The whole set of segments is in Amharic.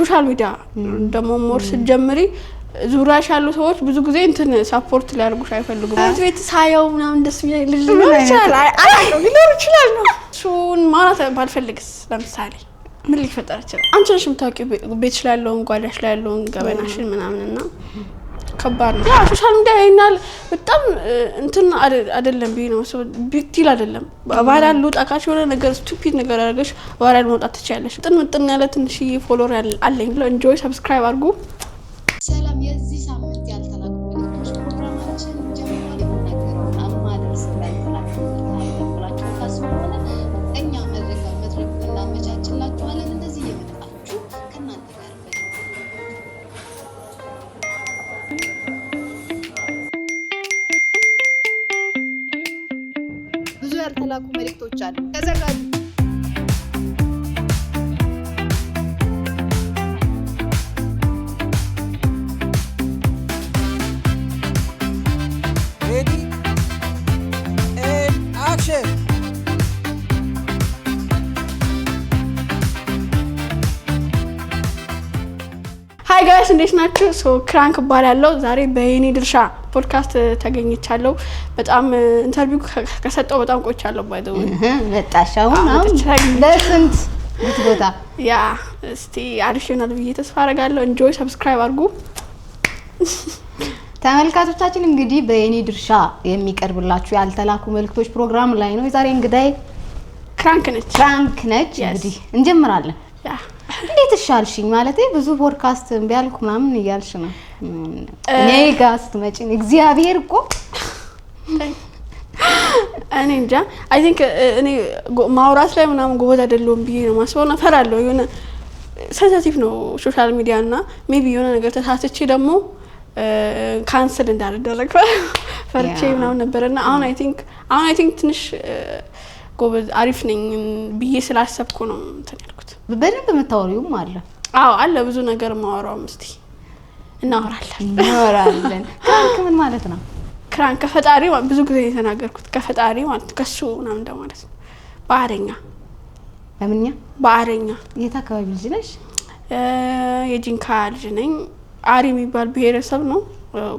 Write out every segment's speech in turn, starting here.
ሶሻል ሚዲያ ደግሞ ሞር ስትጀምሪ ዙራሽ ያሉ ሰዎች ብዙ ጊዜ እንትን ሰፖርት ሊያርጉሽ አይፈልጉም ቤት ሳያው ምናምን ደስ ይላል ነው ሱን ማለት ባልፈልግስ ለምሳሌ ምን ሊፈጠር ይችላል አንቺ ነሽ የምታውቂው ቤት ስላለውን ጓዳሽ ላይ ያለውን ገበናሽን ምናምንና ከባድ ነው ያ ሶሻል ሚዲያ ይናል በጣም እንትን አይደለም ቢኖር ሶ ቢግ ዲል አይደለም ባላል ሉጣካሽ የሆነ ነገር ስቱፒድ ነገር አድርገሽ ባላል መውጣት ትችያለሽ ጥንጥን ያለ ትንሽ ፎሎወር አለኝ ብሎ ኢንጆይ ሰብስክራይብ አድርጉ ሰላም የዚህ ሳምንት ያልተላኩ መልእክቶች ፕሮግራማችን ጀምሯል የምናገረውን አማደርስ ያልተላኩ መልእክቶች ታስቡና እኛ መድረክ እናመቻችላችኋለን እንደዚህ እየመጣችሁ ከእናንተ ጋር ብዙ ያልተላኩ መልእክቶች አሉ ተዘጋጁ Hi guys እንዴት ናችሁ ሶ ክራንክ ባላለው ዛሬ በየኔ ድርሻ ፖድካስት ተገኝቻለሁ በጣም ኢንተርቪው ከሰጠው በጣም ቆይቻለሁ ባይ ዘ ወይ መጣሻው ነው ለስንት ልትጎታ ያ እስቲ አሪሽናል ብዬ ተስፋ አደርጋለሁ ኢንጆይ ሰብስክራይብ አድርጉ ተመልካቾቻችን እንግዲህ በየኔ ድርሻ የሚቀርብላችሁ ያልተላኩ መልእክቶች ፕሮግራም ላይ ነው ዛሬ እንግዳይ ክራንክ ነች እንግዲህ እንጀምራለን ያ እንዴት ሻልሽኝ ማለት ብዙ ፖድካስት ቢያልኩ ምናምን ይያልሽ ነው እኔ ጋስት መጪን እግዚአብሔር እኮ እኔ እንጃ አይ ቲንክ እኔ ማውራት ላይ ምናምን ጎበዝ አይደለም ብዬ ነው ማስበውና ፈራለሁ የሆነ ሴንሲቲቭ ነው ሶሻል ሚዲያ እና ሜቢ የሆነ ነገር ተሳስቼ ደግሞ ካንሰል እንዳደረግ ፈርቼ ምናምን ነበርና አሁን አይ ቲንክ ትንሽ ጎበዝ አሪፍ ነኝ ብዬ ስላሰብኩ ነው እንትን ያልኩት በደንብ መታወሪውም አለ አዎ አለ ብዙ ነገር ማወራው እስቲ እናወራለን ክራንክ ምን ማለት ነው ክራንክ ከፈጣሪ ብዙ ጊዜ የተናገርኩት ከፈጣሪ ማለት ከሱ ምናምን እንደማለት ነው ባረኛ ለምንኛ ባረኛ የት አካባቢ ልጅ ነሽ የጂንካ ልጅ ነኝ አሪ የሚባል ብሄረሰብ ነው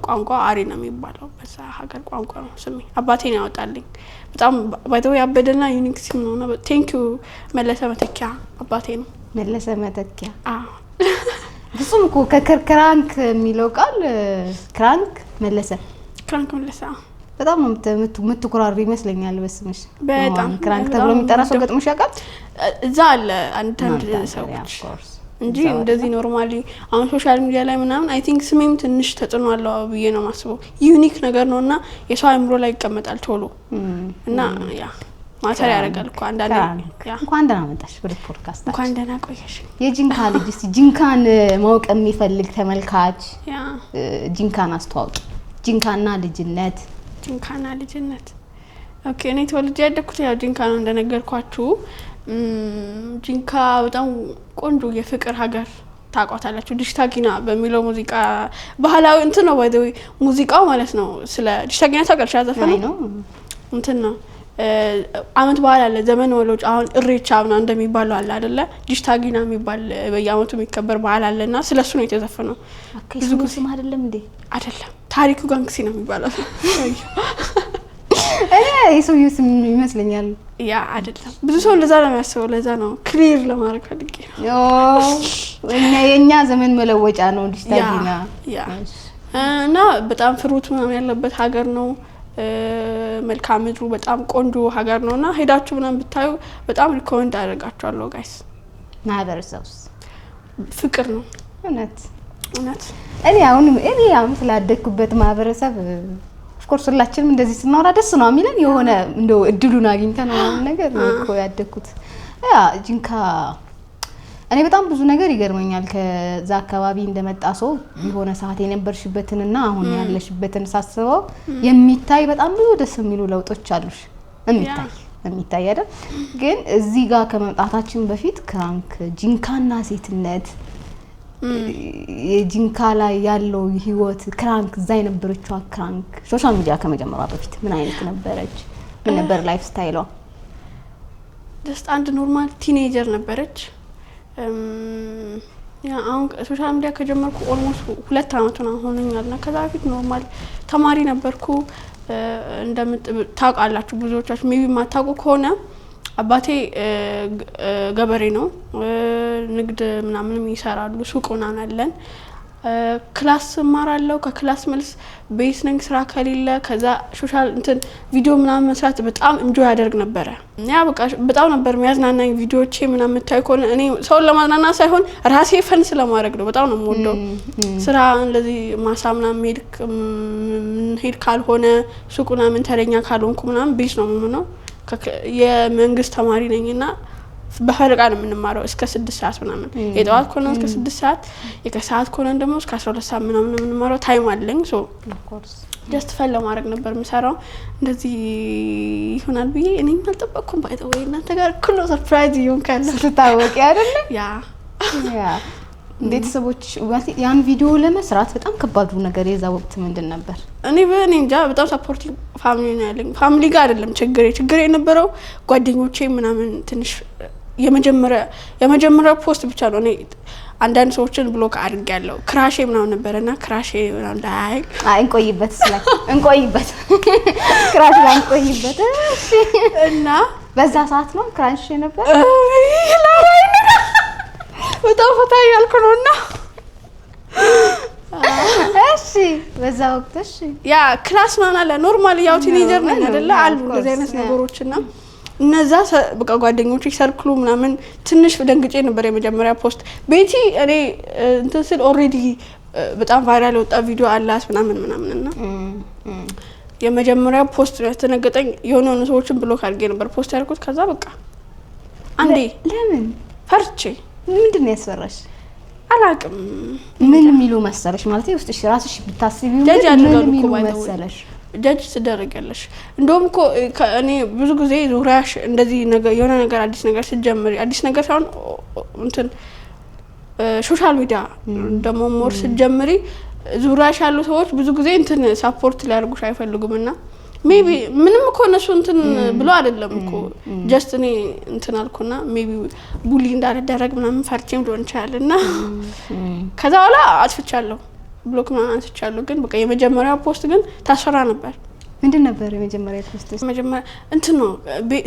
ቋንቋ አሪ ነው የሚባለው በዛ ሀገር ቋንቋ ነው ስሜ አባቴ ነው ያወጣልኝ በጣም ባይተው ያበደና ዩኒክ ሲም ነው ቴንክ ዩ መለሰ መተኪያ አባቴ ነው መለሰ መተኪያ ብዙም እኮ ከክራንክ የሚለው ቃል ክራንክ መለሰ በጣም ምትኩራሪ ይመስለኛል በስምሽ በጣም ክራንክ ተብሎ የሚጠራ ሰው ገጥሞሽ ያውቃል እዛ አለ አንድ ሰዎች እንጂ እንደዚህ ኖርማሊ አሁን ሶሻል ሚዲያ ላይ ምናምን አይ ቲንክ ስሜም ትንሽ ተጽዕኖ አለው ብዬ ነው ማስበው ዩኒክ ነገር ነውና የሰው አእምሮ ላይ ይቀመጣል ቶሎ እና ያ ማተር ያደርጋል እኮ አንዳንዴ ያ እንኳን ደህና መጣሽ ወደ ፖድካስት እንኳን ደህና ቆየሽ የጂንካ ልጅ እስቲ ጂንካን ማወቅ የሚፈልግ ተመልካች ያ ጂንካን አስተዋውቂ ጂንካና ልጅነት ኦኬ እኔ ተወልጄ ያደኩት ያው ጂንካ ነው እንደነገርኳችሁ ጂንካ በጣም ቆንጆ የፍቅር ሀገር ታቋታላችሁ ዲሽታጊና በሚለው ሙዚቃ ባህላዊ እንትን ነው ባይዘው ሙዚቃው ማለት ነው ስለ ዲሽታጊና ታውቃለሽ ያዘፈነው ነው እንትን ነው አመት በኋላ አለ ዘመን ወሎጭ አሁን እሬቻ ምናምን እንደሚባለው አለ አይደለ ዲሽታጊና የሚባል በየአመቱ የሚከበር በዓል አለና ስለሱ ነው የተዘፈነው ብዙ ስም አይደለም እንዴ አይደለም ታሪኩ ጋንክሲ ነው የሚባለው የሰውዬው ስም ይመስለኛል ያ አይደለም ብዙ ሰው ለዛ ነው የሚያስበው ለዛ ነው ክሊር ለማድረግ ፈልጌ ነው የኛ ዘመን መለወጫ ነው ዲሽታጊና ያ እና በጣም ፍሩት ምናምን ያለበት ሀገር ነው መልካም ምድሩ በጣም ቆንጆ ሀገር ነውና ሄዳችሁ ምናምን ብታዩ በጣም ሪኮመንድ አደርጋችኋለሁ ጋይስ ማህበረሰብስ ፍቅር ነው እውነት እኔ አሁን ስላደኩበት ማህበረሰብ ኦፍኮርስ ሁላችንም እንደዚህ ስናወራ ደስ ነው የሚለን የሆነ እንደው እድሉን አግኝተን ነው ነገር እኮ ያደኩት ያ ጂንካ እኔ በጣም ብዙ ነገር ይገርመኛል ከዛ አካባቢ እንደመጣ ሰው የሆነ ሰዓት የነበርሽበትንና አሁን ያለሽበትን ሳስበው የሚታይ በጣም ብዙ ደስ የሚሉ ለውጦች አሉሽ የሚታይ አይደል ግን እዚህ ጋር ከመምጣታችን በፊት ክራንክ ጂንካና ሴትነት የጂንካ ላይ ያለው ህይወት ክራንክ ዛይ ነበርችው ክራንክ ሶሻል ሚዲያ ከመጀመሪያ በፊት ምን አይነት ነበረች ምን ነበር ላይፍ ስታይሏ just አንድ ኖርማል ቲኔጀር ነበረች ያ አሁን ሶሻል ሚዲያ ከጀመርኩ ኦልሞስት 2 አመት ነው ሆነኛልና ከዛ በፊት ኖርማል ተማሪ ነበርኩ። ታውቃላችሁ ብዙዎቻችሁ ሜቢ ማታውቁ ከሆነ አባቴ ገበሬ ነው። ንግድ ምናምንም ይሰራሉ። ሱቅ ምናምን አለን። ክላስ እማራለሁ። ከክላስ መልስ ቤት ነኝ ስራ ከሌለ ከዛ ሶሻል እንትን ቪዲዮ ምናምን መስራት በጣም እንጆይ ያደርግ ነበር። ያ በቃ በጣም ነበር የሚያዝናናኝ ቪዲዮቼ ምናምን የምታይ ከሆነ እኔ ሰውን ለማዝናናት ሳይሆን ራሴ ፈን ስለማድረግ ነው። በጣም ነው የምወደው። ስራ እንደዚህ ማሳ ምናምን ሄድ ካልሆነ ሱቅ ምናምን ተረኛ ካልሆንኩ ምናምን ቤት ነው የምሆነው። የመንግስት ተማሪ ነኝና በፈረቃ ነው የምንማረው እስከ 6 ሰዓት ምናምን የጠዋት ከሆነ እስከ 6 ሰዓት የከሰዓት ከሆነ ደግሞ እስከ 12 ሰዓት ምናምን የምንማረው ታይም አለኝ። ሶ ጀስት ፈን ለማድረግ ነበር የምሰራው። እንደዚህ ይሆናል ብዬ እኔም አልጠበቅኩም። ባይ ዘ ወይ እናንተ ጋር ኩሎ ሰርፕራይዝ ይሆንካል ስትታወቂ አይደል? ያ ቤተሰቦች ያን ቪዲዮ ለመስራት በጣም ከባዱ ነገር የዛ ወቅት ምንድን ነበር? እኔ እንጃ በጣም ሰፖርቲቭ ፋሚሊ ነው ያለኝ። ፋሚሊ ጋር አይደለም ችግሬ የነበረው ጓደኞቼ ምናምን ትንሽ የመጀመሪያው ፖስት ብቻ ነው። እኔ አንዳንድ ሰዎችን ብሎክ አድርጌያለሁ። ክራሼ ምናምን ነበርና ክራሼ ምናምን እንቆይበት ክራሽ ላይ እንቆይበት እና በዛ ሰዓት ነው ክራሽ ነበር። በጣም ፈታ ያልኩ ነውና እሺ በዛ ወቅት እሺ ያ ክላስ ማን አለ ኖርማሊ ያው ቲኔጀር ነኝ አይደለ አሉ እንደዚህ አይነት ነገሮችና እነዛ በቃ ጓደኞቼ ሰርክሉ ምናምን ትንሽ ደንግጬ ነበር። የመጀመሪያ ፖስት ቤቲ እኔ እንትን ስል ኦሬዲ በጣም ቫይራል ወጣ ቪዲዮ አላት ምናምንና የመጀመሪያ ፖስት ያስተነገጠኝ የሆነ ሰዎችን ብሎክ አድርጌ ነበር ፖስት ያልኩት። ከዛ በቃ አንዴ ለምን ፈርቼ ምንድን ነው ያስፈራሽ? አላቅም ምን ሚሉ መሰለሽ ማለት ነው ውስጥሽ ራስሽ ብታስቢው ምን ሚሉ መሰለሽ ጀጅ ትደረጋለሽ። እንደውም እኮ እኔ ብዙ ጊዜ ዙሪያሽ እንደዚህ ነገር የሆነ ነገር አዲስ ነገር ስትጀምሪ አዲስ ነገር ሳይሆን እንትን ሶሻል ሚዲያ ደግሞ ሞር ስትጀምሪ ዙሪያሽ ያሉ ሰዎች ብዙ ጊዜ እንትን ሰፖርት ሊያደርጉሽ አይፈልጉምና ሜቢ ምንም እኮ እነሱ እንትን ብሎ አይደለም እኮ ጀስት እኔ እንትን አልኩና ሜቢ ቡሊ እንዳልደረግ ምናምን ፈርቼም ሊሆን ይችላልና ከዛ በኋላ አጥፍቻለሁ። ብሎክ ምናምን አንስቻለሁ። ግን በቃ የመጀመሪያው ፖስት ግን ታስፈራ ነበር። ምንድን ነበር የመጀመሪያ ፖስት? መጀመሪያ እንትን ነው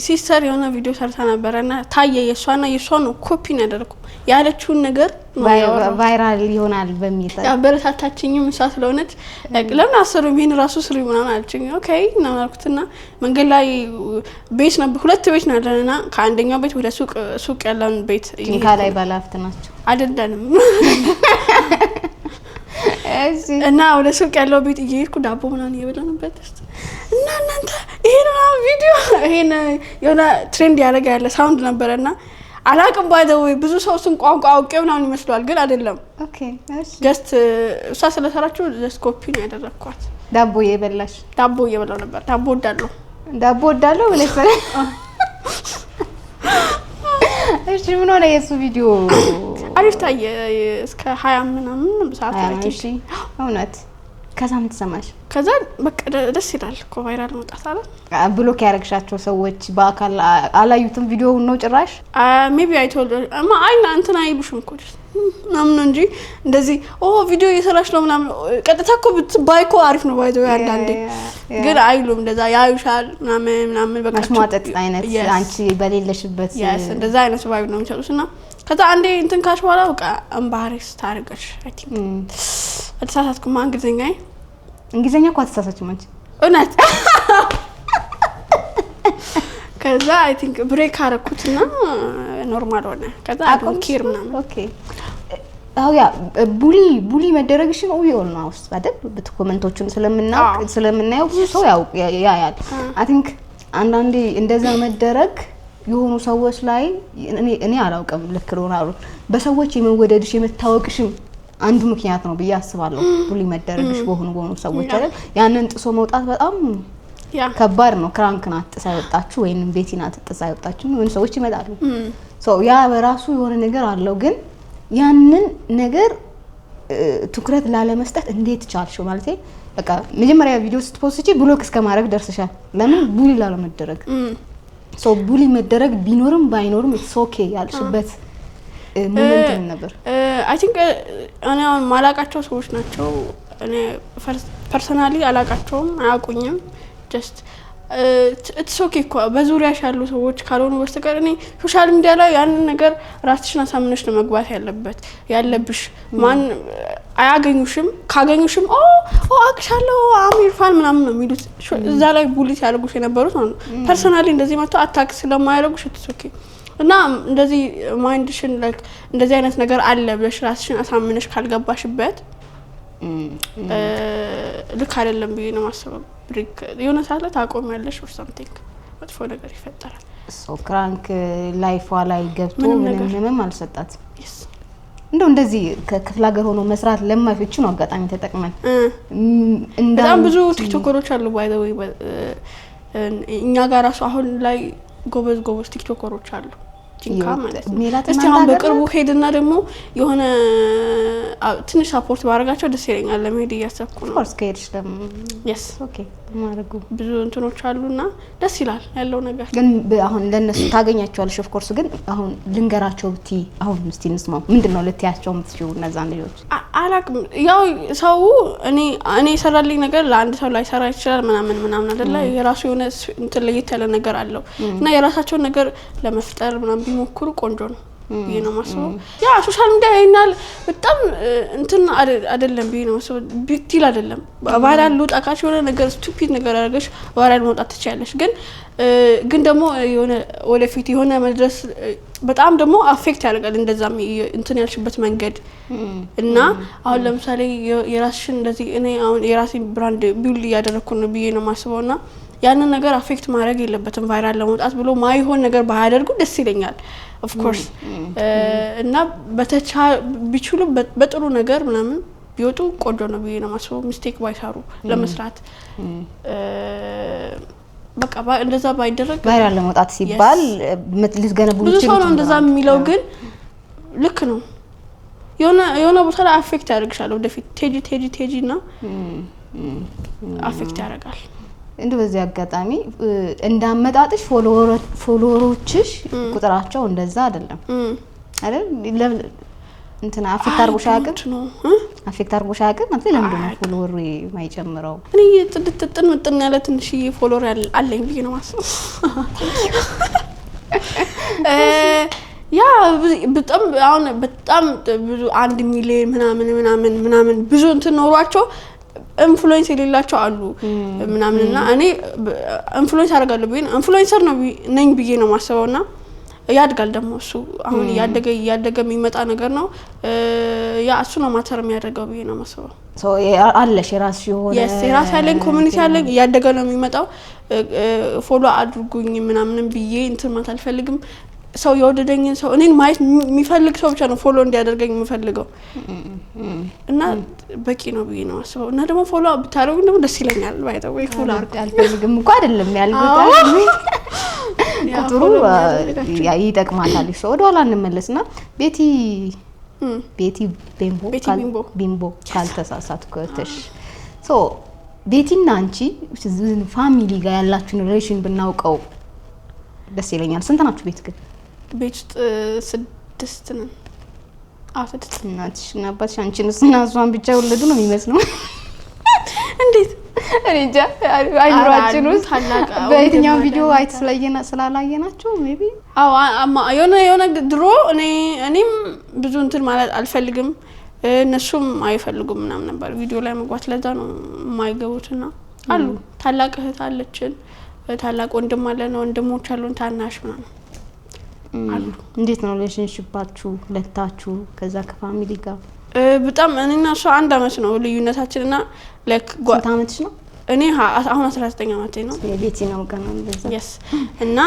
ሲስተር የሆነ ቪዲዮ ሰርታ ነበርና ታየ የሷ ነው ኮፒ ነው ያደረኩት ያለችውን ነገር ቫይራል ይሆናል በሚል ያበረታታችኝም እሷ ስለሆነች ለምን አሰሩ ይሄን ራሱ ስሪ ምናምን አለችኝ። ኦኬ እና ማልኩትና መንገድ ላይ ቤት ነበር 2 ቤት ነው ያለና ከአንደኛው ቤት ወደ ሱቅ ያለውን ቤት ከላይ ባላፍት ናቸው አይደለም እና ወደ ሱቅ ያለው ቤት እየሄድኩ ዳቦ ምናምን እየበላንበት እና እናንተ ይሄን ቪዲዮ ይሄን የሆነ ትሬንድ ያለ ሳውንድ ነበርና አላቅም ባይ ዘ ወይ ብዙ ሰው ስን ቋንቋ አውቄው ምናምን ይመስላል ግን አይደለም። ኦኬ እሺ ጀስት እሷ ስለሰራችሁ ጀስት ኮፒ ነው ያደረኳት። ዳቦ እየበላው ነበር። ዳቦ ወዳለው ብለሽ እሺ ምን ሆነ የሱ ቪዲዮ? አሪፍ ታየ እስከ 20 ምናምን ሰዓት ላይ እሺ እውነት ከዛ ምን ተሰማሽ? ከዛ በቃ ደስ ይላል እኮ ቫይራል መውጣት አለ። ብሎክ ያረግሻቸው ሰዎች በአካል አላዩትም ቪዲዮውን ነው ጭራሽ? ሜቢ አይ ቶልድ አይና እንትና አይሉሽም እኮ ምናምን እንጂ እንደዚህ ቪዲዮ እየሰራሽ ነው ምናምን ቀጥታ እኮ ባይኮ አሪፍ ነው ባይዘው አንዳንዴ ግን አይሉም እንደዛ ያዩሻል ምናምን በቃ ማሽሟጠጥ አይነት አንቺ በሌለሽበት እንደዛ አይነት ቫይብ ነው የሚሰጡትና ከዛ አንዴ እንትን ካሽ በኋላ በቃ አምባሬስ ታርገሽ አይ ቲንክ አትሳሳትኩም። እንግሊዘኛ እኮ አትሳሳችም አንቺ እውነት። ከዛ አይ ቲንክ ብሬክ አረኩትና ኖርማል ሆነ። ከዛ አቆንኪር ምናምን ኦኬ ያ ቡሊ መደረግሽን ኦቪዮል ነው ውስጥ አይደል? በኮሜንቶቹን ስለምናየው ብዙ ሰው ያያል። አይ ቲንክ አንዳንዴ እንደዛ መደረግ የሆኑ ሰዎች ላይ እኔ አላውቅም ልክ ነው አሉ በሰዎች የመወደድሽ የመታወቅሽም አንዱ ምክንያት ነው ብዬ አስባለሁ። ቡሊ መደረግሽ በሆኑ ሰዎች አይደል? ያንን ጥሶ መውጣት በጣም ከባድ ነው። ክራንክ ናት ጥሳ ይወጣችሁ ወይንም ቤቲ ናት ጥሳ ይወጣችሁ ምን ሰዎች ይመጣሉ። ያ በራሱ የሆነ ነገር አለው። ግን ያንን ነገር ትኩረት ላለመስጠት እንዴት ቻልሽው? ማለት በቃ መጀመሪያ ቪዲዮ ስትፖስቺ ብሎክ እስከማድረግ ደርሰሻል። ለምን ቡሊ ላለመደረግ ቡሊ መደረግ ቢኖርም ባይኖርም ኢትስ ኦኬ ያልሽበት ሞመንት ነበር አይ ቲንክ እኔ አሁን ማላቃቸው ሰዎች ናቸው እኔ ፐርሰናሊ አላቃቸውም አያውቁኝም ጀስት it's okay እኮ በዙሪያሽ ያሉ ሰዎች ካልሆኑ በስተቀር እኔ ሶሻል ሚዲያ ላይ ያንን ነገር ራስሽን አሳምነሽ ነው መግባት ያለብሽ ማን አያገኙሽም ካገኙሽም አክሻለው አሚር ፋን ምናምን ነው የሚሉት እዛ ላይ ቡሊት ያደርጉሽ የነበሩት ነው ፐርሰናሊ እንደዚህ መጥቶ አታክ ስለማያደርጉሽ it's okay እና እንደዚህ ማይንድሽን ላይክ እንደዚህ አይነት ነገር አለ ብለሽ ራስሽን አሳምነሽ ካልገባሽበት ልክ አይደለም ብዬ ነው ማሰበው ብሪክ የሆነ ሰዓት ታቆሚያለሽ or something መጥፎ ነገር ይፈጠራል ሶ ክራንክ ላይፏ ላይ ገብቶ ምንም አልሰጣት እንደው እንደዚህ ከክፍለ ሀገር ሆኖ መስራት ለማይፈች ነው አጋጣሚ ተጠቅመን በጣም ብዙ ቲክቶከሮች አሉ by the way እኛ ጋር ራሱ አሁን ላይ ጎበዝ ቲክቶከሮች አሉ ጂንካ ማለት ነው እስቲ አሁን በቅርቡ ሄድና ደግሞ የሆነ ትንሽ ሰፖርት ባረጋቸው ደስ ይለኛል ለመሄድ እያሰብኩ ነው ፎርስ ከሄድሽ ደግሞ yes okay ማረጉ ብዙ እንትኖች አሉና ደስ ይላል ያለው ነገር ግን አሁን ለነሱ ታገኛቸዋለሽ ኦፍ ኮርስ ግን አሁን ልንገራቸው ብቲ አሁን እስቲ እንስማው ምንድነው ለትያቸው ምትችው እነዛን ልጆች አላቅም ያው ሰው እኔ ሰራልኝ ነገር ለአንድ ሰው ላይ ሰራ ይችላል ምናምን አይደለ የራሱ የሆነ እንትን ለየት ያለ ነገር አለው እና የራሳቸው ነገር ለመፍጠር ምናምን ቢሞክሩ ቆንጆ ነው ቢኖ ማሰው ያ ሶሻል ሚዲያ ይናል በጣም እንትን አይደለም ቢኖ ሰው ቢክቲል አይደለም ባላል ሉጣካች የሆነ ነገር ስቱፒድ ነገር አድርገሽ ባላል መውጣት ትችያለሽ ግን ደግሞ የሆነ ወደፊት የሆነ መድረስ በጣም ደግሞ አፌክት ያደርጋል እንደዛም እንትን ያልሽበት መንገድ እና አሁን ለምሳሌ የራስሽን እንደዚህ እኔ አሁን የራሴን ብራንድ ቢልድ ያደረኩ ነው ቢዬ ነው ማስበውና ያንን ነገር አፌክት ማድረግ የለበትም ቫይራል ለመውጣት ብሎ ማይሆን ነገር ባያደርጉ ደስ ይለኛል of course እና በተቻ ቢችሉ በጥሩ ነገር ምናምን ቢወጡ ቆንጆ ነው ብዬ ነው ማስበው ሚስቴክ ባይሰሩ ለመስራት በቃ እንደዛ ባይደረግ ቫይራል ለመውጣት ሲባል ልትገነቡ ብዙ ሰው ነው እንደዛ የሚለው ግን ልክ ነው የሆነ ቦታ ላይ አፌክት ያደርግሻል ወደፊት ቴጂና አፌክት ያደርጋል እንደ በዚህ አጋጣሚ እንዳመጣጥሽ ፎሎወሮችሽ ቁጥራቸው እንደዛ አይደለም አይደል እንትና አፌክት አርጎሽ አቅም አንተ ለምንድን ነው ፎሎወር ማይጨምረው እኔ ጥጥጥን ምጥን ያለ ትንሽ ፎሎወር አለኝ ብዬ ነው ማስበው ያ በጣም ብዙ 1 ሚሊዮን ምናምን ብዙ እንትን ኖሯቸው ኢንፍሉዌንስ የሌላቸው አሉ ምናምንና እኔ ኢንፍሉዌንስ አደርጋለሁ ቢሆን ኢንፍሉዌንሰር ነው ነኝ ብዬ ነው ማስበውና ያድጋል ደግሞ እሱ አሁን ያደገ የሚመጣ ነገር ነው ያ እሱ ነው ማተር የሚያደርገው ብዬ ነው ማስበው ሶ አለሽ ራስሽ ሆነ የራስ ያለኝ ኮሚኒቲ ያለኝ ያደገ ነው የሚመጣው ፎሎ አድርጉኝ ምናምን ብዬ እንትን ማለት አልፈልግም ሰው የወደደኝን ሰው እኔን ማየት የሚፈልግ ሰው ብቻ ነው ፎሎ እንዲያደርገኝ የምፈልገው እና በቂ ነው ብዬ ነው ማስበው እና ደግሞ ፎሎ ብታደርጉኝ ደግሞ ደስ ይለኛል ባይተው ወይ ፎሎ አልፈልግም እንኳን አይደለም ያልኩት ቁጥሩ ይጠቅማታል ሰው ወደኋላ እንመለስና ቤቲ ቢምቦ ካልተሳሳትኩሽ ሶ ቤቲና አንቺ ፋሚሊ ጋር ያላችሁ ሪሌሽን ብናውቀው ደስ ይለኛል ስንት ናችሁ ቤት ግን ቤት 6 ነን 6 እናትሽ እና አባትሽ አንቺንስ እና እሷን ብቻ ወለዱ ነው የሚመስለው እንዴት እንጃ አይምሯችን ውስጥ በየትኛው ቪዲዮ ስላላየናቸው ሜቢ የሆነ ድሮ እኔም ብዙ እንትን ማለት አልፈልግም እነሱም አይፈልጉም ምናምን ነበር ቪዲዮ ላይ መግባት ለዛ ነው የማይገቡትና አሉ ታላቅ እህት አለችን ታላቅ ወንድም አለን ወንድሞች አሉን ታናሽ ምናምን አሉ እንዴት ነው ሪሌሽንሺፓችሁ ለታችሁ ከዛ ከፋሚሊ ጋር በጣም እኔና እሷ 1 አመት ነው ልዩነታችንና ላይክ ስንት አመትሽ ነው እኔ አሁን 19 አመቴ ነው ቤቲ ነው ገና እንደዛ yes እና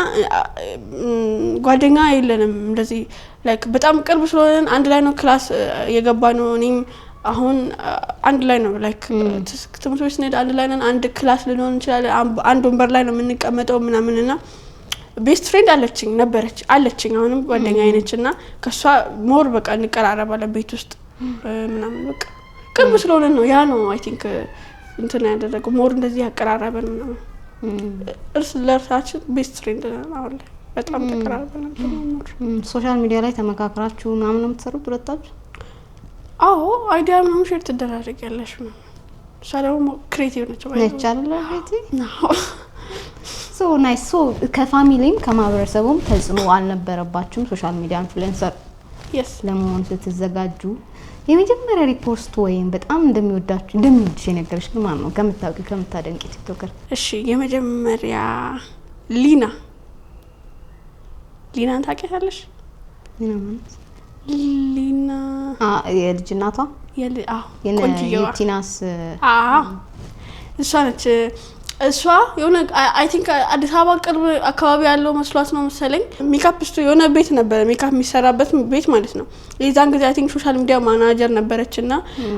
ጓደኛ የለንም እንደዚህ ላይክ በጣም ቅርብ ስለሆነን አንድ ላይ ነው ክላስ የገባነው እኔም አሁን አንድ ላይ ነው ላይክ ትምህርት ቤት ስንሄድ አንድ ላይ ነን አንድ ክላስ ልንሆን እንችላለን አንድ ወንበር ላይ ነው የምንቀመጠው ምናምንና ቤስት ፍሬንድ አለችኝ አሁንም ጓደኛዬ ነችና ከሷ ሞር በቃ እንቀራረባለን ቤት ውስጥ ምናምን በቃ ቅርብ ስለሆነ ነው ያ ነው አይ ቲንክ እንትን ያደረገው ሞር እንደዚህ ያቀራረበን ነው እርስ ለርሳችን ቤስት ፍሬንድ ነው በጣም ተቀራርበን ነበር መኖር። ሶሻል ሚዲያ ላይ ተመካክራችሁ ምናምን ነው የምትሰሩት ሁለታችሁ? አዎ አይዲያ ምናምን ሼር ትደራረጊያለሽ ነው። እሷ ደግሞ ክሬቲቭ ነች አይደለ? ሶ ናይስ። ሶ ከፋሚሊም ከማህበረሰቡም ተጽዕኖ አልነበረባችሁም ሶሻል ሚዲያ ኢንፍሉዌንሰር ለመሆን ስትዘጋጁ? የመጀመሪያ ሪፖስት ወይም በጣም እንደሚወድሽ የነገርሽ ግን ማን ነው ከምታደንቂ ቲክቶከር? እሺ የመጀመሪያ ሊናን ታውቂያለሽ? ሊና የልጅ እናቷ የቲናስ እሷ ነች። እሷ የሆነ አይ ቲንክ አዲስ አበባ ቅርብ አካባቢ ያለው መስሏት ነው መሰለኝ ሜካፕ ስቱዲዮ የሆነ ቤት ነበር፣ ሜካፕ የሚሰራበት ቤት ማለት ነው። የዛን ጊዜ አይ ቲንክ ሶሻል ሚዲያ ማናጀር ነበረችና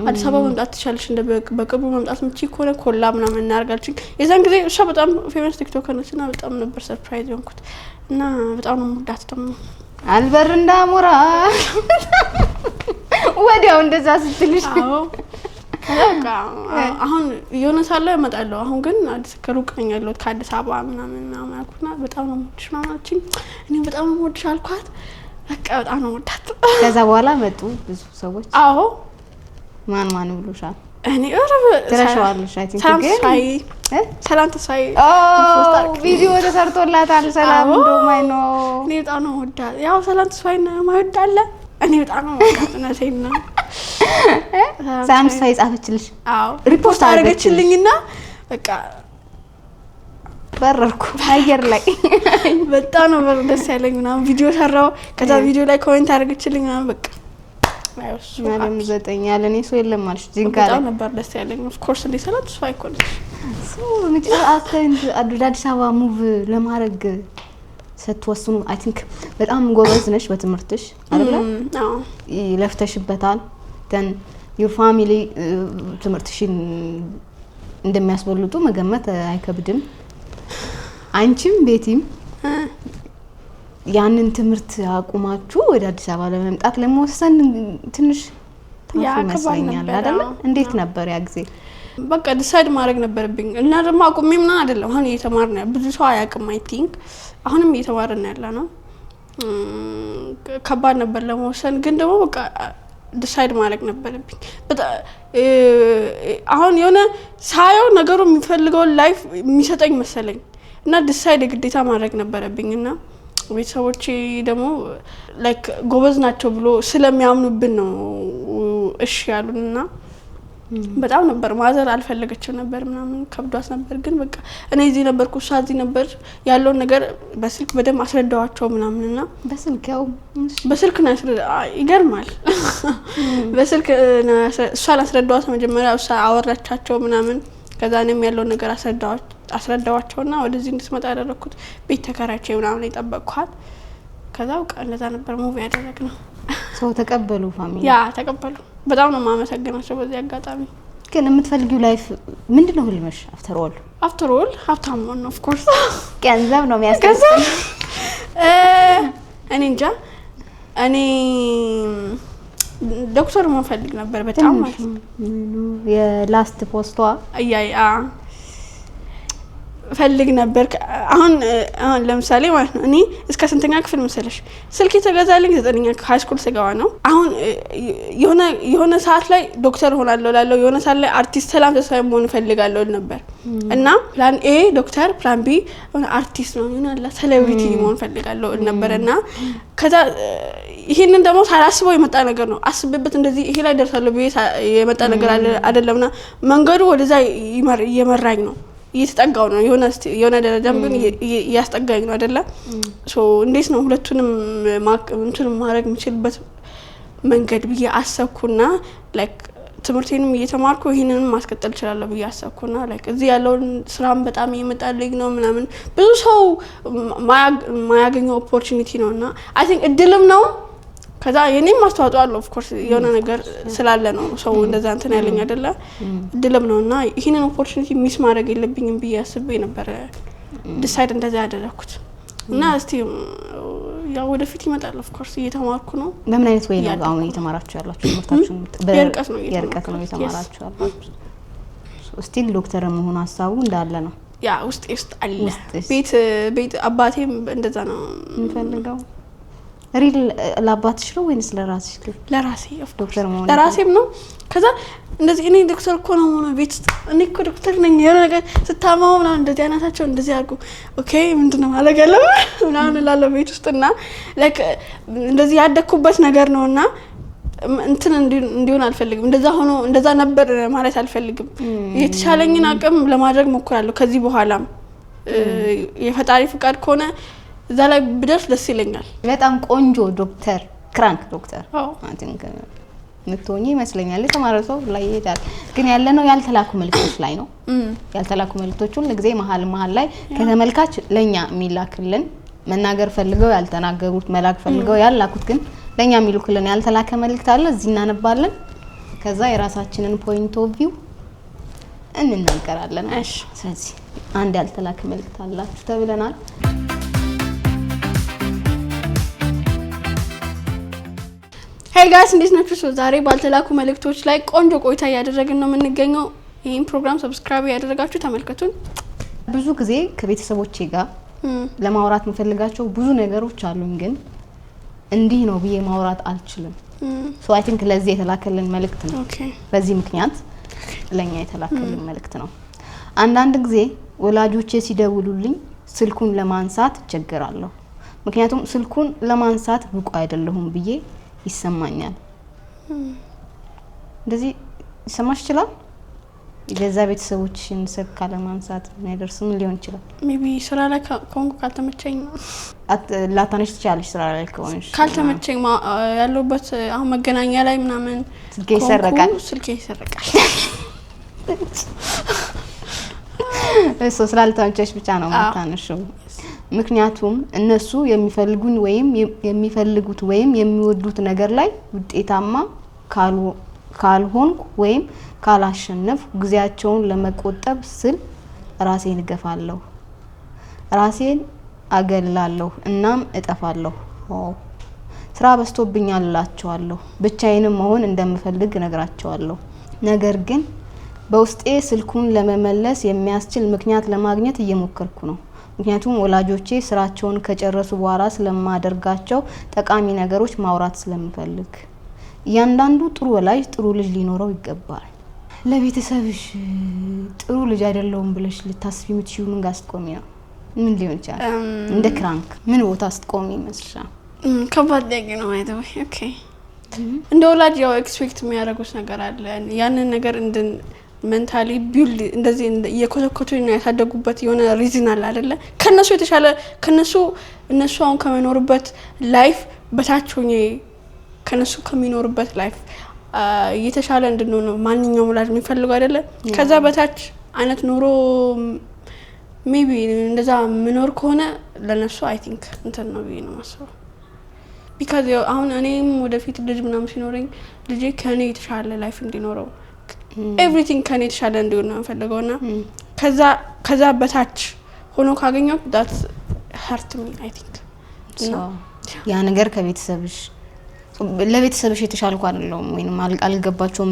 አዲስ አበባ መምጣት ትችላለሽ እንደ በቅርቡ መምጣት ምቺ ከሆነ ኮላ ምናምን እናርጋልኝ። የዛን ጊዜ እሷ በጣም ፌመስ ቲክቶከር ነችና በጣም ነበር ሰርፕራይዝ ሆንኩት እና በጣም ነው የምወዳት። ደግሞ አልበር እንዳሞራ ወዲያው እንደዛ ስትልሽ በቃ አሁን የሆነ ሳለ እመጣለሁ። አሁን ግን አዲስ ከሩቅ ነኝ ያለሁት ከአዲስ አበባ ምናምን አልኩና በጣም ነው የምወድሽ ማለችኝ። እኔ በጣም ነው የምወድሽ አልኳት። በቃ በጣም ነው የምወዳት። ከዛ በኋላ መጡ ብዙ ሰዎች። አዎ ማን ብሎሻል? እኔ ተረሻዋለሽ? አይ ቲንክ ሰላም ተስፋዬ ቪዲዮ ተሰርቶላታል። ሰላም እንደማይ ነው። እኔ በጣም ነው የምወዳት። ያው ሰላም ተስፋዬ ነው ማይወዳለ። እኔ በጣም ነው የምወዳት። እነቴን ነው ሰላም ተስፋዬ ጻፈችልሽ? አዎ ሪፖስት አደረገችልኝና በቃ በረርኩ አየር ላይ በጣም ነው ደስ ያለኝ ምናምን ቪዲዮ ሰራው። ከዛ ቪዲዮ ላይ ኮሜንት አደረገችልኝ ምናምን በቃ ማለም ዘጠኝ ያለ እኔ ሰው የለም ማለት ጂንካ በጣም ነበር ደስ ያለኝ። ኦፍ ኮርስ እንደ ሰላት ተስፋ አይኮልሽ አዲስ አበባ ሙቭ ለማድረግ ስትወስኑ አይ ቲንክ በጣም ጎበዝ ነሽ በትምህርትሽ አይደለ? አዎ ለፍተሽበታል። ደን ዩር ፋሚሊ ትምህርትሽን እንደሚያስበልጡ መገመት አይከብድም። አንቺም ቤቲም ያንን ትምህርት አቁማችሁ ወደ አዲስ አበባ ለመምጣት ለመወሰን ትንሽ ይመስለኛል አይደል? እንዴት ነበር ያ ጊዜ? በቃ ዲሳይድ ማድረግ ነበርብኝ እና ደግሞ አቁሜ ምናምን አይደለም። አሁን እየተማርን ነው። ብዙ ሰው አያውቅም። አይ ቲንክ አሁንም እየተማርን ያለ ነው። ከባድ ነበር ለመወሰን፣ ግን ደግሞ በቃ ዲሳይድ ማድረግ ነበርብኝ። አሁን የሆነ ሳየው ነገሩ የሚፈልገውን ላይፍ የሚሰጠኝ መሰለኝ እና ዲሳይድ ግዴታ ማድረግ ነበርብኝ እና ቤተሰቦቼ ደግሞ ላይክ ጎበዝ ናቸው ብሎ ስለሚያምኑብን ነው እሺ ያሉንና በጣም ነበር ማዘር አልፈለገችም ነበር ምናምን ከብዷት ነበር። ግን በቃ እኔ እዚህ ነበርኩ እሷ እዚህ ነበር ያለውን ነገር በስልክ በደም አስረዳዋቸው ምናምንና በስልክ ነው ይገርማል። በስልክ እሷን አስረዳዋት መጀመሪያ እሷ አወራቻቸው ምናምን። ከዛ እኔም ያለውን ነገር አስረዳዋቸውና ወደዚህ እንድትመጣ ያደረኩት ቤት ተከራይቼ ምናምን የጠበቅኳት። ከዛ በቃ እንደዛ ነበር ሙቪ ያደረግነው። ሰው ተቀበሉ ፋሚሊ? ያ ተቀበሉ። በጣም ነው ማመሰግናቸው በዚህ አጋጣሚ። ግን የምትፈልጊው ላይፍ ምንድነው ህልምሽ? አፍተር ኦል ሀብታም መሆን ነው። ኦፍ ኮርስ ገንዘብ ነው የሚያስከስል። እኔ እንጃ እኔ ዶክተር መሆን ፈልግ ነበር በጣም ማለት ነው። የላስት ፖስቷ ፈልግ ነበር። አሁን ለምሳሌ ማለት ነው እኔ እስከ ስንተኛ ክፍል መሰለሽ ስልክ የተገዛልኝ 9ኛ ሃይ ስኩል ስገባ ነው። አሁን የሆነ ሰዓት ላይ ዶክተር ሆናለሁ ላለው የሆነ ሰዓት ላይ አርቲስት ሰላም ተስፋዬ መሆን ፈልጋለሁ ነበር እና ፕላን ኤ ዶክተር፣ ፕላን ቢ አርቲስት ነው ይሆናል ሴሌብሪቲ መሆን ፈልጋለሁ ነበርና ከዛ ይሄንን ደግሞ ሳላስበው የመጣ ነገር ነው። አስብበት እንደዚህ ይሄ ላይ ደርሳለሁ ብዬ የመጣ ነገር አይደለምና መንገዱ ወደዛ እየመራኝ ነው እየተጠጋው ነው። የሆነ ደረጃም ግን እያስጠጋኝ ነው አይደለ? ሶ እንዴት ነው ሁለቱንም ማድረግ የምችልበት መንገድ ብዬ አሰብኩና ላይክ ትምህርቴንም እየተማርኩ ይሄንንም ማስቀጠል እችላለሁ ብዬ አሰብኩና ላይክ እዚህ ያለውን ስራም በጣም እየመጣልኝ ነው ምናምን ብዙ ሰው ማያገኘው ኦፖርቹኒቲ ነውና አይ ቲንክ እድልም ነው። ከዛ የኔም ማስተዋጽኦ አለው ኦፍ ኮርስ የሆነ ነገር ስላለ ነው ሰው እንደዛ እንትን ያለኝ አይደለ? እድልም ነውና ይሄንን ኦፖርቹኒቲ ሚስ ማድረግ የለብኝም ብዬ አስቤ ነበር ዲሳይድ እንደዛ ያደረኩት እና እስቲ ያው ወደፊት ይመጣል። ኦፍ ኮርስ እየተማርኩ ነው። በምን አይነት ወይ ነው አሁን እየተማራችሁ ያላችሁ? ትምህርታችሁ የርቀት ነው እየተማራችሁ ያላችሁ? ስቲል ዶክተር መሆን ሀሳቡ እንዳለ ነው? ያ ውስጥ አለ ቤት አባቴም እንደዛ ነው የሚፈልገው ሪል ለአባትሽ ነው ወይስ ለራስሽ ለራሴ ዶክተር ነው ለራሴም ነው ከዛ እንደዚህ እኔ ዶክተር እኮ ነው ማለት ቤት እኔ እኮ ዶክተር ነኝ የሆነ ነገር ስታማው ምናምን እንደዚህ አይነታቸው እንደዚህ አድርጉ ኦኬ ምንድነው ማለት ያለው ምናምን ላለው ቤት ውስጥና ላይክ እንደዚህ ያደኩበት ነገር ነውና እንትን እንዲሆን አልፈልግም እንደዛ ሆኖ እንደዛ ነበር ማለት አልፈልግም የተሻለኝን አቅም ለማድረግ ሞክራለሁ ከዚህ በኋላም የፈጣሪ ፍቃድ ከሆነ እዛ ላይ ብደርስ ደስ ይለኛል በጣም ቆንጆ ዶክተር ክራንክ ዶክተር አንቲንክ ምትሆኚ ይመስለኛል የተማረ ሰው ላይ ይሄዳል ግን ያለነው ያልተላኩ መልክቶች ላይ ነው ያልተላኩ መልክቶች ሁሉ ጊዜ መሃል ላይ ከተመልካች ለኛ የሚላክልን መናገር ፈልገው ያልተናገሩት መላክ ፈልገው ያላኩት ግን ለኛ የሚልኩልን ያልተላከ መልክት አለ እዚህ እናነባለን ከዛ የራሳችንን ፖይንት ኦፍ ቪው እንናገራለን እሺ ስለዚህ አንድ ያልተላከ መልክት አላችሁ ተብለናል ሄይ ጋይስ እንዴት ናችሁ ዛሬ ባልተላኩ መልክቶች ላይ ቆንጆ ቆይታ ያደረግን ነው የምንገኘው ይሄን ፕሮግራም ሰብስክራይብ ያደረጋችሁ ተመልከቱን ብዙ ጊዜ ከቤተሰቦቼ ጋር ለማውራት መፈልጋቸው ብዙ ነገሮች አሉኝ ግን እንዲህ ነው ብዬ ማውራት አልችልም ሶ አይ ቲንክ ለዚህ የተላከልን መልክት ነው ኦኬ በዚህ ምክንያት ለኛ የተላከልን መልክት ነው አንዳንድ ጊዜ ወላጆቼ ሲደውሉልኝ ስልኩን ለማንሳት እቸገራለሁ ምክንያቱም ስልኩን ለማንሳት ብቁ አይደለሁም ብዬ ይሰማኛል እንደዚህ ይሰማሽ ይችላል የገዛ ቤተሰቦችሽን ስልክ ካለማንሳት ማይደርስም ሊሆን ይችላል ሜቢ ስራ ላይ ኮንኩ ካልተመቸኝ ላታነሽ ትችላለሽ ስራ ላይ ከሆንሽ ካልተመቸኝ ያለውበት አሁን መገናኛ ላይ ምናምን ስልኬ ይሰረቃል እሱ ስላልተመቸሽ ብቻ ነው ማታነሽው ምክንያቱም እነሱ የሚፈልጉት ወይም የሚወዱት ነገር ላይ ውጤታማ ካልሆንኩ ወይም ካላሸነፍ ጊዜያቸውን ለመቆጠብ ስል ራሴን እገፋለሁ ራሴን አገላለሁ እናም እጠፋለሁ ስራ በስቶብኛል እላቸዋለሁ ብቻዬንም መሆን እንደምፈልግ ነግራቸዋለሁ ነገር ግን በውስጤ ስልኩን ለመመለስ የሚያስችል ምክንያት ለማግኘት እየሞከርኩ ነው ምክንያቱም ወላጆቼ ስራቸውን ከጨረሱ በኋላ ስለማደርጋቸው ጠቃሚ ነገሮች ማውራት ስለምፈልግ ያንዳንዱ ጥሩ ወላጅ ጥሩ ልጅ ሊኖረው ይገባል ለቤተሰብሽ ጥሩ ልጅ አይደለም ብለሽ ልታስቢ የምትችይው ምን ጋር ስትቆሚ ነው ምን ሊሆን ይችላል እንደ ክራንክ ምን ቦታ ስትቆሚ ይመስልሻል ከባድ ነገር ነው አይደው ኦኬ እንደ ወላጅ ያው ኤክስፔክት የሚያደርጉት ነገር አለ ያንን ነገር እንድን ሜንታሊ ቢልድ እንደዚህ የኮተኮቱና ያሳደጉበት የሆነ ሪዝን አለ አይደለ ከነሱ የተሻለ እነሱ አሁን ከመኖርበት ላይፍ በታች ሆኜ ከነሱ ከሚኖርበት ላይፍ የተሻለ እንድንሆን ማንኛውም ወላጅ የሚፈልገው አይደለ ከዛ በታች አይነት ኑሮ ሜቢ እንደዛ ምኖር ከሆነ ለነሱ አይ ቲንክ እንትን ነው ብዬ ነው ማስበው ቢካዝ አሁን እኔም ወደፊት ልጅ ምናምን ሲኖረኝ ልጄ ከኔ የተሻለ ላይፍ እንዲኖረው ኤቭሪቲንግ ከኔ የተሻለ እንዲሆን ነው የምፈልገውና ከዛ በታች ሆኖ ካገኘው that hurt me I think ያ ነገር ከቤተሰብሽ ለቤተሰብሽ የተሻልኩ አይደለም ወይንም አልገባቸውም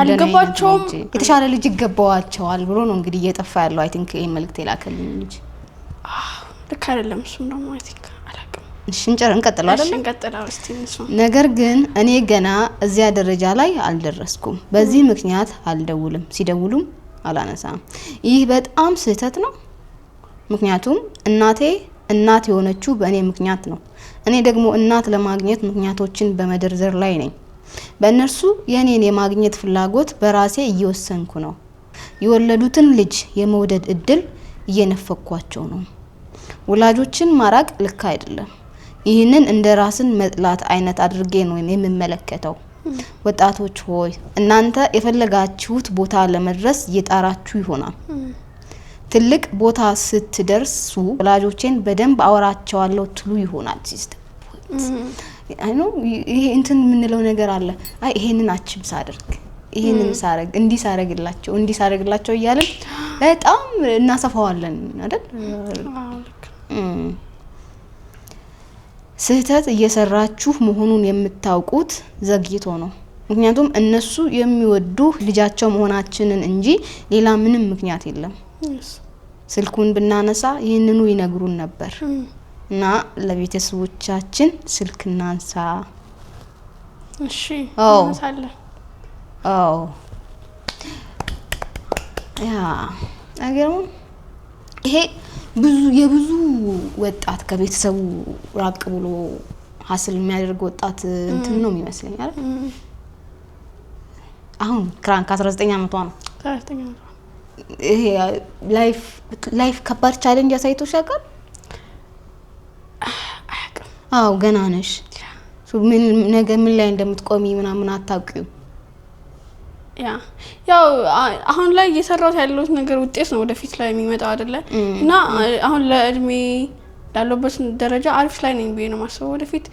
አልገባቸውም የተሻለ ልጅ ይገባዋቸዋል ብሎ ነው እንግዲህ እየጠፋ ያለው አይ ቲንክ ይሄ መልክት ይላከልኝ ልጅ ልክ አይደለም እሱም ደግሞ አይ ቲንክ አላውቅም እንቀጥላለን አይደል እንቀጥላለን እስቲ እንሱ ነገር ግን እኔ ገና እዚያ ደረጃ ላይ አልደረስኩም በዚህ ምክንያት አልደውልም ሲደውሉም አላነሳም ይህ በጣም ስህተት ነው ምክንያቱም እናት የሆነችው በእኔ ምክንያት ነው እኔ ደግሞ እናት ለማግኘት ምክንያቶችን በመደርደር ላይ ነኝ በእነርሱ የኔን የማግኘት ፍላጎት በራሴ እየወሰንኩ ነው የወለዱትን ልጅ የመውደድ እድል እየነፈኳቸው ነው ወላጆችን ማራቅ ልክ አይደለም ይህንን እንደ ራስን መጥላት አይነት አድርጌ ነው የምመለከተው ወጣቶች ሆይ እናንተ የፈለጋችሁት ቦታ ለመድረስ እየጣራችሁ ይሆናል ትልቅ ቦታ ስትደርሱ ወላጆቼን በደንብ አወራቸዋለሁ ትሉ ይሆናል ሲስተም አይ ኖ ይሄ እንትን ምንለው ነገር አለ አይ ይሄንን አችም ሳደርግ ይሄንን ሳረግ እንዲሳረግላቸው ይያለን በጣም እናሰፋዋለን አይደል ስህተት እየሰራችሁ መሆኑን የምታውቁት ዘግይቶ ነው ምክንያቱም እነሱ የሚወዱ ልጃቸው መሆናችንን እንጂ ሌላ ምንም ምክንያት የለም ስልኩን ብናነሳ ይሄንኑ ይነግሩን ነበር እና ለቤተሰቦቻችን ስልክ እናንሳ እሺ እንሳለ ያ አገሩ ይሄ የብዙ ወጣት ከቤተሰቡ ራቅ ብሎ ሀስል የሚያደርግ ወጣት እንትን ነው የሚመስለኝ አይደል አሁን ክራንክ 19 አመቷ ነው 19 አመቷ ይሄ ላይፍ ከባድ ቻሌንጅ ያሳይቶሽ ያውቃል አው ገና ነሽ ምን ነገ ምን ላይ እንደምትቆሚ ምናምን አታውቂው ያው አሁን ላይ እየሰራው ያለው ነገር ውጤት ነው ወደፊት ላይ የሚመጣው አይደለ እና አሁን ለእድሜ ላለበት ደረጃ አሪፍ ላይ ነኝ ብዬ ነው ማስበው ወደፊት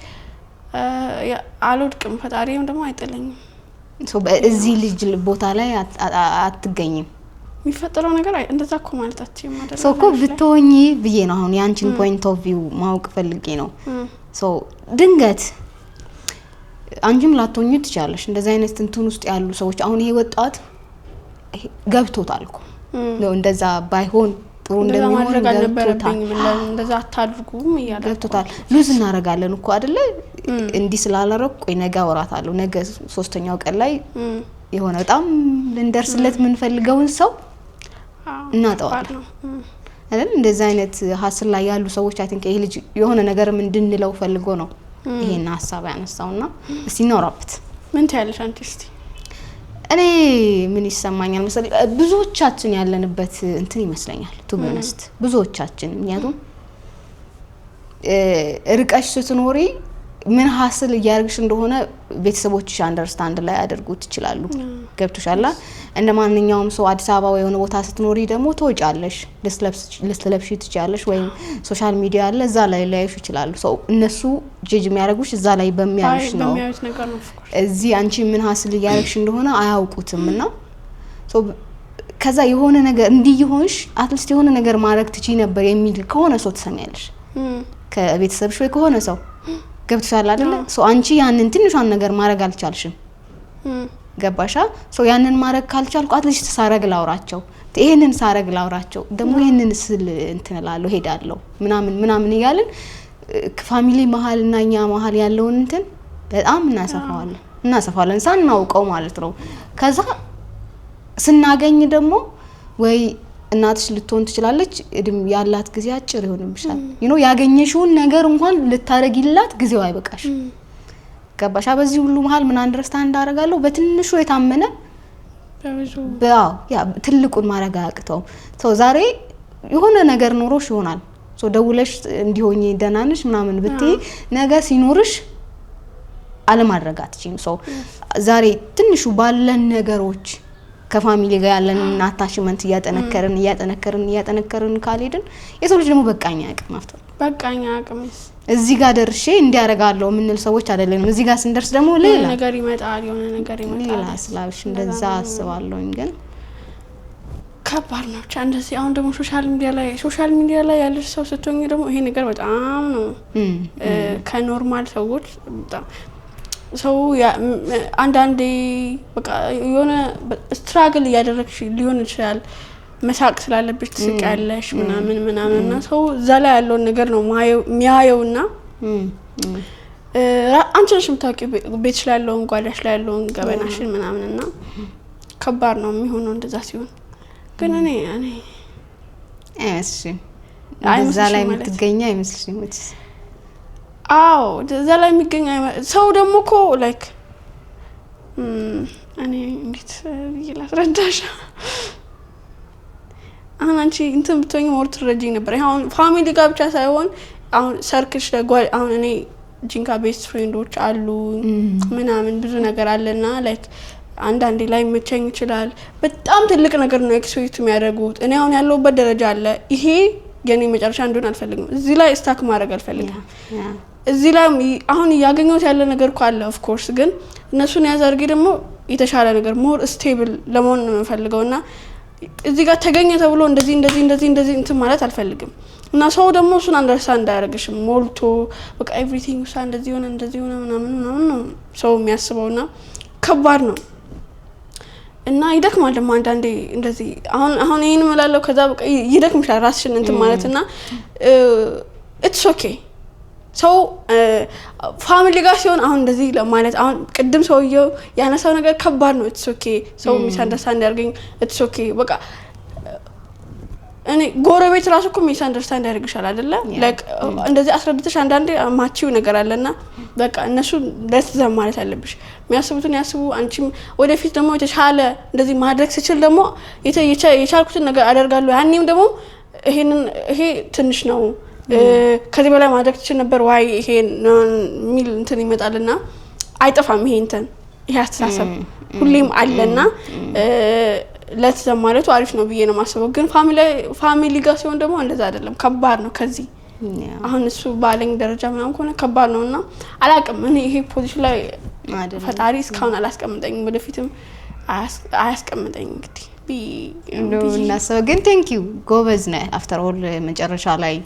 አልወድቅም ፈጣሪም ደግሞ አይጥለኝም በዚህ ልጅ ቦታ ላይ አትገኝም የሚፈጠረው ነገር እንደዛ እኮ ማለታችን ማለት እኮ ብትሆኚ ብዬ ነው አሁን ያንቺን ፖይንት ኦፍ ቪው ማወቅ ፈልጌ ነው ድንገት አንቺም ላትሆኚ ትችያለሽ እንደዛ አይነት እንትን ውስጥ ያሉ ሰዎች አሁን ይሄ ወጣት ገብቶታል እኮ ነው እንደዛ ባይሆን ጥሩ እንደሚሆን ገብቶታል እንደዛ አታድርጉም ገብቶታል ሉዝ እናረጋለን እኮ አይደለ እንዲ ስላላረኩ ነገ ወራታለሁ ነገ ሶስተኛው ቀን ላይ የሆነ በጣም ልንደርስለት ምን ፈልገውን ሰው እናጣዋለን አይደል እንደዛ አይነት ሀስል ላይ ያሉ ሰዎች አይ ቲንክ ይሄ ልጅ የሆነ ነገርም እንድንለው ፈልጎ ነው ይሄን ሐሳብ ያነሳውና እስቲ እናውራበት ምን ታያለሽ አንቺ እስቲ እኔ ምን ይሰማኛል መሰለኝ ብዙዎቻችን ያለንበት እንትን ይመስለኛል ቱ ቢሆነስት ብዙዎቻችን ምክንያቱም ርቀሽ ስትኖሪ ምን ሐስል እያርግሽ እንደሆነ ቤተሰቦችሽ አንደርስታንድ ላይ ያደርጉት ይችላሉ ገብቶሻል እንደማንኛውም ሰው አዲስ አበባ ወይ የሆነ ቦታ ስትኖሪ ደግሞ ተወጫለሽ ለስለብሽ ትችያለሽ ወይ ሶሻል ሚዲያ አለ እዛ ላይ ላይሽ ይችላሉ ሰው እነሱ ጀጅ የሚያደርጉሽ እዛ ላይ በሚያዩሽ ነው እዚህ አንቺ ምን ሐስል እያርግሽ እንደሆነ አያውቁትምና ሶ ከዛ የሆነ ነገር እንዲይሆንሽ አትሊስት የሆነ ነገር ማድረግ ትቺ ነበር የሚል ከሆነ ሰው ተሰሚያለሽ ከቤተሰብሽ ወይ ከሆነ ሰው ገብቶሻል አይደለ ሶ አንቺ ያንን ትንሿን ነገር ማድረግ አልቻልሽም ገባሻ ሶ ያንን ማድረግ ካልቻልኩ አትሊስት ሳረግ ላውራቸው ይሄንን ሳረግ ላውራቸው ደግሞ ይሄንን ስል እንትላለው ሄዳለው ምናምን ይያልን ፋሚሊ መሃልና ኛ መሃል ያለው እንትን በጣም እናሰፋለን ሳናውቀው ማለት ነው ከዛ ስናገኝ ደግሞ ወይ እናትሽ ልትሆን ትችላለች እድም ያላት ጊዜ አጭር ይሆንብሻል ያገኘሽውን ነገር እንኳን ልታረጊላት ጊዜው አይበቃሽ ገባሻ በዚህ ሁሉ መሃል ምን አንደርስታንድ አደርጋለሁ በትንሹ የታመነ ያ ትልቁን ማረጋ ያቅተው ዛሬ የሆነ ነገር ኖሮሽ ይሆናል ደውለሽ እንዲሆኚ ደናንሽ ምናምን ብትይ ነገር ሲኖርሽ አለማድረጋትቺም ዛሬ ትንሹ ባለን ነገሮች ከፋሚሊ ጋር ያለን አታችመንት ያጠነከርን ካልሄድን የሰው ልጅ ደግሞ በቃኛ አቅምስ እዚህ ጋር ደርሼ እንዲያረጋለው ምንል ሰዎች አይደለንም እዚህ ጋር ስንደርስ ደግሞ ሌላ ነገር ይመጣል ሌላ ስላብሽ እንደዛ አስባለሁኝ ግን ከባድ ነው እንደዚህ አሁን ደግሞ ሶሻል ሚዲያ ላይ ያለ ሰው ስትሆኚ ደግሞ ይሄ ነገር በጣም ነው ከኖርማል ሰዎች በጣም ሰው አንዳንዴ በቃ የሆነ ስትራግል ያደረግሽ ሊሆን ይችላል መሳቅ ስላለብሽ ትስቂያለሽ ምናምንና ሰው ዘላ ያለው ነገር ነው የሚያየውና አንቺ ነሽ የምታውቂው ቤትሽ ላይ ያለውን ጓዳሽ ላይ ያለውን ገበናሽን ምናምንና ከባድ ነው የሚሆነው እንደዛ ሲሆን ግን እኔ እሺ እዛ ላይ የምትገኛ አይመስልሽም አዎ እዛ ላይ የሚገኝ ሰው ደግሞ እኮ ላይክ እኔ እንዴት ይላስረዳሽ አሁን አንቺ እንትን ብትሆኚ ሞር ትረጂኝ ነበር አሁን ፋሚሊ ጋር ብቻ ሳይሆን አሁን ሰርክልሽ አሁን እኔ ጂንካ ቤስት ፍሬንዶች አሉ ምናምን ብዙ ነገር አለና ላይክ አንዳንዴ ላይ መቸኝ ይችላል በጣም ትልቅ ነገር ነው ኤክስፔክት የሚያደርጉት እኔ አሁን ያለውበት ደረጃ አለ ይሄ የኔ መጨረሻ እንደሆነ አልፈልግም እዚህ ላይ ስታክ ማድረግ አልፈልግም እዚህ ላይ አሁን ያገኘሁት ያለ ነገር እኮ አለ ኦፍ ኮርስ ግን እነሱን ያዛርጊ ደግሞ የተሻለ ነገር ሞር ስቴብል ለመሆን ነው የምፈልገውና እዚህ ጋር ተገኘ ተብሎ እንደዚህ እንትን ማለት አልፈልግም እና ሰው ደግሞ እሱን አንደርስታንድ እንዳያደርግሽም ሞልቶ በቃ ኤቭሪቲንግ ውሳ እንደዚህ ሆነ ምናምን ነው ሰው የሚያስበውና ከባድ ነው እና ይደክማል ደግሞ አንዳንዴ እንደዚህ አሁን ይሄን እላለሁ ከዛ በቃ ይደክምሻል ራስሽን እንትን ማለትና ኢትስ ኦኬ ሰው ፋሚሊ ጋር ሲሆን አሁን እንደዚህ ለማለት አሁን ቅድም ሰውየው ያነሳው ነገር ከባድ ነው ኢትስ ኦኬ ሰው ሚስአንደርስታንድ ያርገኝ ኢትስ ኦኬ በቃ እኔ ጎረቤት ራሱ እኮ ሚስአንደርስታንድ ያርግሻል አይደለ ላይክ እንደዚህ አስረድተሽ አንዳንዴ ማቺው ነገር አለና በቃ እነሱ ለተዘም ማለት አለብሽ የሚያስቡትን ያስቡ አንቺም ወደፊት ደግሞ የተሻለ እንደዚህ ማድረግ ሲችል ደግሞ የቻልኩትን ነገር አደርጋለሁ ያኔም ደግሞ ይሄ ትንሽ ነው ከዚህ በላይ ማድረግ ትችል ነበር ዋይ ይሄን ሚል እንትን ይመጣልና አይጠፋም ይሄ አስተሳሰብ ሁሌም አለና ለተዘም ማለቱ አሪፍ ነው ብዬ ነው ማስበው ግን ፋሚሊ ጋር ሲሆን ደግሞ እንደዛ አይደለም ከባድ ነው ከዚህ አሁን እሱ ባለኝ ደረጃ ምናምን ከሆነ ከባድ ነውና አላቅም እኔ ይሄ ፖዚሽን ላይ ፈጣሪ እስካሁን አላስቀምጠኝም ወደፊትም አያስቀምጠኝ እንግዲህ እናሰው ግን ቴንክ ዩ ጎበዝ ነህ አፍተር ኦል መጨረሻ ላይ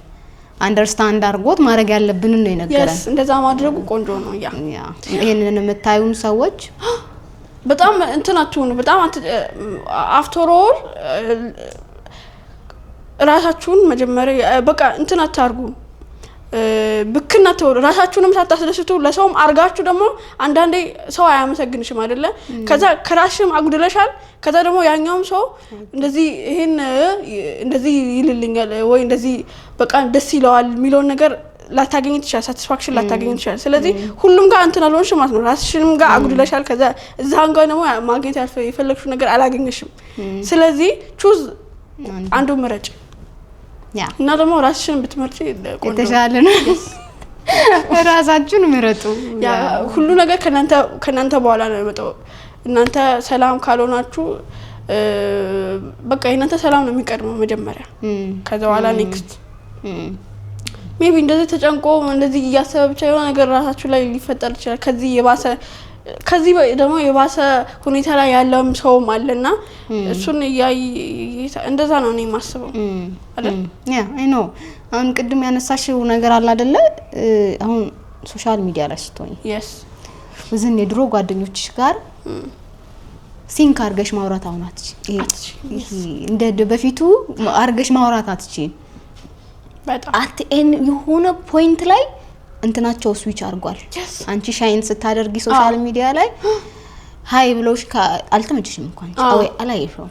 አንደርስታንድ አርጎት ማድረግ ያለብን ነው የነገረን እንደዛ ማድረጉ ቆንጆ ነው ያ ይሄንን የምታዩን ሰዎች በጣም እንትናችሁ ነው በጣም አፍተር ኦል ራሳችሁን መጀመሪያ በቃ እንትና ታርጉ ብክና ተወሩ ራሳችሁንም ሳታስደስቱ ለሰውም አርጋችሁ ደግሞ አንዳንዴ ሰው አያመሰግንሽም አይደለ ከዛ ከራስሽም አጉድለሻል ከዛ ደግሞ ያኛውም ሰው እንደዚህ ይሄን እንደዚህ ይልልኛል ወይ እንደዚህ በቃ ደስ ይለዋል ሚሊዮን ነገር ላታገኝ ትችላል ሳቲስፋክሽን ላታገኝ ትችላል ስለዚህ ሁሉም ጋር እንትና አልሆንሽ ማለት ነው ራስሽንም ጋር አጉድለሻል ከዛ እዛን ጋር ደግሞ ማግኘት የፈለግሽው ነገር አላገኘሽም ስለዚህ ቹዝ አንዱ ምረጭ ያ እና ደግሞ ራስሽን ብትመርጪ የተሻለ ነው ራሳችሁን ምረጡ ያ ሁሉ ነገር ከናንተ በኋላ ነው የመጣው እናንተ ሰላም ካልሆናችሁ በቃ እናንተ ሰላም ነው የሚቀድመው መጀመሪያ ከዛ በኋላ ኔክስት ሜቢ እንደዚህ ተጨንቆ እንደዚህ እያሰበ ብቻ የሆነ ነገር ራሳችሁ ላይ ሊፈጠር ይችላል ከዚህ ደግሞ የባሰ ሁኔታ ላይ ያለው ሰውም አለና እሱን እንደዛ ነው እኔ ማስበው አይደል ያ አይ ኖ አሁን ቅድም ያነሳሽው ነገር አለ አይደለ አሁን ሶሻል ሚዲያ ላይ ስትሆኝ yes ወዝን የድሮ ጓደኞችሽ ጋር ሲንክ አርገሽ ማውራት አውናት ይሄ እንደ በፊቱ አርገሽ ማውራት አትችይም በጣም አትኤን የሆነ ፖይንት ላይ እንትናቸው ስዊች አርጓል አንቺ ሻይን ስታደርጊ ሶሻል ሚዲያ ላይ ሃይ ብሎሽ አልተመችሽም እንኳን ወይ አላየሽው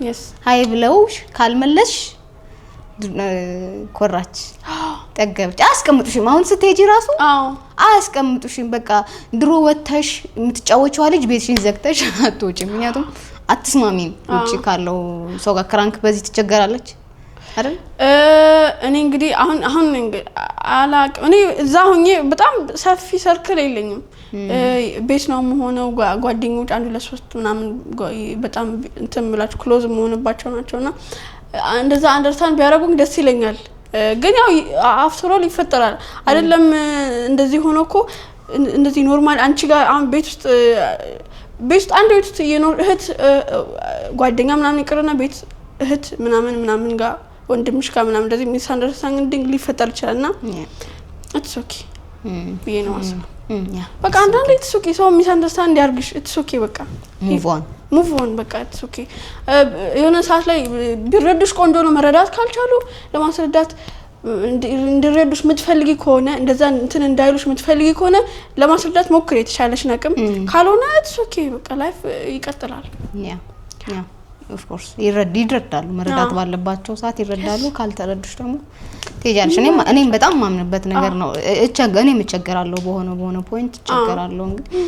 ሃይ ብሎሽ ካልመለሽ ኮራች ጠገብጭ አስቀምጡሽም አሁን ስትሄጂ ራሱ አስቀምጡሽም በቃ ድሮ ወተሽ የምትጫወቻው ልጅ ቤትሽን ዘግተሽ አትወጪም ምክንያቱም አትስማሚም ውጪ ካለው ሰው ጋር ክራንክ በዚህ ትቸገራለች አይደል እኔ እንግዲህ አሁን አላቅ እኔ እዛ ሆኜ በጣም ሰፊ ሰርክል የለኝም ቤት ነው የምሆነው ጓደኞች አንዱ ለሶስት ምናምን በጣም እንትን ብላችሁ ክሎዝ መሆንባቸው ናቸውና እንደዛ አንደርስታንድ ቢያረጉኝ ደስ ይለኛል ግን ያው አፍተር ኦል ይፈጠራል አይደለም እንደዚህ ሆኖ እኮ እንደዚህ ኖርማል አንቺ ጋር አሁን ቤት ውስጥ አንድ ቤት ውስጥ እህት ጓደኛ ምናምን ይቅርና ቤት እህት ምናምን ጋር ወንድምሽ ጋር ምናምን እንደዚህ ሚስአንደርስታንዲንግ ሊፈጠር ይችላልና ኢትስ ኦኬ ነው አስበው በቃ አንዳንዴ ኢትስ ኦኬ ሰው ሚስአንደርስታንድ ያርግሽ ኢትስ ኦኬ በቃ ሙቭ ኦን በቃ ኢትስ ኦኬ የሆነ ሰዓት ላይ ቢረዱሽ ቆንጆ ነው መረዳት ካልቻሉ ለማስረዳት እንዲረዱሽ ምትፈልጊ ከሆነ እንደዛ እንትን እንዳይሉሽ ምትፈልጊ ከሆነ ለማስረዳት ሞክሪ የተሻለሽን አቅም ካልሆነ ኢትስ ኦኬ በቃ ላይፍ ይቀጥላል ያ ኦፍ ኮርስ ይረዳሉ መረዳት ባለባቸው ሰዓት ይረዳሉ ካልተረዱሽ ደግሞ ትያለሽ እኔም በጣም ማምንበት ነገር ነው እኔ መቸገራለሁ በሆነ ፖይንት እቸገራለሁ እንግዲህ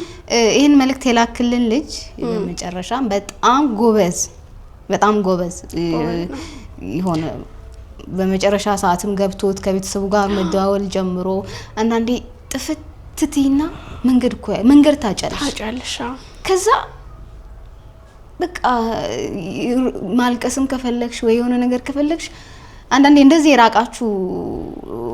ይሄን መልእክት የላክልን ልጅ በመጨረሻ በጣም ጎበዝ ይሆነ በመጨረሻ ሰዓትም ገብቶት ከቤተሰቡ ጋር መደዋወል ጀምሮ አንዳንዴ ጥፍትቲና መንገድ ታጫለሽ ከዛ በቃ ማልቀስም ከፈለግሽ ወይ የሆነ ነገር ከፈለግሽ አንዳንዴ እንደዚህ የራቃችሁ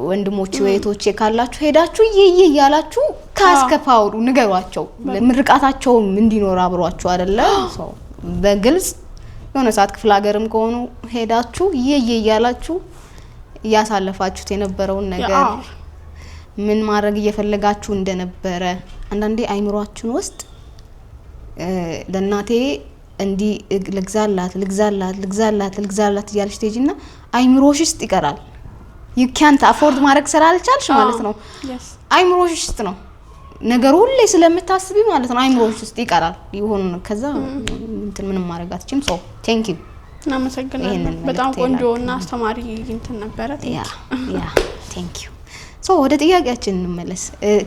ወንድሞች ወይቶች ካላችሁ ሄዳችሁ ይያላችሁ ካስከፋውሩ ንገሯቸው ምርቃታቸው እንዲኖር አብሯችሁ አይደለ ሰው በግልጽ የሆነ ሰዓት ክፍለ ሀገርም ከሆኑ ሄዳችሁ ይያላችሁ ያሳለፋችሁት የነበረው ነገር ምን ማድረግ እየፈለጋችሁ እንደነበረ አንዳንዴ አይምሯችን ውስጥ ለናቴ እንዲ ልግዛላት እያልሽ ትሄጂና አይምሮሽ ውስጥ ይቀራል you can't afford ማድረግ ስላልቻልሽ ማለት ነው አይምሮሽ ውስጥ ነው ነገር ሁሌ ስለምታስቢ ማለት ነው አይምሮሽ ውስጥ ይቀራል ይሆን ከዛ እንትን ምንም ማድረግ አትችይም so thank you እናመሰግናለን በጣም ቆንጆና አስተማሪ እንትን ነበረ thank you so ወደ ጥያቄያችን እንመለስ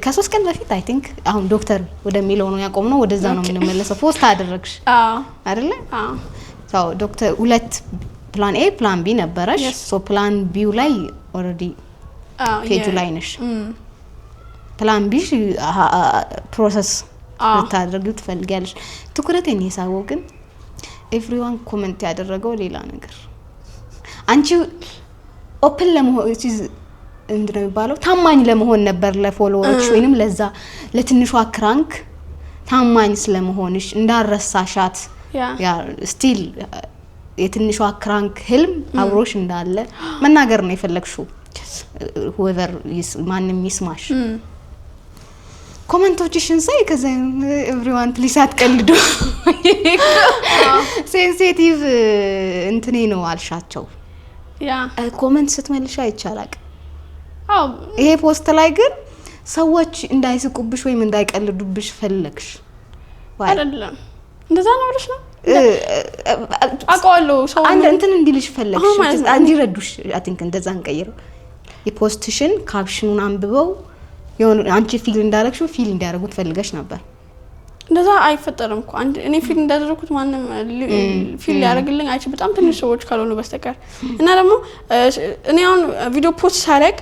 ከ3 ቀን በፊት I think አሁን ዶክተር ወደሚለው ነው ያቆምነው ወደዛ ነው የምንመለሰው ፖስት አደረግሽ አይደለ so ዶክተር ሁለት ፕላን A ፕላን B ነበረሽ so ፕላን B ላይ already ፔጁ ላይ ነሽ ፕላን B ፕሮሰስ ልታደርጊው ትፈልጊያለሽ ትኩረቴን የሳበው ግን everyone ኮሜንት ያደረገው ሌላ ነገር አንቺ ኦፕን ለመሆን እንደው ባለው ታማኝ ለመሆን ነበር ለፎሎወሮች ወይንም ለዛ ለትንሿ ክራንክ ታማኝ ስለመሆንሽ እንዳረሳሻት ያ ስቲል የትንሿ ክራንክ ህልም አብሮሽ እንዳለ መናገር ነው የፈለግሽው whoever ማንም ይስማሽ ኮሜንቶችሽን ሳይ ከዛ everyone please አትቀልዱ ሴንሲቲቭ እንትኔ ነው አልሻቸው ያ ኮሜንት ስትመልሻ ይቻላል ይሄ ፖስት ላይ ግን ሰዎች እንዳይስቁብሽ ወይም እንዳይቀልዱብሽ ፈለግሽ አይደለም እንደዛ ነው ብለሽ ነው አቋለው ሰው አንድ እንትን እንዲልሽ ፈለግሽ እንዲረዱሽ I think እንደዛ እንቀይረው የፖስትሽን ካፕሽኑን አንብበው የሆነ አንቺ ፊል እንዳረግሽው ፊል እንዲያረጉት ፈልገሽ ነበር እንደዛ አይፈጠርም እኮ አንድ እኔ ፊል እንዳደረኩት ማንንም ፊል ያደርግልኝ አይች በጣም ትንሽ ሰዎች ካልሆኑ በስተቀር እና ደግሞ እኔ አሁን ቪዲዮ ፖስት ሳረግ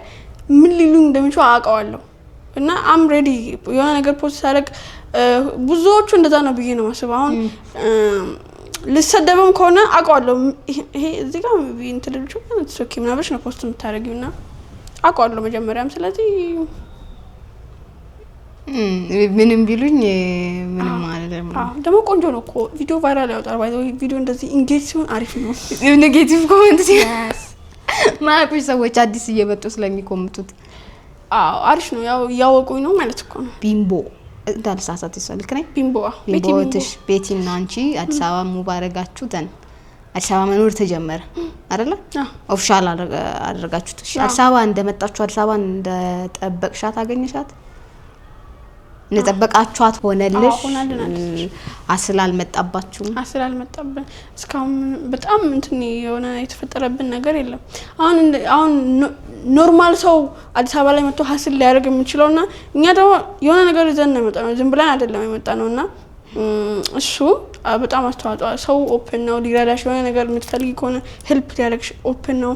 ምን ሊሉኝ እንደሚችሉ አውቀዋለሁ እና አም ሬዲ የሆነ ነገር ፖስት ሳረግ ብዙዎቹ እንደዛ ነው ብዬ ነው ማስበው አሁን ልሰደብም ከሆነ አውቀዋለሁ ይሄ እዚህ ጋር እንትን ልጅ ሶኪ ምናብሽ ነው ፖስት የምታረጊውና አውቀዋለሁ መጀመሪያም ስለዚህ ምንም ቢሉኝ ምንም ማለት ነው ደግሞ ቆንጆ ነው እኮ ቪዲዮ ቫይራል ያወጣል ባይ ዘ ወይ ቪዲዮ እንደዚህ ኢንጌጅ ሲሆን አሪፍ ነው ኔጌቲቭ ኮሜንት ሲያስ ማቁይ ሰዎች አዲስ እየመጡ ስለሚኮምቱት አሪፍ ነው ያው ያወቁኝ ነው ማለት እኮ ነው ቢምቦ እንዳልሳሳት ይሰልክ ነኝ ቢምቦ ትሽ ቤቲና አንቺ አዲስ አበባ ሙባረጋችሁ ተን አዲስ አበባ መኖር ተጀመረ አይደለ ኦፊሻል አደረጋችሁት አዲስ አበባ እንደመጣችሁ አዲስ አበባ እንደጠበቅሻት አገኘሻት ነጠበቃችኋት ሆነልሽ አስላል መጣባችሁም መጣብን እስካሁን በጣም እንትን የሆነ የተፈጠረብን ነገር የለም አሁን ኖርማል ሰው አዲስ አበባ ላይ መጥቶ ሀስል ሊያደርግ የሚችለውና እኛ ደግሞ የሆነ ነገር ይዘን ነው የመጣነው ዝም ብለን አይደለም የመጣነውና እሱ በጣም አስተዋጽኦ ሰው ኦፕን ነው ሊረዳሽ የሆነ ነገር የምትፈልጊ ከሆነ ሄልፕ ሊያደርግሽ ኦፕን ነው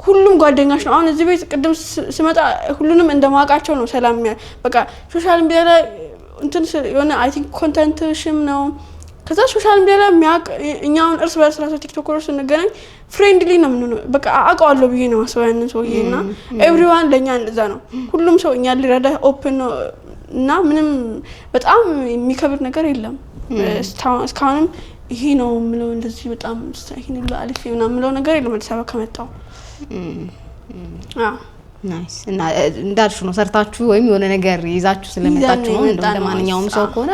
ሁሉም ጓደኛሽ ነው አሁን እዚህ ቤት ቅድም ስመጣ ሁሉንም እንደማውቃቸው ነው ሰላም በቃ ሶሻል ሚዲያ ላይ እንትን የሆነ አይ ቲንክ ኮንተንትሽም ነው ከዛ ሶሻል ሚዲያ ላይ እኛውን እርስ በርስ ራሱ ቲክቶከሮች እንገናኝ ፍሬንድሊ ነው ምን በቃ አውቀዋለሁ ብዬ ነው አስበው ያንን ሰውዬና ኤቭሪዋን ለኛ እንደዛ ነው ሁሉም ሰው እኛ ሊረዳ ኦፕን ነው እና ምንም በጣም የሚከብድ ነገር የለም እስካሁንም ይሄ ነው ምለው እንደዚህ በጣም ይሄን ለአሊፍ ምናምን ነገር የለም አዲስ አበባ ከመጣው ናይስ እና እንዳልሽ ነው ሰርታችሁ ወይም የሆነ ነገር ይዛችሁ ስለመጣችሁ ነው እንደማንኛውም ሰው ከሆነ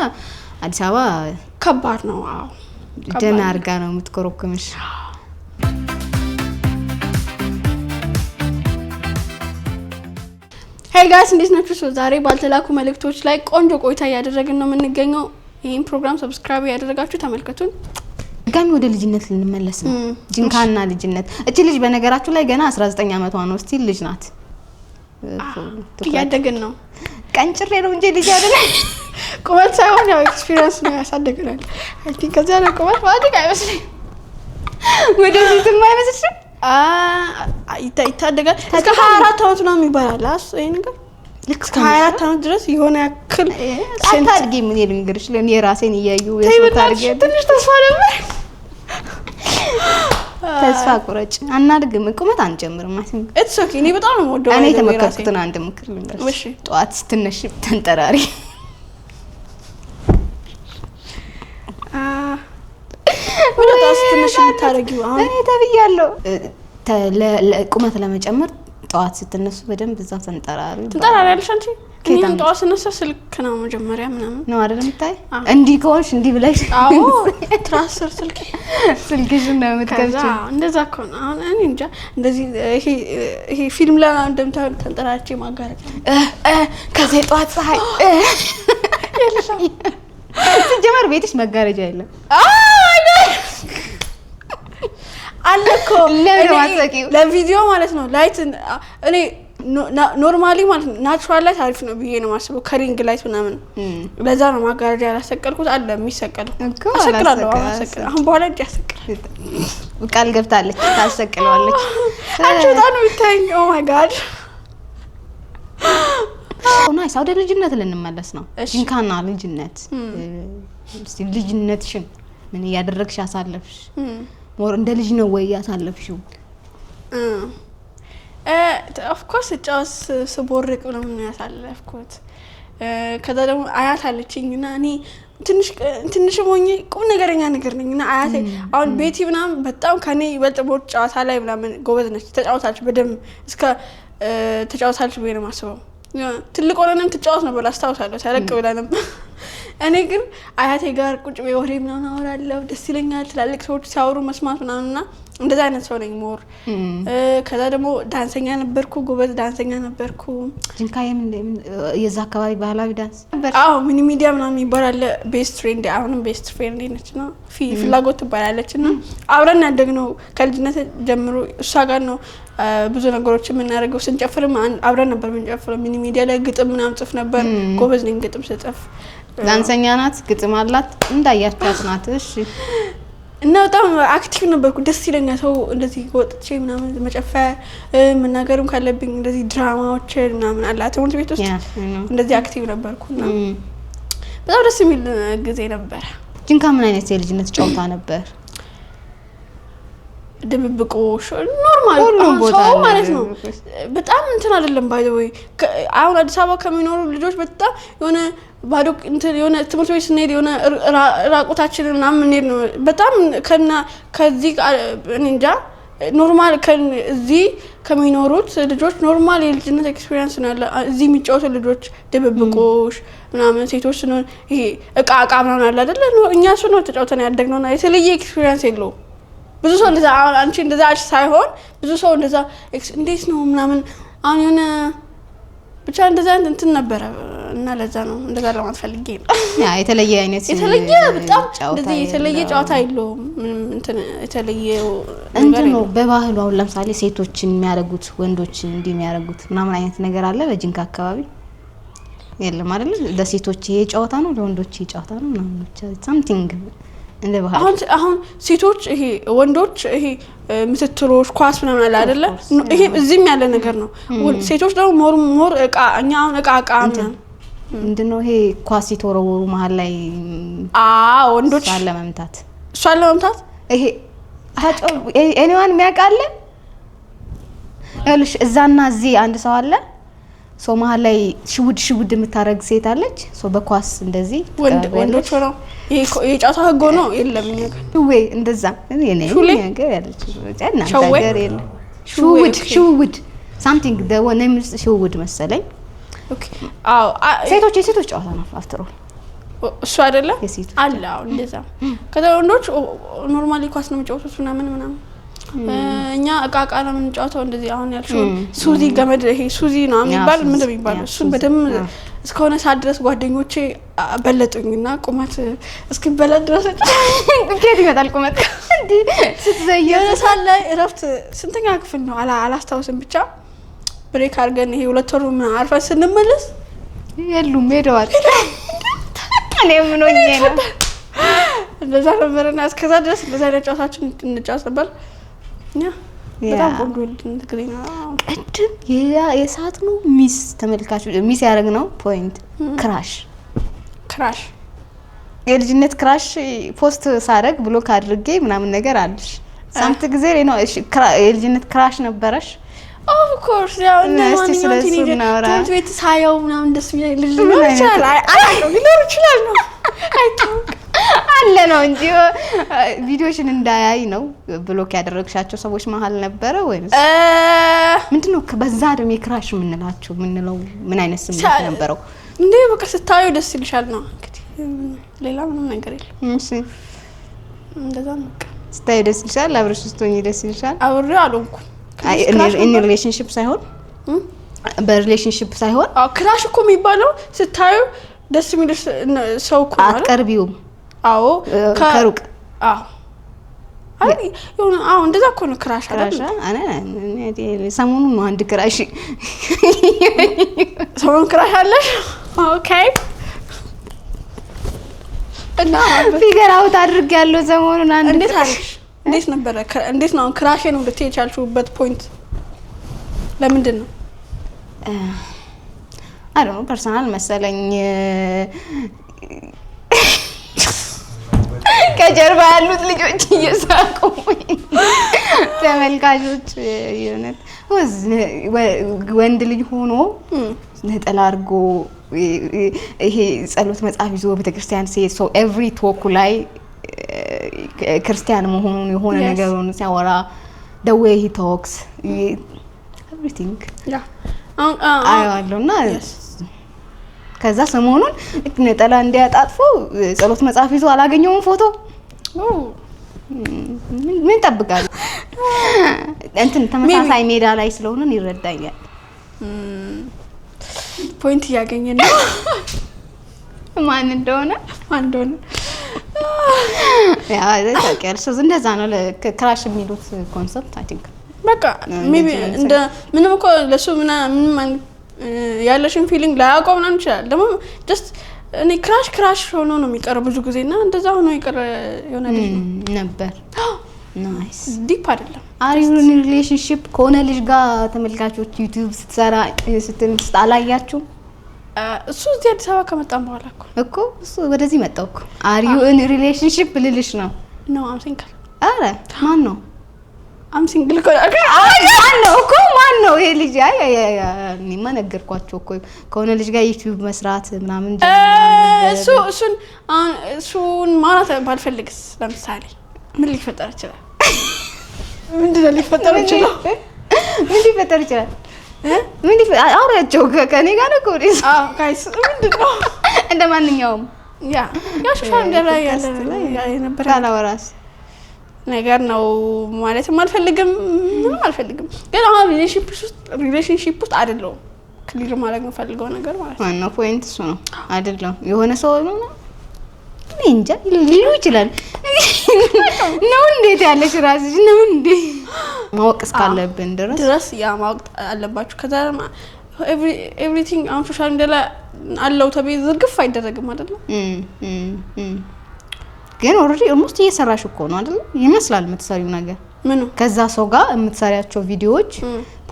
አዲስ አበባ ከባድ ነው ደና አርጋ ነው የምትኮረኩምሽ ሄይ ጋይስ እንዴት ናችሁ ዛሬ ባልተላኩ መልእክቶች ላይ ቆንጆ ቆይታ ያደረግን ነው የምንገኘው ይሄን ፕሮግራም ሰብስክራይብ ያደረጋችሁ ተመልከቱን ጋሚ ወደ ልጅነት ልንመለስ ነው ጂንካና ልጅነት እቺ ልጅ በነገራችሁ ላይ ገና 19 አመቷ ነው ስቲል ልጅ ናት ያደገን ነው ቀንጭሬ ነው እንጂ ልጅ አይደለም ቁመት ሳይሆን ያው ኤክስፒሪየንስ ነው ያሳደገናል አይ ቲንክ ከዛ ነው ቁመት ማድረግ አይመስልም ወደዚህ የማይመስልሽ ይታደጋል እስከ 24 አመት ነው የሚባላል ይሄ ነገር ልክ 24 አመት ድረስ የሆነ ያክል አታድጊ ምን ይልንግርሽ ለኔ ራሴን ይያዩ የሰታርገ ትንሽ ተስፋ ነበር ተስፋ ቁረጭ አናድግም ቁመት አንጀምርም ማለት ነው ኢትስ ኦኬ እኔ በጣም ነው ወደው እኔ ተመከርኩትና አንድ ምክር ልንገርሽ ጧት ስትነሽ ተንጠራሪ ወደ ስትነሽ ታረጊው አሁን እኔ ተብያለሁ ቁመት ለመጨመር ጧት ስትነሱ በደንብ እዛ ተንጠራሪ ያለሽ አንቺ ከታም ጠዋት ስነሳ ስልክ ነው መጀመሪያ ምናምን ነው አይደል የምታይ እንዲህ ከሆንሽ እንዲህ ብለሽ አዎ ትራንስፈር ስልክሽን ነው የምትከፍቺው እንደዛ ከሆነ አሁን እኔ እንጃ እንደዚህ ይሄ ፊልም ላይ እንደምታው ተንጠራቼ ማጋረጥ ከዚህ ጠዋት ፀሐይ ሲጀመር ቤትሽ መጋረጃ የለም አለኮ ለቪዲዮ ማለት ነው ላይት እኔ ኖርማሊ ማለት ናቹራል ላይት አሪፍ ነው ብዬ ነው ማስበው ከሪንግ ላይት ምናምን ለዛ ነው ማጋረጃ ያላሰቀልኩት አለ የሚሰቀለው አሰቅላለሁ አሁን በኋላ እጅ ያሰቅላል ቃል ገብታለች ታሰቅለዋለች አንቺ በጣም ነው የምታይኝ ኦ ማይ ጋድ ኦና ሳውዲ ልጅነት ልንመለስ ነው ጂንካና ልጅነት እስቲ ልጅነትሽን ምን ያደረግሽ አሳለፍሽ ሞር እንደ ልጅ ነው ወይ ያሳለፍሽው ኦፍ ኮርስ ጫውስ ስቦርቅ ነው ምን ያሳለፍኩት ከዛ ደግሞ አያት አለችኝና እኔ ትንሽ ሞኝ ቁም ነገረኛ ነገር ነኝና አያቴ አሁን ቤቲ ምናምን በጣም ከኔ ይበልጥ ቦት ጫዋታ ላይ ምናምን ጎበዝ ነች ተጫውታለች በደም እስከ ተጫውታለች ወይ ነው ማስበው ትልቅ ሆነንም ተጫውት ነበር አስታውሳለሁ ታለቅ ብላንም እኔ ግን አያቴ ጋር ቁጭ በይ ወሬ ምናምን አወራለሁ ደስ ይለኛል ትላልቅ ሰዎች ሲያወሩ መስማት ምናምንና እንደዛ አይነት ሰው ነኝ ሞር ከዛ ደግሞ ዳንሰኛ ነበርኩ ጎበዝ ዳንሰኛ ነበርኩ ጂንካዬም የዛ አካባቢ ባህላዊ ዳንስ አዎ ሚኒ ሚዲያ ምናምን ይባላል ቤስት ፍሬንድ አሁንም ቤስት ፍሬንድ ነችና ፍላጎት ትባላለችና አብረን ያደግነው ከልጅነት ጀምሮ እሷ ጋር ነው ብዙ ነገሮች የምናደርገው ስንጨፍርም አብረን ነበር የምንጨፍረው ሚኒ ሚዲያ ላይ ግጥም ምናምን ጽፍ ነበር ጎበዝ ነኝ ግጥም ስጽፍ ዳንሰኛ ናት ግጥም አላት እንዳያቻት ናት እሺ እና በጣም አክቲቭ ነበርኩ ደስ ይለኛል ሰው እንደዚህ ወጥቼ ምናምን መጨፈር መናገርም ካለብኝ እንደዚህ ድራማዎች ምናምን አላት ትምህርት ቤት ውስጥ እንደዚህ አክቲቭ ነበርኩና በጣም ደስ የሚል ጊዜ ነበር ጂንካ ምን አይነት የልጅነት ጨዋታ ነበር ድብብቆሽ ኖርማል ሰው ማለት ነው በጣም እንትን አይደለም ባይ ዘ ወይ አሁን አዲስ አበባ ከሚኖሩ ልጆች በጣም የሆነ ባዶ እንትን የሆነ ትምህርት ቤት ስንሄድ የሆነ ራቁታችንን ምናምን እንሄድ ነው በጣም ከዚህ እንጃ ኖርማል ከዚህ ከሚኖሩት ልጆች ኖርማል የልጅነት ኤክስፒሪየንስ ነው ያለ እዚህ የሚጫወቱ ልጆች ድብብቆሽ ምናምን ሴቶች ነው ይሄ እቃ ምናምን አለ አይደል እኛ እሱ ነው ተጫውተን ያደግነውና የተለየ ኤክስፒሪየንስ የለው ብዙ ሰው እንደዛ አንቺ እንደዛ ሳይሆን ብዙ ሰው እንደዛ እንዴት ነው ምናምን አሁን የሆነ ብቻ እንደዛ እንትን ነበር እና ለዛ ነው እንደዛ ለማለት ፈልጌ ነው ያ የተለየ አይነት የተለየ በጣም እንደዚህ የተለየ ጨዋታ የለውም ምንም እንትን የተለየ ነገር ነው በባህሉ አሁን ለምሳሌ ሴቶችን የሚያደርጉት ወንዶችን እንዲህ የሚያደርጉት ምናምን አይነት ነገር አለ በጂንካ አካባቢ የለም አይደል ለሴቶች ይሄ ጨዋታ ነው ለወንዶች ይሄ ጨዋታ ነው ምናምን ብቻ something እንደ ባህል አሁን ሴቶች ይሄ ወንዶች ይሄ ምትትሮሽ ኳስ ምናምን አለ አይደለ ይሄ እዚህም ያለ ነገር ነው ሴቶች ደግሞ ሞር እቃ እኛ አሁን እቃ ምንድነው ይሄ ኳስ ይተወረወሩ መሃል ላይ ወንዶች እሷን ለመምታት ይሄ anyone የሚያውቃለ እልሽ እዛና እዚህ አንድ ሰው አለ ሶ መሃል ላይ ሽውድ የምታረግ ሴት አለች ሶ በኳስ እንደዚህ ወንዶች ነው ይሄ ጫታ ህጎ ነው የለም ነገር ወይ እንደዛ እኔ ነገር ያለች ጫና ነገር የለም ሽውድ something the one name is ሽውድ መሰለኝ ኦኬ ሴቶች ጫታ ነው after all እሱ አይደለ አለ እንደዛ ከዛ ወንዶች ኖርማሊ ኳስ ነው የሚጫወቱት ምናምን እኛ እቃቃ ነው የምንጫወተው እንደዚህ አሁን ያልሽው ሱዚ ገመድ ይሄ ሱዚ ነው የሚባል ምን እንደሚባል እሱን በደም እስከሆነ ሰዓት ድረስ ጓደኞቼ በለጡኝና ቁመት እስኪበለጥ ድረስ እንዴት ይመጣል ቁመት እንዴ ስትዘየው ሳለ እረፍት ስንተኛ ክፍል ነው አላስታውስም ብቻ ብሬክ አድርገን ይሄ 2 ወር ምናምን አርፈን ስንመለስ የሉም ሄደዋል እኔ ምን ሆኜ ነው እንደዛ ነበርና እስከዛ ድረስ እንደዛ ጨዋታችን እንጫወት ነበር በጣም ቆንጆ ልትግሪና ቀድም የሰዓት ነው ሚስ ተመልካቹ ሚስ ያደርግ ነው ፖይንት ክራሽ የልጅነት ክራሽ ፖስት ሳደርግ ብሎክ አድርጌ ምናምን ነገር አለሽ ሳምንት ጊዜ ነው እሺ የልጅነት ክራሽ ነበረሽ ኦፍ ኮርስ ያው እንደማንኛውም ቲኔጀር ትምህርት ቤት ሳየው ምናምን ደስ የሚል ልጅ ነው ይችላል አላውቅም ሊኖር ይችላል ነው አለ ነው እንጂ ቪዲዮሽን እንዳያይ ነው ብሎክ ያደረግሻቸው ሰዎች መሀል ነበረ ወይስ ምንድነው? በዛ እድሜ ክራሽ ምንለው ምን አይነት ስሜት ነበረው? እንዴ በቃ ስታዩ ደስ ይልሻል ነው እንግዲህ ሌላ ምንም ነገር የለም። እሺ እንደዛ ነው። ስታዩ ደስ ይልሻል? አብረሽ ስትሆኚ ደስ ይልሻል? አብሬው አልሆንኩም። ኢን ሪሌሽንሺፕ ሳይሆን በሪሌሽንሺፕ ሳይሆን ክራሽ እኮ የሚባለው ስታዩ ደስ የሚል ሰው እኮ ማለት አትቀርቢውም። አዎ ከሩቅ አዎ አይ የሆነ አዎ እንደዛ እኮ ነው ክራሽ አይደል? ሰሞኑን ነው አንድ ክራሽ ሰሞኑን ክራሽ አለሽ? ኦኬ እና ፊገር አውት አድርጌያለሁ ሰሞኑን አንድ እንዴት አለሽ? እንዴት ነበረ? እንዴት ነው ክራሽ ነው ልትሄጂ ያልሽውበት ፖይንት ለምንድን ነው? አይ ዶንት ኖ ፐርሰናል መሰለኝ። ከጀርባ ያሉት ልጆች እየሳቁ ተመልካቾች የሆነት ወንድ ልጅ ሆኖ ነጠላ አድርጎ ይሄ ጸሎት መጽሐፍ ይዞ ቤተክርስቲያን ሲሄድ ሶ ኤቭሪ ቶክ ላይ ክርስቲያን መሆኑን የሆነ ነገሩን ሲያወራ the way he talks everything አያለውና ከዛ ሰሞኑን ነጠላ እንዲያጣጥፎ ጸሎት መጽሐፍ ይዞ አላገኘውም ፎቶ ምን ጠብቃለሁ? እንትን ተመሳሳይ ሜዳ ላይ ስለሆነን ይረዳኛል። ፖይንት እያገኘን ነው ማን እንደሆነ ያ ታውቂያለሽ እንደዛ ነው ክራሽ የሚሉት ኮንሰፕት አይ ቲንክ በቃ ሜቢ እንደ ምንም እኮ ለሱ ምንም ያለሽን ፊሊንግ ላያውቀው ምናምን ይችላል። ደግሞ ጀስት እኔ ክራሽ ሆኖ ነው የሚቀረው ብዙ ጊዜና እንደዛ ሆኖ ይቀር የሆነ ልጅ ነበር። ናይስ ዲፕ አይደለም። አር ዩ ኢን ሪሌሽንሺፕ ከሆነ ልጅ ጋር ተመልካቾች ዩቲዩብ ስትሰራ ስትላያችሁ እሱ እዚህ አዲስ አበባ ከመጣን በኋላ እኮ እሱ ወደዚህ መጣው እኮ አር ዩ ኢን ሪሌሽንሺፕ ልልሽ ነው። ኖ አም ሲንግል። አረ ማን ነው? አም ሲንግል እኮ ማን ነው ይሄ ልጅ? አይ እኔማ ነገርኳቸው እኮ ከሆነ ልጅ ጋር ዩቲዩብ መስራት ምናምን እሱን ማለት ባልፈልግስ ለምሳሌ ምን ሊፈጠር ይችላል? ምንድነው ሊፈጠር ይችላል? ምን አውራቸው ከኔ ጋር ነው ኮሪስ ጋይስ ምንድነው እንደማንኛውም ሶሻል ሚዲያ ላይ ያለ ነበር ካላወራስ ነገር ነው ማለት አልፈልግም። ግን አሁን ሪሌሽንሺፕ ውስጥ አይደለም ክሊር ማድረግ የምፈልገው ነገር ማለት ነው ፖይንት እሱ ነው አይደለም የሆነ ሰው ነው እንጃ ሊሉ ይችላል ነው እንዴት ያለሽ ራስሽ ነው እንዴ ማወቅ እስካለብን ድረስ ያ ማወቅ አለባችሁ። ከዛ ኤቭሪቲንግ አሁን ሶሻል ሚዲያ ላይ አለው ተብዬ ዝርግፍ አይደረግም አይደለም። ግን ኦሬዲ ኦልሞስት እየሰራሽ እኮ ነው አይደል? ይመስላል የምትሰሪው ነገር ምኑ ከዛ ሰው ጋር የምትሰሪያቸው ቪዲዮዎች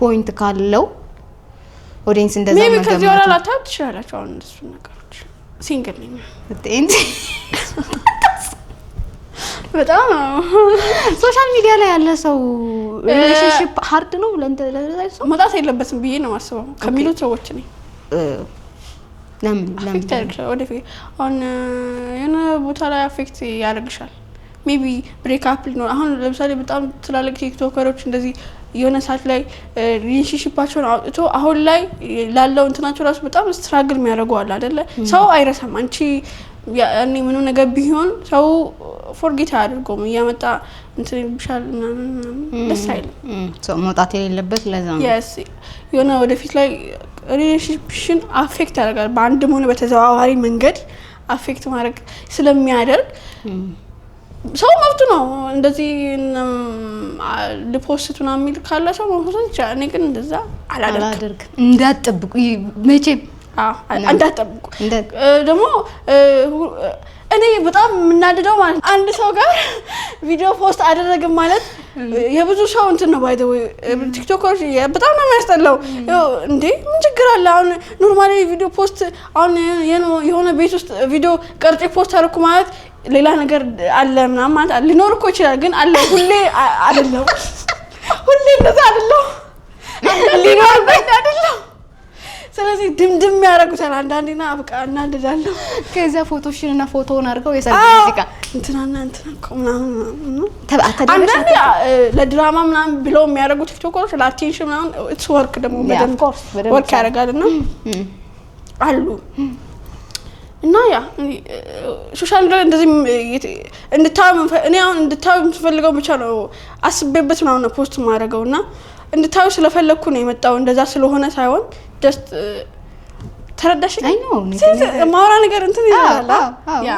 ፖይንት ካለው ኦዲየንስ እንደዛ ነው ማለት ከዚህ ወራ ላታውት ትችላላችሁ። አሁን እንደሱ ነገሮች ሲንግል ነኝ በጣም ሶሻል ሚዲያ ላይ ያለ ሰው ሪሌሽንሺፕ ሃርድ ነው ለሰው መጣት የለበትም ብዬ ነው ማስበው ከሚሉት ሰዎች ነኝ። ለምን ወደፊት አሁን የሆነ ቦታ ላይ አፌክት ያደርግሻል። ሜቢ ብሬክ አፕ ነው። አሁን ለምሳሌ በጣም ትላልቅ ቲክቶከሮች እንደዚህ የሆነ ሰዓት ላይ ሪሌሽንሺፓቸውን አውጥቶ አሁን ላይ ላለው እንትናቸው ራሱ በጣም ስትራግል የሚያደርጉ አለ አይደለ? ሰው አይረሳም። አንቺ ያኔ ምንም ነገር ቢሆን ሰው ፎርጌት አያደርገውም። እያመጣ እንትን ይብሻል ምናምን ደስ አይልም። ሰው መውጣት የሌለበት ለዛ ነው። የሆነ ወደፊት ላይ ሪሌሽንሺፕሽን አፌክት ያደርጋል። በአንድም ሆነ በተዘዋዋሪ መንገድ አፌክት ማድረግ ስለሚያደርግ ሰው መብቱ ነው እንደዚህ ለፖስት ምናምን የሚል ካለ ሰው መውጣት ይችላል። እኔ ግን እንደዛ አላደርግም። እንዳትጠብቁ መቼም እንዳትጠብቁ ደግሞ እኔ በጣም የምናደደው ማለት አንድ ሰው ጋር ቪዲዮ ፖስት አደረግም ማለት የብዙ ሰው እንትን ነው። ባይ ዘ ወይ ቲክቶከሮች በጣም ነው የሚያስጠላው። እንዴ ምን ችግር አለ? አሁን ኖርማሊ ቪዲዮ ፖስት አሁን የሆነ ቤት ውስጥ ቪዲዮ ቀርጬ ፖስት አደረኩ ማለት ሌላ ነገር አለ ምናምን ማለት ሊኖር እኮ ይችላል። ግን አለ ሁሌ አይደለም። ሁሌ እንደዛ አይደለም። ሊኖር አይደለም። ስለዚህ ድምድም ያደርጉታል አንዳንዴና በቃ እናደዳለሁ። ከዛ ፎቶሽንና ፎቶውን አድርገው የሰርግ ሙዚቃ እንትናና እንትና ምናምን አንዳንዴ ለድራማ ምናምን ብለው የሚያደርጉ ቲክቶከሮች ለአቴንሽን ምናምን ኢትስ ወርክ ደግሞ በደንብ ወርክ ያደርጋልና አሉ እና ያ ሶሻል ሚዲያ እንደዚህ እኔ አሁን እንድታዩ የምፈልገው ብቻ ነው አስቤበት ምናምን ፖስት ማድረገውና እንድታዩ ስለፈለኩ ነው የመጣው እንደዛ ስለሆነ ሳይሆን ጀስት ተረዳሽ አይ ነው ማውራ ነገር እንትን ይላል ያ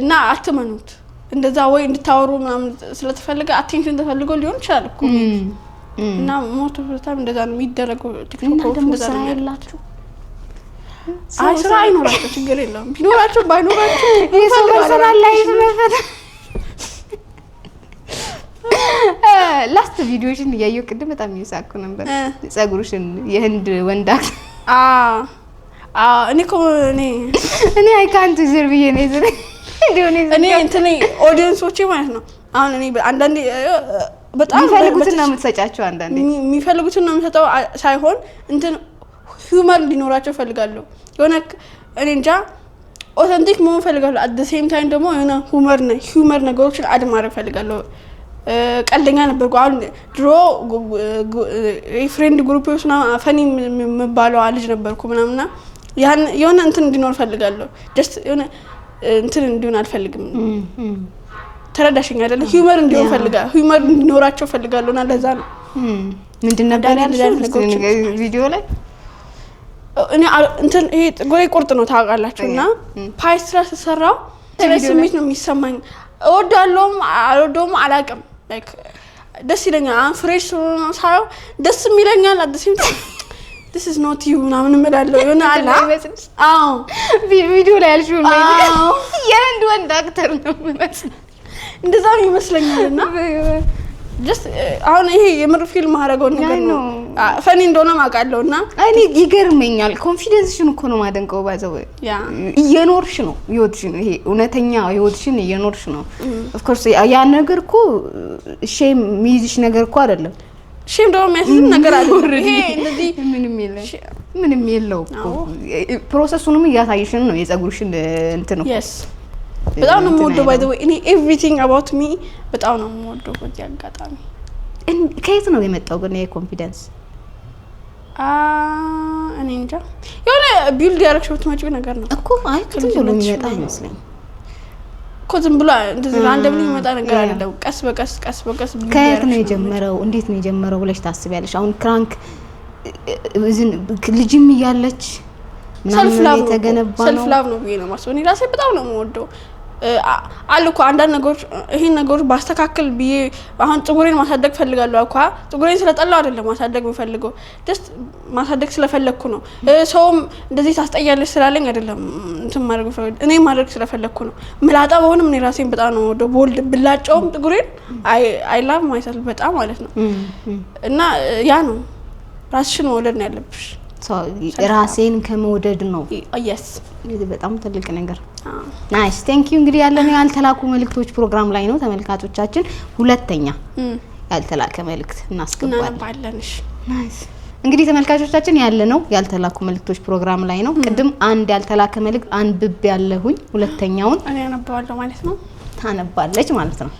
እና አትመኑት እንደዛ ወይ እንድታወሩ ምናምን ስለተፈለገ አቴንሽን ተፈልጎ ሊሆን ይችላል እኮ እና ሞቱ በጣም እንደዛ ነው የሚደረገው ቲክቶክ እንደዛ ነው ያላችሁ አይ ስራ አይኖራቸው ችግር የለውም ቢኖራቸው ባይኖራቸው የሰው ፐርሰናል ላይፍ መፈታ ላስት ቪዲዮሽን እያየሁ ቅድም በጣም እየሳኩ ነበር ጸጉርሽን የህንድ ወንዳክ እኔ አይ ካንት ዝር ብዬ ነው ዝር እኔ እንትን ኦዲየንሶቼ ማለት ነው አሁን እኔ አንዳንዴ በጣም የሚፈልጉትን ነው የምትሰጫቸው አንዳንዴ የሚፈልጉትን ነው የምሰጠው ሳይሆን እንትን ሂውመር እንዲኖራቸው ፈልጋለሁ የሆነ እኔ እንጃ ኦተንቲክ መሆን ፈልጋለሁ አት ዘ ሴም ታይም ደግሞ የሆነ ሂውመር ነገሮችን አድ ማድረግ ፈልጋለሁ ቀልደኛ ነበርኩ አሁን ድሮ ፍሬንድ ግሩፕ ውስጥ ፈኒ የምባለው ልጅ ነበርኩ ምናምንና ያን የሆነ እንትን እንዲኖር ፈልጋለሁ ጀስት የሆነ እንትን እንዲሆን አልፈልግም ተረዳሽኝ አይደል ሂውመር እንዲሆን ፈልጋለሁ ሂውመር እንዲኖራቸው ፈልጋለሁና ለዛ ነው ምንድን ነበር ያልሽው ቪዲዮ ላይ እኔ እንትን ይሄ ጎይ ቁርጥ ነው ታውቃላችሁና ፓይስትራ ተሰራው ስሜት ነው የሚሰማኝ እወዳለሁም አልወደውም አላውቅም ላይክ ደስ ይለኛል ፍሬሽ ነው ሳይው ደስ የሚለኛል አዲስም this is not you ምናምን እላለሁ የሆነ አላ አዎ ቪዲዮ ላይ ያልሽው የአንድ ወንድ አክተር ነው የሚመስለው እንደዛ ነው ይመስለኛልና just አሁን ይሄ የምር ፊልም አደረገው ነገር ነው ፈኒ እንደሆነ ማቃለውና እኔ ይገርመኛል ኮንፊደንስሽን እኮ ነው ማደንቀው ባዘው ያ እየኖርሽ ነው ህይወትሽን ይሄ እውነተኛ ህይወትሽን እየኖርሽ ነው ኦፍ ኮርስ ያ ነገር እኮ ሼም ሚይዝሽ ነገር እኮ አይደለም ሼም ደግሞ የሚያስይዝ ነገር አይደለም ይሄ እንደዚህ ምንም የለው ፕሮሰሱንም እያሳየሽን ነው የጸጉርሽን እንት ነው yes በጣም ነው የምወደው by the way እኔ everything about me በጣም ነው የምወደው በዚህ አጋጣሚ ከየት ነው የመጣው ግን ይሄ ኮንፊደንስ እኔ እንጃ የሆነ ቢልድ ያደረግሽው ትመጪው ነገር ነው እኮ አይ ዝም ብሎ የሚመጣ አይመስለኝም እኮ ዝም ብሎ እንደዚህ ራንደምሊ የሚመጣ ነገር አይደለም ቀስ በቀስ ከየት ነው የጀመረው እንዴት ነው የጀመረው ብለሽ ታስቢያለሽ አሁን ክራንክ ልጅም እያለች ሰልፍ ላቭ ነው ብዬ ነው ማስበው እኔ ራሴ በጣም ነው የምወደው አልኩ አንዳንድ ነገሮች ይሄን ነገሮች ባስተካክል ብዬ አሁን ጽጉሬን ማሳደግ ፈልጋለሁ አኳ ጽጉሬን ስለጠላው አይደለም ማሳደግ የምፈልገው just ማሳደግ ስለፈለኩ ነው ሰውም እንደዚህ ታስጠያለሽ ስላለኝ አይደለም እንትን እኔ ማድረግ ስለፈለኩ ነው ምላጣ በሆነም እኔ ራሴን በጣም ነው ወደ ቦልድ ብላጫውም ጽጉሬን አይ ላቭ ማይሰልፍ በጣም ማለት ነው እና ያ ነው ራስሽን መውደድ ነው ያለብሽ ራሴን ከመውደድ ነው yes በጣም ትልቅ ነገር ናይስ ቴንክ ዩ እንግዲህ ያለነው ያልተላኩ መልእክቶች ፕሮግራም ላይ ነው ተመልካቾቻችን ሁለተኛ ያልተላከ መልእክት እናስገባለን እሺ ናይስ እንግዲህ ተመልካቾቻችን ያለነው ያልተላኩ መልእክቶች ፕሮግራም ላይ ነው ቅድም አንድ ያልተላከ መልእክት አንብብ ያለሁኝ ሁለተኛውን እኔ አነባዋለሁ ማለት ነው ታነባለች ማለት ነው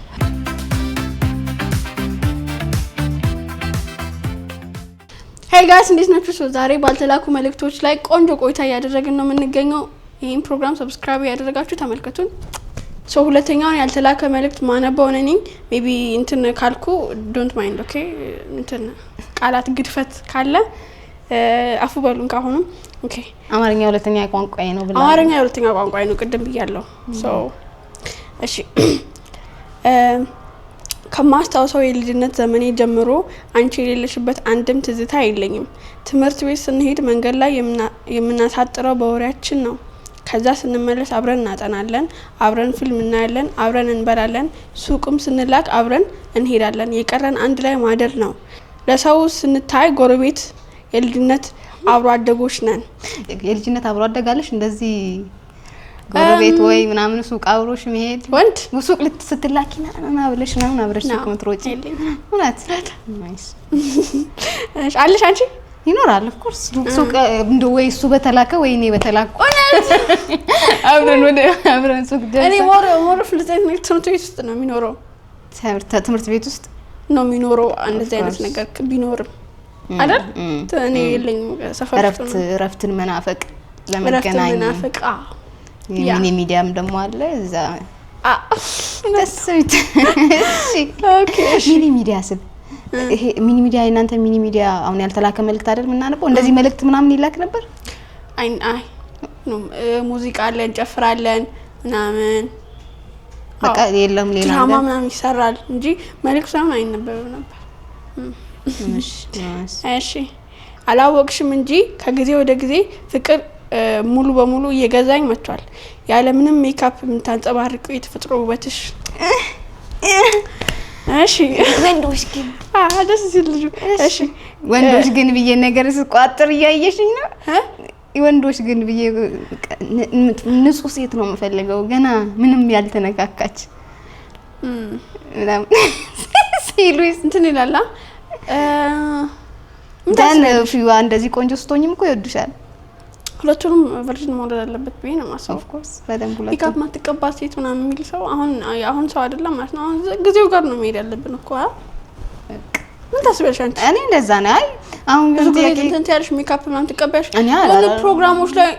Hey guys እንዴት ናችሁ ዛሬ ባልተላኩ መልእክቶች ላይ ቆንጆ ቆይታ ያደረግን ነው የምንገኘው ይሄን ፕሮግራም ሰብስክራይብ ያደረጋችሁ ተመልከቱን ሁለተኛውን ያልተላከ መልእክት ማነባው ነኝ ሜቢ እንትን ካልኩ ዶንት ማይንድ ኦኬ እንትን ቃላት ግድፈት ካለ አፉ በሉን ካሁኑ ኦኬ አማርኛ ሁለተኛ ቋንቋዬ ነው ብላ አማርኛ ሁለተኛ ቋንቋዬ ነው ቅድም ብያለሁ እሺ ከማስታወሰው የልጅነት ዘመኔ ጀምሮ አንቺ የሌለሽበት አንድም ትዝታ የለኝም ትምህርት ቤት ስንሄድ መንገድ ላይ የምናሳጥረው በወሬያችን ነው ከዛ ስንመለስ አብረን እናጠናለን አብረን ፊልም እናያለን አብረን እንበላለን ሱቅም ስንላክ አብረን እንሄዳለን የቀረን አንድ ላይ ማደር ነው ለሰው ስንታይ ጎረቤት የልጅነት አብሮ አደጎች ነን የልጅነት አብሮ አደጋለሽ እንደዚህ ጎረቤት ወይ ምናምን ሱቅ አብሮሽ መሄድ ወንድ ሱቅ ልትስትላኪና እና ብለሽ ምናምን አብረሽ ኮንትሮል እውነት ናይስ አለሽ አንቺ ይኖራል ኦፍ ኮርስ ሱቅ እንደ ወይ እሱ በተላከ ወይ እኔ በተላከ አብረን ሱቅ ደርሰን እኔ ሞር ፍልሰት ነው ትምህርት ቤት ውስጥ ነው የሚኖረው ትምህርት ቤት ውስጥ ነው የሚኖረው እንደዚህ አይነት ነገር ቢኖርም አይደል እኔ የለኝም ሰፈር ረፍትን መናፈቅ ለመገናኘት መናፈቅ ሚኒ ሚዲያም ደግሞ አለ እዛ ደስይት ኦኬ ሚኒ ሚዲያ ስል ይሄ ሚኒ ሚዲያ እናንተ ሚኒ ሚዲያ አሁን ያልተላከ መልእክት አይደል ምናነበው እንደዚህ መልእክት ምናምን ይላክ ነበር አይ ሙዚቃ አለን እንጨፍራለን ምናምን በቃ የለም ሌላ ድራማ ምናምን ይሰራል እንጂ መልእክት ምናምን አይነበብም ነበር እሺ አላወቅሽም እንጂ ከጊዜ ወደ ጊዜ ፍቅር ሙሉ በሙሉ እየገዛኝ መጥቷል ያለ ምንም ሜካፕ የምታንጸባርቀው የተፈጥሮ ውበትሽ እሺ ወንዶች ግን ደስ ሲል ልጅ እሺ ወንዶች ግን ብዬ ነገር ስቋጥር እያየሽኝ ነው ወንዶች ግን ብዬ ንጹህ ሴት ነው የምፈልገው ገና ምንም ያልተነካካች ሲሉስ እንትን ይላል እንትን ፊዋ እንደዚህ ቆንጆ ስትሆኝም እኮ ይወዱሻል ሁለቱንም ቨርዥን ሞዴል አለበት ብዬ ነው ማሰብ ኦፍ ኮርስ በደንብ ሁለቱም ሜካፕ ማትቀባ ሴት ምናምን የሚል ሰው አሁን ሰው አይደለም ማለት ነው አሁን ጊዜው ጋር ነው መሄድ ያለብን እኮ ምን ታስበሽ አንቺ እኔ እንደዛ ነው አይ አሁን ብዙ ጊዜ እንትን ያለሽ ሜካፕ ምናምን ትቀበያሽ ወደ ፕሮግራሞች ላይ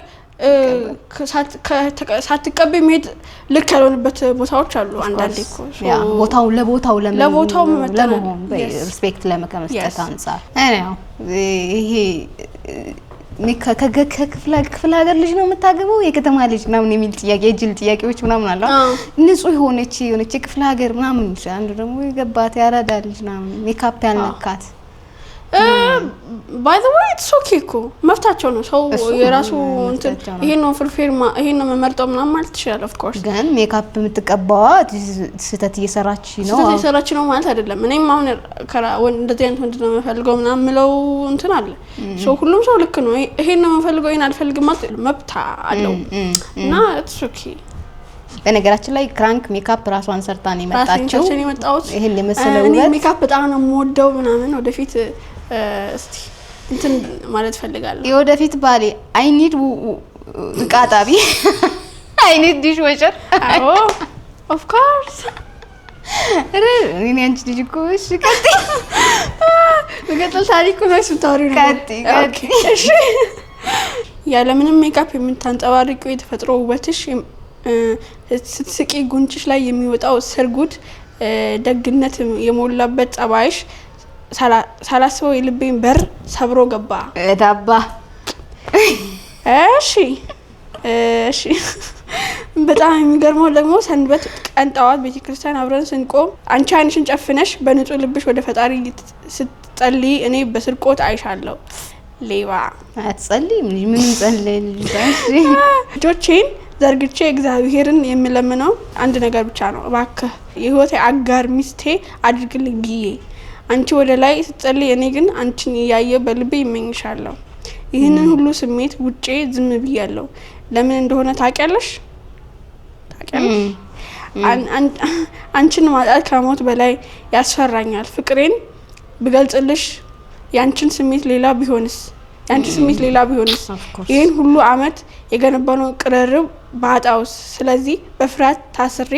ሳትቀበይ መሄድ ልክ ያልሆነበት ቦታዎች አሉ አንዳንዴ እኮ ያ ቦታው ለቦታው ለመሆን ሪስፔክት ለመከመስጠት አንፃር እኔ ያው ይሄ ከክፍለ ሀገር ልጅ ነው የምታገበው የከተማ ልጅ ምናምን የሚል ጥያቄ የጅል ጥያቄዎች ምናምን አለ ንጹህ የሆነች ክፍለ ሀገር ምናምን አንዱ ደግሞ የገባት ያራዳ ልጅ ምናምን ሜካፕ ያልነካት by the way it's okay እኮ መፍታቸው ነው ሰው የራሱ እንትን ይሄን ነው ፍርፌርማ ይሄን ነው መመርጠው ምናምን ማለት ይችላል of course ግን ሜካፕ የምትቀባዋ ስህተት እየሰራች ነው ማለት አይደለም እኔም አሁን እንደዚህ አይነት ወንድ ነው የምፈልገው ምናምን ምለው እንትን አለ ሰው ሁሉም ሰው ልክ ነው ይሄን ነው የምፈልገው ይሄን አልፈልግም ማለት መብታ አለው እና it's okay በነገራችን ላይ ክራንክ ሜካፕ ራሷን ሰርታ ነው የመጣችው ይሄን የመሰለው እኔ ሜካፕ በጣም ነው የምወደው ምናምን ወደፊት እስቲ እንትን ማለት ፈልጋለሁ የወደፊት ባሌ I need ቃጣቢ I need dishwasher of course እኔ አንቺ ልጅ እኮ እሺ ቀጥ በቀጥታ ታሪኩ ነው ስታወሪ ነው ቀጥ እሺ ያለ ምንም ሜካፕ የምታንጸባርቂው የተፈጥሮ ውበትሽ ስትስቂ ጉንጭሽ ላይ የሚወጣው ስርጉድ ደግነት የሞላበት ጸባይሽ ሳላስበው የልቤን በር ሰብሮ ገባ እታባ እሺ በጣም የሚገርመው ደግሞ ሰንበት ቀን ጠዋት ቤተክርስቲያን አብረን ስንቆም አንቺ አይንሽን ጨፍነሽ በንጹህ ልብሽ ወደ ፈጣሪ ስትጸልይ እኔ በስርቆት አይሻለሁ ሌባ አትጸልይ ምን ጸልይልሽ ጆቼን ዘርግቼ እግዚአብሔርን የምለምነው አንድ ነገር ብቻ ነው እባክህ የህይወቴ አጋር ሚስቴ አድርግልኝ ብዬ አንቺ ወደ ላይ ስትጸልይ እኔ ግን አንቺን ያየ በልቤ ይመኝሻለሁ ይሄንን ሁሉ ስሜት ውጪ ዝም ብያለሁ ለምን እንደሆነ ታውቂያለሽ አንቺን ማጣት ከሞት በላይ ያስፈራኛል ፍቅሬን ብገልጽልሽ ያንቺን ስሜት ሌላ ቢሆንስ ይሄን ሁሉ አመት የገነባነው ቅርርብ ባጣውስ ስለዚህ በፍርሃት ታስሬ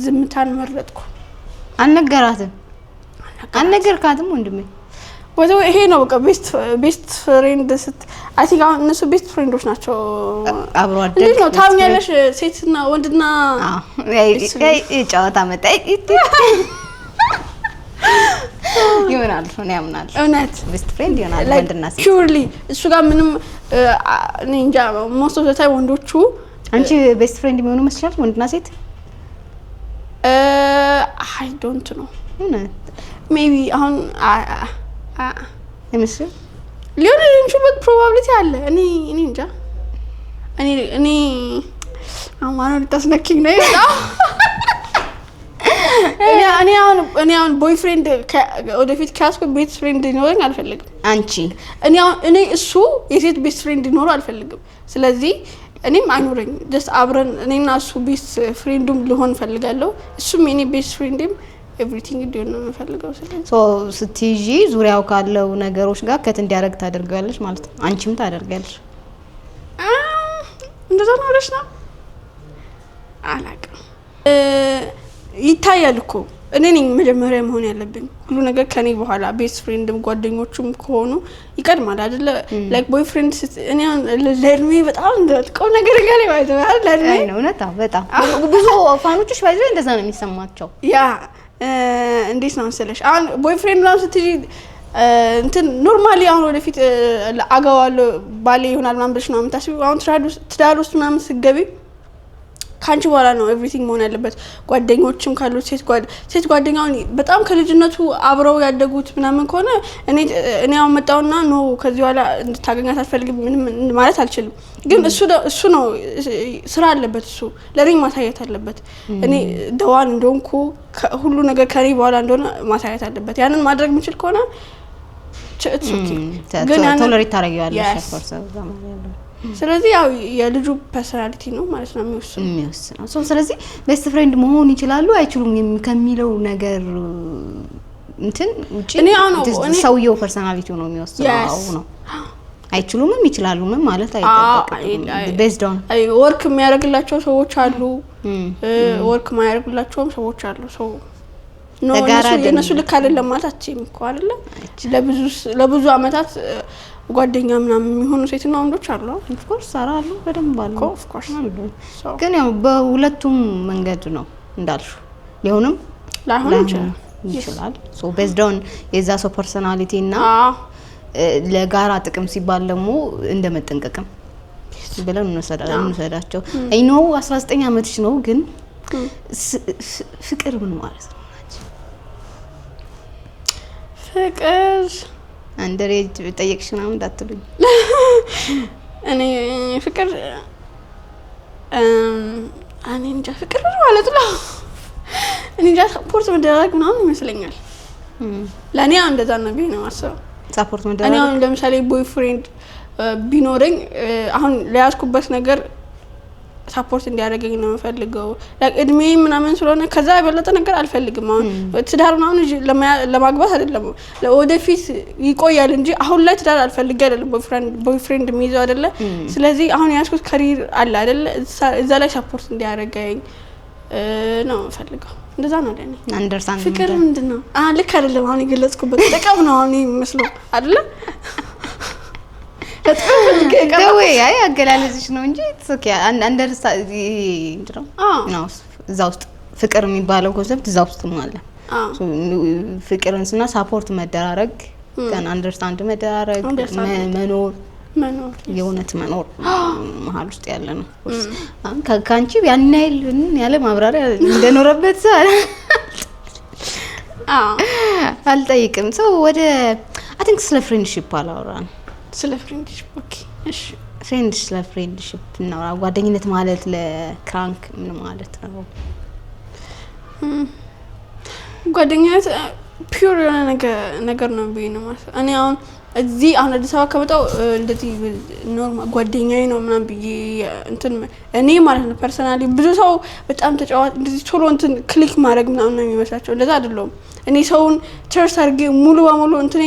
ዝምታን መረጥኩ አልነገርካትም ወንድሜ ወደው ይሄ ነው በቃ ቤስት ፍሬንድ አይ ቲንክ አሁን እነሱ ቤስት ፍሬንዶች ናቸው አብሮ አደግ ነው ታውኛለሽ ሴትና ወንድና ጨዋታ መጣ ይሆናል ነው ያምናል እውነት ቤስት ፍሬንድ ይሆናል ወንድና ሴት ፒውርሊ እሱ ጋር ምንም እንጃ ሞስት ኦፍ ዘ ታይም ወንዶቹ አንቺ ቤስት ፍሬንድ የሚሆኑ መስላል ወንድና ሴት አይ ዶንት ኖ እውነት ሜቢ አሁን ለምሳሌ ሊሆን የሚችልበት ፕሮባቢሊቲ አለ እኔ እንጃ እኔ አማራው ልታስነኪኝ ነው እኔ አሁን ቦይፍሬንድ ወደፊት ካስኩ ቤስት ፍሬንድ ሊኖረኝ አልፈልግም አንቺ እኔ እሱ የሴት ቤስት ፍሬንድ ሊኖር አልፈልግም ስለዚህ እኔም አይኖረኝ ጀስት አብረን እኔና እሱ ቤስት ፍሬንዱም ልሆን ፈልጋለሁ እሱም የኔ ቤስት ፍሬንድም ኤቭሪቲንግ እንዲሆን ነው የምፈልገው። ስለዚህ ሶ ስትይዢ ዙሪያው ካለው ነገሮች ጋር ከት እንዲያደርግ ታደርጋለሽ ማለት ነው። አንቺም ታደርጋለሽ። እንደዛ ነው አለሽ ነው አላውቅም። ይታያል እኮ እኔ ነኝ መጀመሪያ መሆን ያለብኝ ሁሉ ነገር ከኔ በኋላ ቤስት ፍሬንድም ጓደኞቹም ከሆኑ ይቀድማል አይደለ? ላይክ ቦይፍሬንድ እኔ ለእድሜ በጣም እንደጥቆ ነገር ጋር ይባይተዋል ለእድሜ አይ ነው እውነት በጣም ብዙ ፋኖችሽ ባይዘው እንደዛ ነው የሚሰማቸው። ያ እንዴት ነው መሰለሽ አሁን ቦይፍሬንድ ምናምን ስትይ እንትን ኖርማሊ አሁን ወደፊት አገባለሁ ባሌ ይሆናል ምናምን ብለሽ ነው የምታስቢው። አሁን ትዳር ውስጥ ምናምን ስትገቢ ካንቺ በኋላ ነው ኤቭሪቲንግ መሆን ያለበት። ጓደኞችም ካሉት ሴት ጓደኛው በጣም ከልጅነቱ አብረው ያደጉት ምናምን ከሆነ እኔ አሁን መጣውና ኖ ከዚህ በኋላ እንድታገኛት አልፈልግም ምንም ማለት አልችልም። ግን እሱ ነው ስራ አለበት፣ እሱ ለኔ ማሳየት አለበት። እኔ ደዋን እንደሆንኩ ሁሉ ነገር ከኔ በኋላ እንደሆነ ማሳየት አለበት። ያንን ማድረግ የምችል ከሆነ ግን ቶለሬት ታደርጊዋለሽ ፎርሰው ስለዚህ ያው የልጁ ፐርሰናሊቲ ነው ማለት ነው የሚወስነው። ስለዚህ ቤስት ፍሬንድ መሆን ይችላሉ አይችሉም ከሚለው ነገር እንትን ውጪ ሰውየው ፐርሰናሊቲው ነው የሚወስነው ነው። አይችሉምም ይችላሉም ማለት አይጠበቅም። ቤዝድ ኦን ወርክ የሚያደርግላቸው ሰዎች አሉ፣ ወርክ የማያደርግላቸውም ሰዎች አሉ። ሶ ነው እነሱ ልክ አይደለም ማለት አትችይም እኮ አይደለ? ለብዙ አመታት ጓደኛ ምናምን የሚሆኑ ሴትና ወንዶች አሉ። ኦፍ ኮርስ አራሉ በደንብ አሉ። ኦፍ ኮርስ ግን ያው በሁለቱም መንገድ ነው እንዳልሹ ሊሆንም ላይሆንም ይችላል። ሶ ቤዝድ ኦን የዛ ሰው ፐርሰናሊቲ እና ለጋራ ጥቅም ሲባል ደግሞ እንደመጠንቀቅም ብለን እንሰዳቸው። አይ ኖ 19 አመትሽ ነው ግን ፍቅር ምን ማለት ነው? ፍቅር አንደሬጅ ጠየቅሽ ነው እንዳትሉኝ። እኔ ፍቅር እኔ እንጃ ፍቅር ማለት ነው እኔ እንጃ ሰፖርት መደረግ ምናምን ይመስለኛል። ለኔ እንደዛ ነው ቢሆን ማሰብ ሰፖርት መደረግ። እኔ አሁን ለምሳሌ ቦይፍሬንድ ቢኖረኝ አሁን ለያዝኩበት ነገር ሰፖርት እንዲያደርገኝ ነው የምፈልገው። ላይክ እድሜ ምናምን ስለሆነ ከዛ የበለጠ ነገር አልፈልግም። አሁን ትዳር ምናምን ለማግባት አይደለም ወደፊት ይቆያል እንጂ አሁን ላይ ትዳር አልፈልግ አይደለም ቦይፍሬንድ የሚይዘው አይደለ? ስለዚህ አሁን ያስኩት ካሪር አለ አይደለ? እዛ ላይ ሰፖርት እንዲያደርገኝ ነው የምፈልገው። እንደዛ ነው ለኔ። አንደርስታንድ ፍቅር ምንድነው? ልክ አይደለም አሁን የገለጽኩበት ጥቅም ነው አሁን የሚመስለው አይደለ? ወይ አይ አገላለጽሽ ነው እንጂ ኦኬ አንደርስታንድ ነው። እዛ ውስጥ ፍቅር የሚባለው ኮንሰፕት እዛ ውስጥ ነው አለ። ፍቅርንና ሰፖርት መደራረግ ከን አንደርስታንድ መደራረግ መኖር የእውነት መኖር መሀል ውስጥ ያለ ነው። ካንቺ ያን ያለ ማብራሪያ እንደኖረበት አልጠይቅም። ሰው ወደ አይ ቲንክ ስለ ፍሬንድሺፕ አላወራን። ስለ ፍሬንድሺፕ ኦኬ እሺ ፍሬንድሺፕ ነው። ጓደኝነት ማለት ለክራንክ ምን ማለት ነው? ጓደኝነት ፒውር የሆነ ነገር ነው ቢሆን ማለት እኔ አሁን እዚህ አሁን አዲስ አበባ ከመጣው እንደዚህ ኖርማል ጓደኛዬ ነው ምናምን ብዬ እንትን እኔ ማለት ነው ፐርሰናሊ ብዙ ሰው በጣም ተጫዋች እንደዚህ ቶሎ እንትን ክሊክ ማድረግ ምናምን ነው የሚመስላቸው። እንደዛ አይደለም። እኔ ሰውን ቸርስ አድርጌ ሙሉ በሙሉ እንትን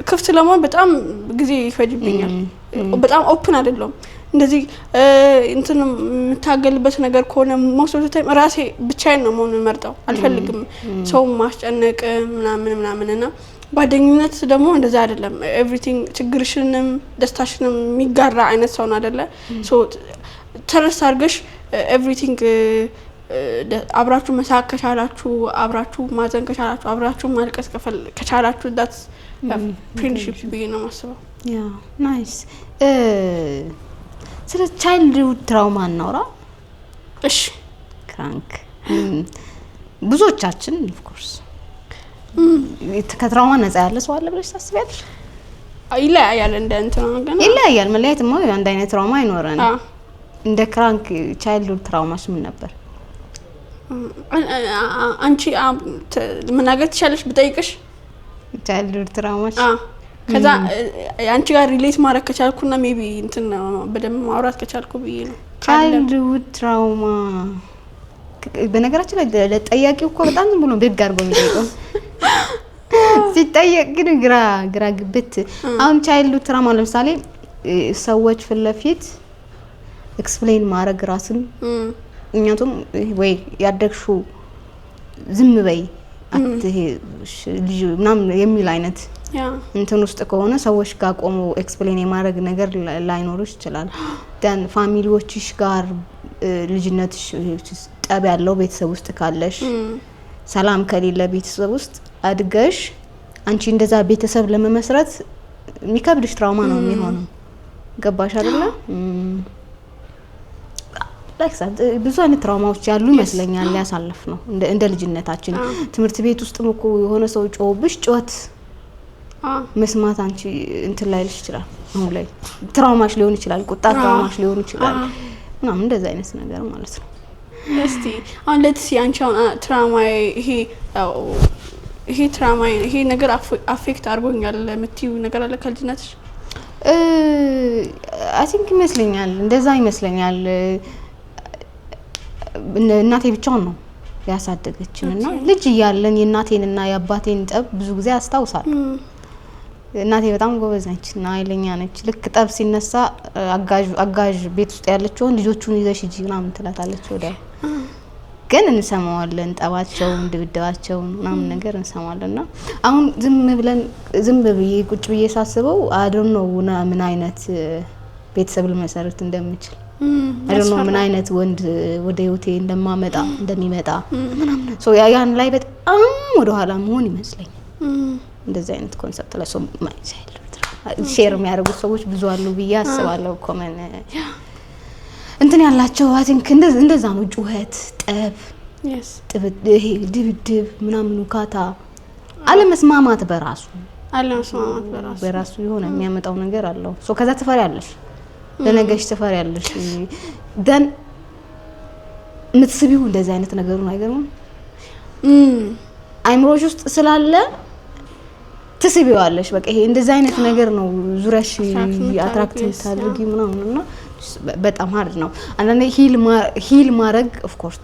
ክፍት ለመሆን በጣም ጊዜ ይፈጅብኛል። በጣም ኦፕን አይደለም። እንደዚህ እንትን የምታገልበት ነገር ከሆነ ሞስት ኦፍ ዘ ታይም ራሴ ብቻዬን ነው መሆን መርጠው አልፈልግም ሰው ማስጨነቅ ምናምን እና ጓደኝነት ደግሞ እንደዛ አይደለም። ኤቭሪቲንግ ችግርሽንም ደስታሽንም የሚጋራ አይነት ሰው ነው አይደለ? ሶ ተረስ አድርገሽ ኤቭሪቲንግ አብራችሁ መሳቅ ከቻላችሁ፣ አብራችሁ ማዘን ከቻላችሁ፣ አብራችሁ ማልቀስ ከቻላችሁ ዳትስ ፍሬንድሺፕ ብዬ ነው የማስበው። ያ ናይስ። ስለ ቻይልድሁድ ትራውማ እናውራ። እሺ ክራንክ ብዙዎቻችን ኦፍ ኮርስ ከትራውማ ነፃ ያለ ሰው አለ ብለሽ ታስቢያለሽ? ይለያያል እንደ እንትን ነው ይለያያል። መለያየትማ አንድ አይነት ትራውማ አይኖረን። እንደ ክራንክ ቻይልድሁድ ትራውማሽ ምን ነበር? አንቺ መናገር ትችያለሽ ብጠይቅሽ? ቻይልድሁድ ትራውማሽ ከዛ አንቺ ጋር ሪሌት ማድረግ ከቻልኩና ሜቢ እንትን በደንብ ማውራት ከቻልኩ ብዬ ነው። ቻይልድሁድ ትራውማ በነገራችን ላይ ለጠያቂው እኮ በጣም ዝም ብሎ ብድግ አድርጎ የሚጠይቀው ሲጠየቅ ግን ግራ ግብት። አሁን ቻይልድ ትራማ ለምሳሌ ሰዎች ፊት ለፊት ኤክስፕሌን ማድረግ ራስን እኛቱም ወይ ያደግሽው ዝም በይ አትሄ ልጅ ምናምን የሚል አይነት እንትን ውስጥ ከሆነ ሰዎች ጋር ቆሞ ኤክስፕሌን የማድረግ ነገር ላይኖርሽ ይችላል። ደን ፋሚሊዎችሽ ጋር ልጅነትሽ ጠብ ያለው ቤተሰብ ውስጥ ካለሽ ሰላም ከሌለ ቤተሰብ ውስጥ አድገሽ አንቺ እንደዛ ቤተሰብ ለመመስረት የሚከብድሽ ትራውማ ነው የሚሆነው። ገባሽ አይደለ? ላይክ ብዙ አይነት ትራውማዎች ያሉ ይመስለኛል ያሳለፍ ነው እንደ ልጅነታችን። ትምህርት ቤት ውስጥም እኮ የሆነ ሰው ጮህብሽ ጮት መስማት አንቺ እንትን ላይልሽ ይችላል። አሁን ላይ ትራውማሽ ሊሆን ይችላል፣ ቁጣ ትራውማሽ ሊሆን ይችላል ምናምን እንደዛ አይነት ነገር ማለት ነው። እስቲ አሁን ለትሲ አንቺ አሁን ትራውማ ይሄ ትራውማ ይሄ ነገር አፌክት አድርጎኛል የምትይው ነገር አለ ከልጅነትሽ? አይ ቲንክ ይመስለኛል እንደዛ ይመስለኛል። እናቴ ብቻውን ነው ያሳደገችንና ልጅ እያለን የእናቴንና የአባቴን ጠብ ብዙ ጊዜ አስታውሳለሁ። እናቴ በጣም ጎበዝ ነች እና ኃይለኛ ነች። ልክ ጠብ ሲነሳ አጋዥ ቤት ውስጥ ያለችውን ልጆቹን ይዘሽ ሂጂ ምናምን ትላታለች። ወዲያ ግን እንሰማዋለን ጠባቸውን ድብድባቸውን ምናምን ነገር እንሰማዋለንና አሁን ዝም ብዬ ቁጭ ብዬ ሳስበው አዶን ነው ምን አይነት ቤተሰብ ልመሰርት እንደምችል አዶን ነው ምን አይነት ወንድ ወደ ህይወቴ እንደሚመጣ ምናምን ያን ላይ በጣም ወደ ኋላ መሆን ይመስለኛል። እንደዛ አይነት ኮንሰፕት ላይ ሰው ማይሳይል ሼር የሚያደርጉ ሰዎች ብዙ አሉ ብዬ አስባለሁ። ኮመን እንትን ያላቸው አይ ቲንክ እንደዛ ነው። ጩኸት፣ ጠብ፣ ድብድብ ምናምን ውካታ አለመስማማት በራሱ የሆነ የሚያመጣው ነገር አለው። ከዛ ትፈሪያለሽ፣ ለነገሽ ትፈሪያለሽ። ደን ምትስቢው እንደዛ አይነት ነገሩን አይገርም አይምሮሽ ውስጥ ስላለ ትስቢዋለሽ። በቃ ይሄ እንደዛ አይነት ነገር ነው ዙሪያሽ አትራክት ታድርጊ ምናምንና በጣም ሃርድ ነው። አንዳንዴ ሂል ማድረግ ኦፍ ኮርስ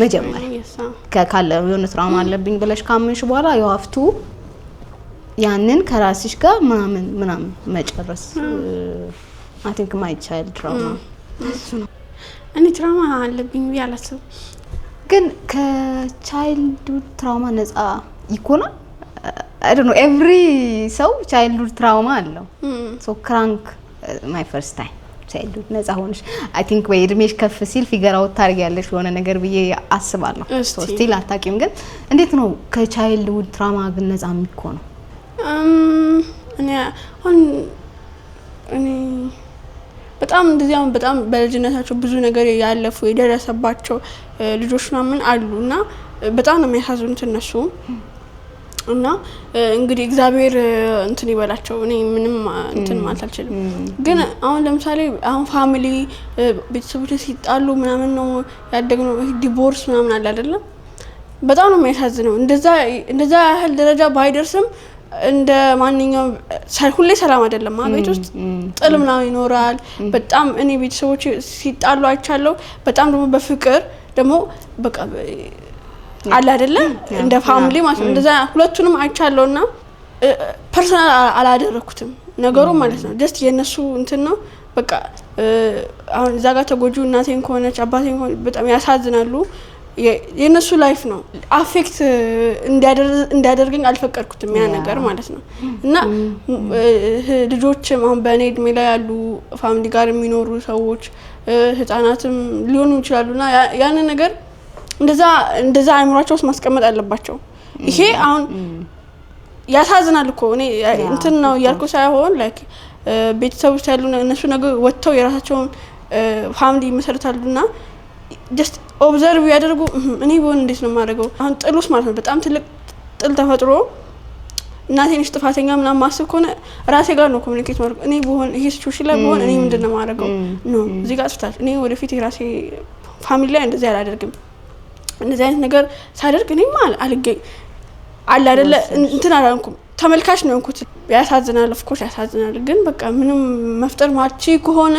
መጀመሪያ ካለ የሆነ ትራውማ አለብኝ ብለሽ ካመንሽ በኋላ you have to ያንን ከራስሽ ጋር ምናምን መጨረስ I think my child trauma እኔ ትራውማ አለብኝ ቢያላስብ ግን ከቻይልድሁድ ትራውማ ነፃ ይኮናል። I don't know every ሰው childhood trauma አለው። ክራንክ my first time childhood ነፃ ሆነሽ I think ወይ እድሜሽ ከፍ ሲል ፊገር አውት ታርጊያለሽ የሆነ ነገር ብዬ አስባለሁ። ስቲል አታውቂም። ግን እንዴት ነው ከቻይልድሁድ ትራውማ ግን ነፃ የሚሆነው? እኔ በጣም እንደዚህ በጣም በልጅነታቸው ብዙ ነገር ያለፉ የደረሰባቸው ልጆች ምናምን አሉና በጣም ነው የሚያሳዝኑት እነሱ እና እንግዲህ እግዚአብሔር እንትን ይበላቸው። እኔ ምንም እንትን ማለት አልችልም። ግን አሁን ለምሳሌ አሁን ፋሚሊ ቤተሰቦች ሲጣሉ ምናምን ነው ያደግነው። ዲቮርስ ምናምን አለ አይደለም? በጣም ነው የሚያሳዝነው። እንደዛ ያህል ደረጃ ባይደርስም እንደ ማንኛውም ሁሌ ሰላም አይደለም። ቤት ውስጥ ጥል ምናምን ይኖራል። በጣም እኔ ቤተሰቦች ሲጣሉ አይቻለሁ። በጣም ደግሞ በፍቅር ደግሞ በቃ አለ አይደለ እንደ ፋሚሊ ማለት ነው። እንደዛ ሁለቱንም አይቻለውና ፐርሰናል አላደረኩትም ነገሩ ማለት ነው። ጀስት የነሱ እንትን ነው በቃ። አሁን እዛ ጋር ተጎጁ እናቴን ከሆነች አባቴን ከሆነ በጣም ያሳዝናሉ። የነሱ ላይፍ ነው አፌክት እንዲያደርገኝ አልፈቀድኩትም ያ ነገር ማለት ነው። እና ልጆችም አሁን በእኔ እድሜ ላይ ያሉ ፋሚሊ ጋር የሚኖሩ ሰዎች ህፃናትም ሊሆኑ ይችላሉና ያን ነገር እንደዛ አይምሯቸው ውስጥ ማስቀመጥ አለባቸው። ይሄ አሁን ያሳዝናል እኮ እኔ እንትን ነው ያልኩ ሳይሆን ላይክ ቤተሰቦች ያሉ እነሱ ነገር ወጥተው የራሳቸውን ፋሚሊ መሰረታሉና ጀስት ኦብዘርቭ ያደርጉ እኔ ቢሆን እንዴት ነው የማደርገው? አሁን ጥሉስ ማለት ነው በጣም ትልቅ ጥል ተፈጥሮ እናቴ ነች ጥፋተኛ ምናምን ማስብ ከሆነ ራሴ ጋር ነው ኮሙኒኬት ማድረግ። እኔ ቢሆን ይሄ ሲቹዌሽን ላይ ቢሆን እኔ ምንድነው የማደርገው ነው እዚህ ጋር አጥፍታለሁ። እኔ ወደፊት የራሴ ፋሚሊ ላይ እንደዚህ አላደርግም። እንደዚህ አይነት ነገር ሳደርግ እኔ አልገኝ አለ አይደለ እንትን አላንኩም። ተመልካች ነው እንኩት። ያሳዝናል ኦፍ ኮርስ ያሳዝናል። ግን በቃ ምንም መፍጠር ማቺ ከሆነ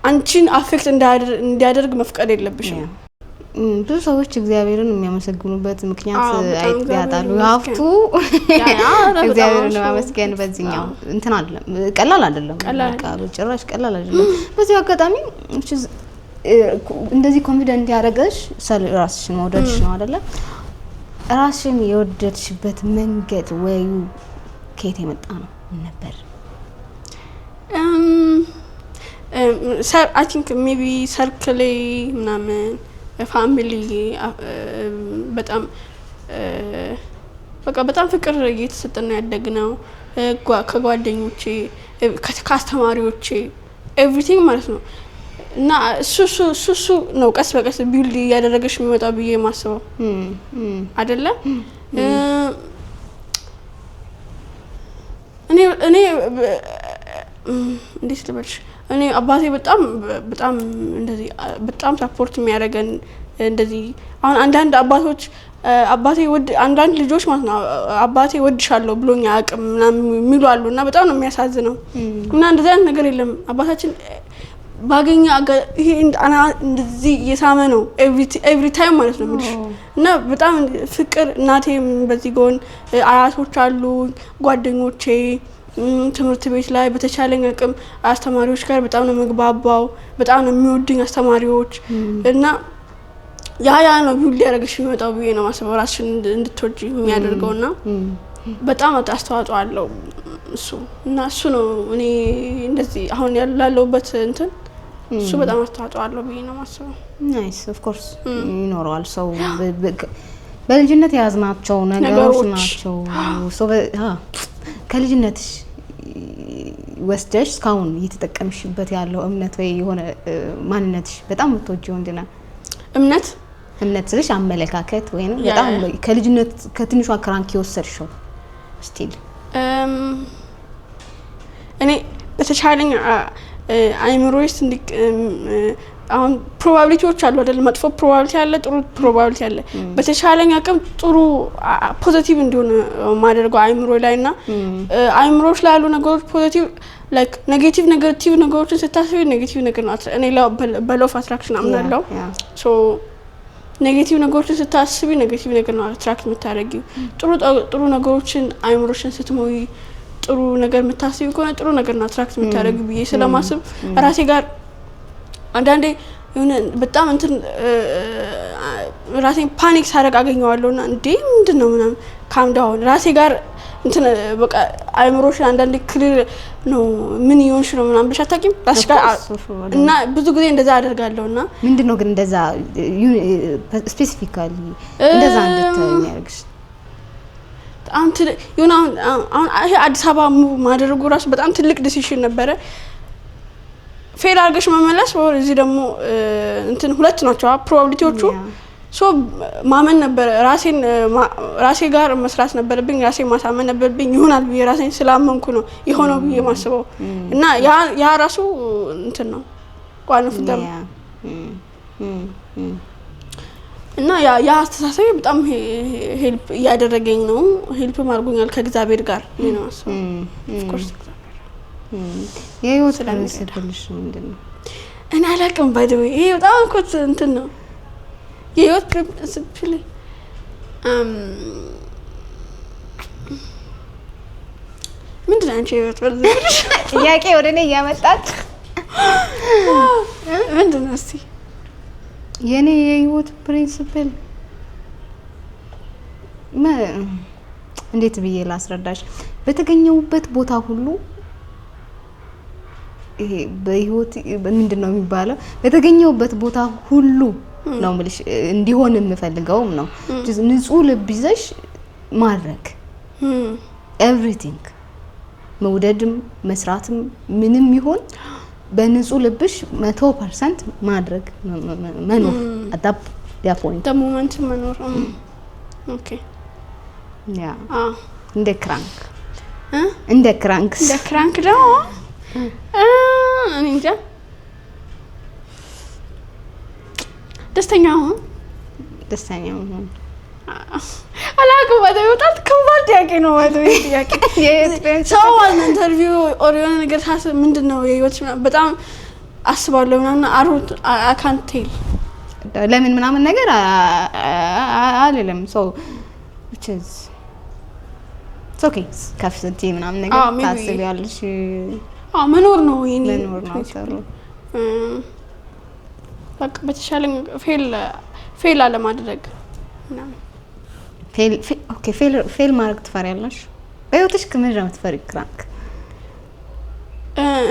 አንቺን አፌክት እንዲያደርግ መፍቀድ የለብሽም። ብዙ ሰዎች እግዚአብሔርን የሚያመሰግኑበት ምክንያት ያጣሉ። ሀብቱ እግዚአብሔርን ማመስገን በዚህኛው እንትን አይደለም፣ ቀላል አይደለም። ጭራሽ ቀላል አይደለም። በዚህ አጋጣሚ እንደዚህ ኮንፊደንት ያደረገሽ ራስሽን መውደድሽ ነው አይደለ? ራስሽን የወደድሽበት መንገድ ወይ ከየት የመጣ ነው ነበር? I think maybe circle ምናምን ፋሚሊ በጣም በቃ በጣም ፍቅር እየተሰጠን ያደግነው ከጓደኞቼ ከአስተማሪዎቼ ኤቭሪቲንግ ማለት ነው። እና እሱ ነው ቀስ በቀስ ቢልድ ያደረገሽ የሚመጣው ብዬ ማስበው አይደለ? እኔ እንዴት ልበልሽ? እኔ አባቴ በጣም እንደዚህ በጣም ሰፖርት የሚያደርገን እንደዚህ አሁን አንዳንድ አባቴ አንዳንድ ልጆች ማለት ነው አባቴ ወድሻለሁ ብሎኛ አቅም ምናምን የሚሉ አሉ እና በጣም ነው የሚያሳዝነው። እና እንደዚህ አይነት ነገር የለም። አባታችን ባገኛ ይሄ እንደዚህ እየሳመ ነው ኤቭሪ ታይም ማለት ነው የሚልሽ እና በጣም ፍቅር እናቴም በዚህ ጎን አያቶች አሉ ጓደኞቼ ትምህርት ቤት ላይ በተቻለኝ አቅም አስተማሪዎች ጋር በጣም ነው መግባባው በጣም ነው የሚወዱኝ አስተማሪዎች እና ያ ነው ቢውል ያደረገሽ የሚመጣው ብዬ ነው ማሰብ ራስሽን እንድትወጂ የሚያደርገውና በጣም አስተዋጽኦ አለው እሱ እና እሱ ነው እኔ እንደዚህ አሁን ያላለውበት እንትን እሱ በጣም አስተዋጽኦ አለው ብዬ ነው ማሰብ። ናይስ ኦፍ ኮርስ ይኖራል ሰው በልጅነት ያዝናቸው ነገሮች ናቸው። ከልጅነትሽ ወስደሽ እስካሁን እየተጠቀምሽበት ያለው እምነት ወይ የሆነ ማንነትሽ በጣም የምትወጂው እንደና እምነት ስለሽ አመለካከት ወይ ነው በጣም ከልጅነት ከትንሿ ክራንክ ይወሰድሽው ስቲል እኔ በተቻለኝ አይምሮይስ አሁን ፕሮባቢሊቲዎች አሉ አይደል? መጥፎ ፕሮባቢሊቲ አለ፣ ጥሩ ፕሮባቢሊቲ አለ። በተቻለኝ አቅም ጥሩ ፖዚቲቭ እንዲሆን ማድረግው አይምሮ ላይና አይምሮሽ ላይ ያሉ ነገሮች ፖዚቲቭ ላይክ ኔጌቲቭ ነገሮችን ስታስቢ ኔጌቲቭ ነገር ነው። እኔ በሎው ኦፍ አትራክሽን አምናለሁ። ሶ ኔጌቲቭ ነገሮችን ስታስቢ ኔጌቲቭ ነገር ነው አትራክት የምታደርጊው። ጥሩ ነገሮችን አይምሮሽን ስትሞይ ጥሩ ነገር የምታስቢ ከሆነ ጥሩ ነገር ነው አትራክት የምታደርጊው ብዬ ስለማስብ ራሴ ጋር አንዳንዴ የሆነ በጣም እንትን ራሴን ፓኒክ ሳደርግ አገኘዋለሁና እንዴ ምንድነው ምናምን ካም ዳውን ራሴ ጋር እንትን በቃ አይምሮሽ አንዳንዴ ክሊር ነው ምን ይሆንሽ ነው ምናምን ብቻ ታቂም ራስሽ ጋር እና ብዙ ጊዜ እንደዛ አደርጋለሁና ምንድነው ግን እንደዛ ስፔሲፊካሊ እንደዛ እንድትያርግሽ አንተ የሆነ አሁን አዲስ አበባ ማድረጉ ራሱ በጣም ትልቅ ዲሲሽን ነበረ። ፌል አድርገሽ መመለስ ወይ እዚህ ደግሞ እንትን ሁለት ናቸው ፕሮባቢሊቲዎቹ። ሶ ማመን ነበር ራሴ ጋር መስራት ነበርብኝ ራሴ ማሳመን ነበርብኝ ይሆናል ብዬ ራሴን ስላመንኩ ነው የሆነው ብዬ ማስበው እና ያ ራሱ እንትን ነው ቋን ፍደም እና ያ አስተሳሰብ በጣም ሄልፕ ያደረገኝ ነው ሄልፕ ማድረጉኛል ከእግዚአብሔር ጋር ነው አስበው ኦፍ ኮርስ የህይወት ለምስልሽ ምንድነው? እኔ አላውቅም ባይ ዘ ዌይ ይሄ በጣም ኮት እንትን ነው የህይወት ፕሪንሲፕል ምንድነው አንቺ የህይወት ፕሪንሲፕል ጥያቄ ወደ እኔ ያመጣች ምንድነው እስቲ የኔ የህይወት ፕሪንሲፕል እንዴት ብዬ ላስረዳሽ? በተገኘውበት ቦታ ሁሉ ይሄ በህይወት ምንድነው የሚባለው በተገኘውበት ቦታ ሁሉ ነው ማለት እንዲሆን የምፈልገውም ነው ንጹህ ልብ ይዘሽ ማድረግ ኤቭሪቲንግ መውደድም መስራትም ምንም ይሁን በንጹህ ልብሽ 100% ማድረግ መኖር አዳፕ ያ ፖይንት the moment መኖር ኦኬ ያ እንደ ክራንክ ደግሞ እኔ እንጃ ደስተኛ ሆን አላውቅም በጣም ከባድ ጥያቄ ነው ጥያቄ ሰው ኢንተርቪው ኦሪዮን ነገር ምንድነው የህይወት በጣም አስባለሁ ምናምን I can't tell ለምን ምናምን ነገር አልልም ሶ which is it's okay ከፍስቲ ምናምን ነገር ታስቢያለሽ መኖር ነው ይሄን መኖር ነው ሰሩ በቃ በተሻለ ፌል አለማድረግ ምናምን ፌል ማድረግ ትፈሪያለሽ በህይወትሽ ከመጀመሪያ የምትፈሪ ክራንክ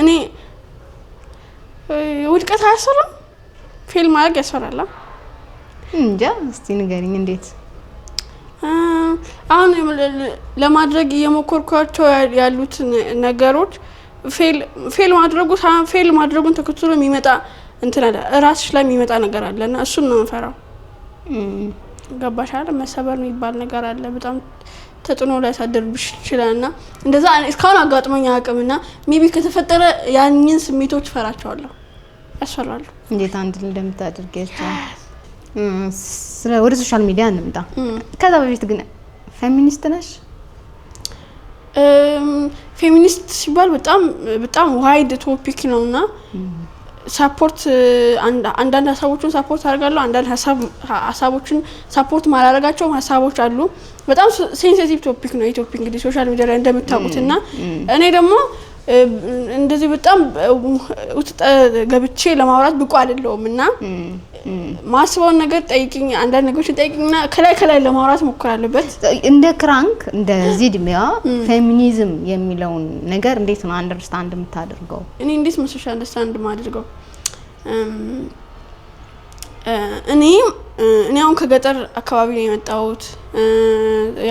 እኔ ውድቀት አያሰራም ፌል ማድረግ ያሰራል እንጃ እስቲ ንገሪኝ እንዴት አሁን ለማድረግ እየሞከርኳቸው ያሉት ነገሮች ፌል ማድረጉን ተከትሎ የሚመጣ እንትን አለ ራስሽ ላይ የሚመጣ ነገር አለና እሱን ነው የምፈራው ገባሽ አይደል መሰበር የሚባል ነገር አለ በጣም ተጥኖ ላይ ሳደርብሽ ይችላልና እንደዛ እስካሁን አጋጥሞኝ አቅምና ሜቢ ከተፈጠረ ያንኝን ስሜቶች ፈራቸዋለሁ ያስፈራሉ እንዴት አንድ እንደምታደርጊያቸው ወደ ሶሻል ሚዲያ እንምጣ ከዛ በፊት ግን ፌሚኒስት ነሽ ፌሚኒስት ሲባል በጣም ዋይድ ቶፒክ ነውና ሰፖርት አንዳንድ ሀሳቦችን ሰፖርት አደርጋለሁ አንዳንድ ሀሳቦችን ሰፖርት ማላደርጋቸው ሀሳቦች አሉ በጣም ሴንሲቲቭ ቶፒክ ነው ኢትዮጵያ እንግዲህ ሶሻል ሚዲያ ላይ እንደምታውቁትና እኔ ደግሞ እንደዚህ በጣም ገብቼ ለማውራት ብቁ አይደለሁምና ማስበውን ነገር ጠይቂኝ አንዳንድ ነገሮችን ጠይቂኝና ከላይ ለማውራት ሞክራለበት እንደ ክራንክ እንደዚህ ድሚያ ፌሚኒዝም የሚለውን ነገር እንዴት ነው አንደርስታንድ የምታደርገው እኔ እንዴት መስሎሽ አንደርስታንድ ማድረገው እኔ አሁን ከገጠር አካባቢ ነው የመጣሁት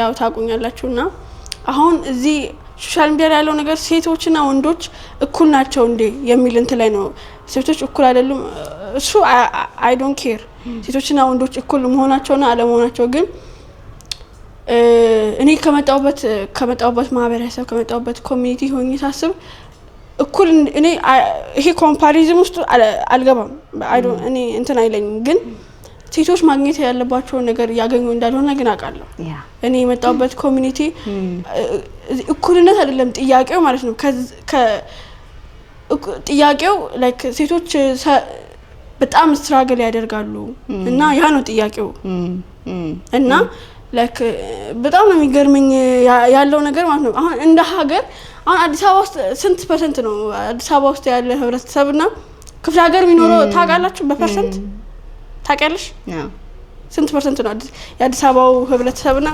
ያው ታቁኛላችሁና አሁን እዚህ ሶሻል ሚዲያ ላይ ያለው ነገር ሴቶችና ወንዶች እኩል ናቸው እንዴ የሚል እንት ላይ ነው ሴቶች እኩል አይደሉም እሱ አይ ዶንት ኬር ሴቶችና ወንዶች እኩል መሆናቸውና አለመሆናቸው ግን እኔ ከመጣሁበት ማህበረሰብ ከመጣሁበት ኮሚኒቲ ሆኜ ሳስብ እኩል እኔ ይሄ ኮምፓሪዝም ውስጥ አልገባም እኔ እንትን አይለኝም ግን ሴቶች ማግኘት ያለባቸው ነገር ያገኙ እንዳልሆነ ግን አውቃለሁ እኔ የመጣሁበት ኮሚኒቲ እኩልነት አይደለም ጥያቄው ማለት ነው ጥያቄው ላይክ ሴቶች በጣም ስትራግል ያደርጋሉ እና ያ ነው ጥያቄው እና ላይክ በጣም ነው የሚገርመኝ ያለው ነገር ማለት ነው አሁን እንደ ሀገር አሁን አዲስ አበባ ውስጥ ስንት ፐርሰንት ነው አዲስ አበባ ውስጥ ያለ ህብረተሰብና ክፍለ ሀገር የሚኖረው ታውቃላችሁ በፐርሰንት ታውቂያለሽ ስንት ፐርሰንት ነው የአዲስ አበባው ህብረተሰብና